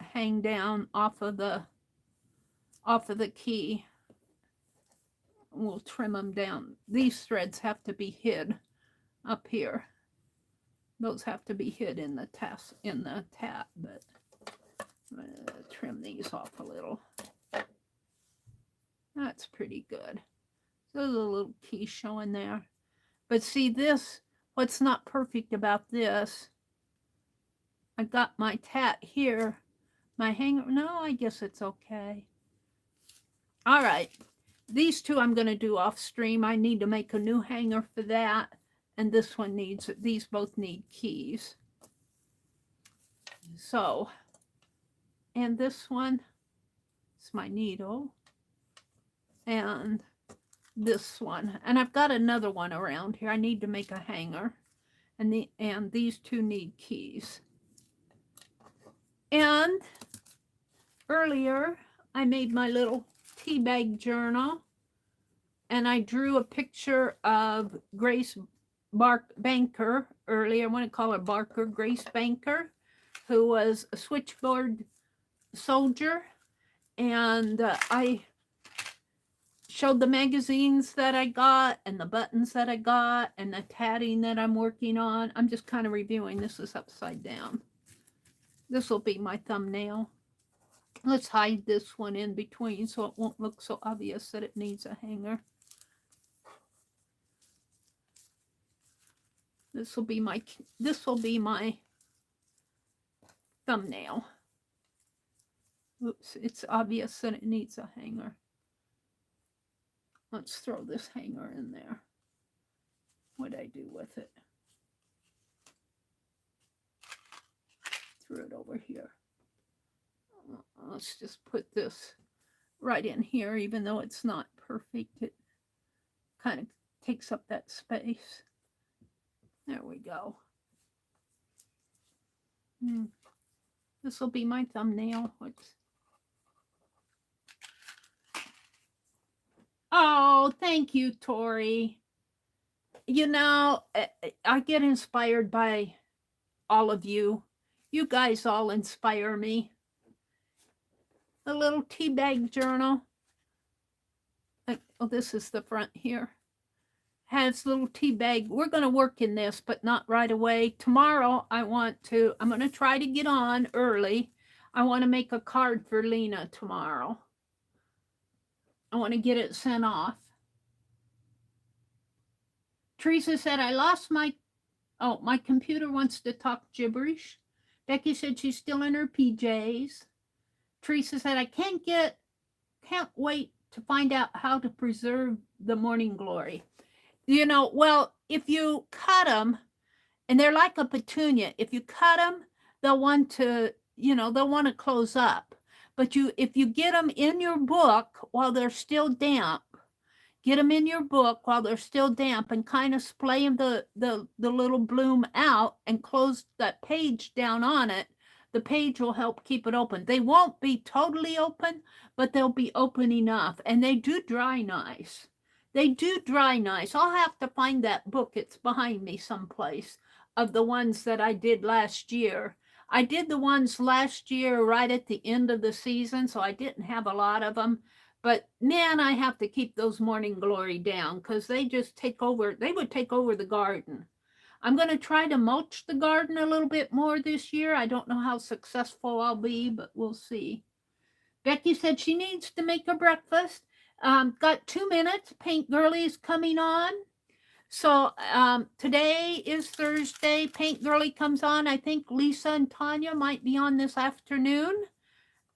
hang down off of the key. We'll trim them down. These threads have to be hid up here. Those have to be hid in the tab, but I'm going to trim these off a little. That's pretty good. So there's a little key showing there. But see this, what's not perfect about this, I got my tat here, my hanger. No, I guess it's okay. All right. These 2 I'm going to do off stream. I need to make a new hanger for that. And this one needs, these both need keys. So, and this one is my needle. And this one. And I've got another one around here. I need to make a hanger. And these two need keys. And earlier, I made my little tea bag journal. And I drew a picture of Grace Banker earlier. I want to call her Barker, Grace Banker, who was a switchboard soldier. And I showed the magazines that I got and the buttons that I got and the tatting that I'm working on. I'm just kind of reviewing. This is upside down. This will be my thumbnail. Let's hide this one in between so it won't look so obvious that it needs a hanger. This will be my thumbnail. Oops, it's obvious that it needs a hanger. Let's throw this hanger in there. What did I do with it? Threw it over here. Let's just put this right in here, even though it's not perfect. It kind of takes up that space. There we go. This will be my thumbnail. Oh, thank you, Tori. You know, I get inspired by all of you. You guys all inspire me. The little tea bag journal. Oh, this is the front here. Has little tea bag. We're going to work in this, but not right away. Tomorrow, I'm going to try to get on early. I want to make a card for Lena tomorrow. I want to get it sent off. Teresa said, I lost my computer wants to talk gibberish. Becky said she's still in her PJs. Teresa said, I can't wait to find out how to preserve the morning glory. You know, well, if you cut them, and they're like a petunia, if you cut them, they'll want to close up. But if you get them in your book while they're still damp, and kind of splay the little bloom out and close that page down on it, the page will help keep it open. They won't be totally open, but they'll be open enough. And they do dry nice. I'll have to find that book. It's behind me someplace, of the ones that I did last year. I did the ones last year right at the end of the season, so I didn't have a lot of them. But man, I have to keep those morning glory down because they just take over. They would take over the garden. I'm going to try to mulch the garden a little bit more this year. I don't know how successful I'll be, but we'll see. Becky said she needs to make her breakfast. Got 2 minutes. Paint Girlie's coming on. So today is Thursday. Paint Girlie comes on. I think Lisa and Tanya might be on this afternoon.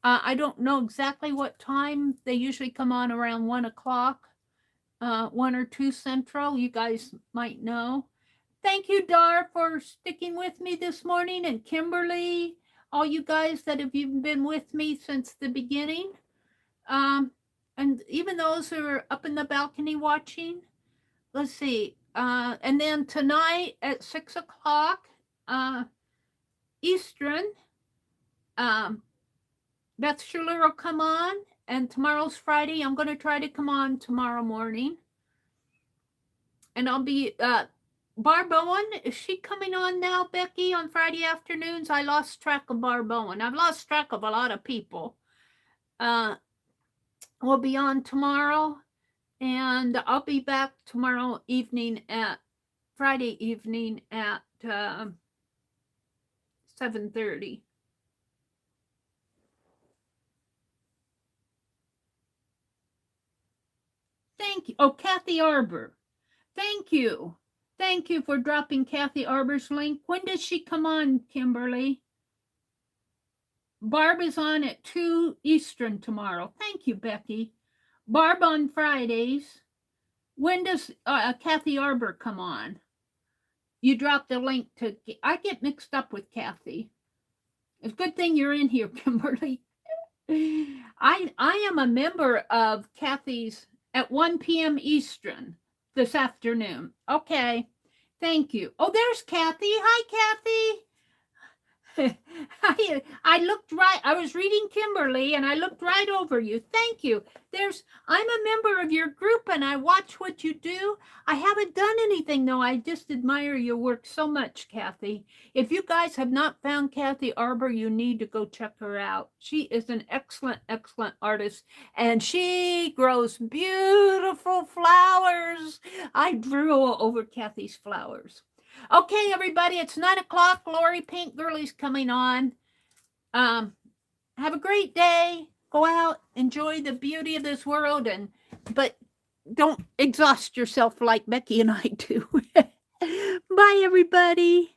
I don't know exactly what time. They usually come on around 1 o'clock, 1 or 2 Central. You guys might know. Thank you, Dar, for sticking with me this morning, and Kimberly, all you guys that have even been with me since the beginning. And even those who are up in the balcony watching. Let's see. And then tonight at 6 o'clock Eastern, Beth Schuler will come on. And tomorrow's Friday. I'm going to try to come on tomorrow morning. And I'll be... Barb Owen, is she coming on now, Becky, on Friday afternoons? I lost track of Barb Owen. I've lost track of a lot of people. We'll be on tomorrow, and I'll be back tomorrow evening Friday evening at 7:30. Thank you. Oh, Kathy Arbor. Thank you. Thank you for dropping Kathy Arbor's link. When does she come on, Kimberly? Barb is on at 2 Eastern tomorrow. Thank you, Becky. Barb on Fridays. When does Kathy Arbor come on? You dropped a link to... I get mixed up with Kathy. It's a good thing you're in here, Kimberly. I am a member of Kathy's at 1 p.m. Eastern this afternoon. Okay. Thank you. Oh, there's Kathy. Hi, Kathy. I looked right. I was reading Kimberly and I looked right over you. Thank you. I'm a member of your group and I watch what you do. I haven't done anything though. I just admire your work so much, Kathy. If you guys have not found Kathy Arbor, you need to go check her out. She is an excellent, excellent artist and she grows beautiful flowers. I drew over Kathy's flowers. Okay, everybody, it's 9 o'clock. Lori Pink Girlie's coming on. Have a great day. Go out, enjoy the beauty of this world, but don't exhaust yourself like Becky and I do. Bye, everybody.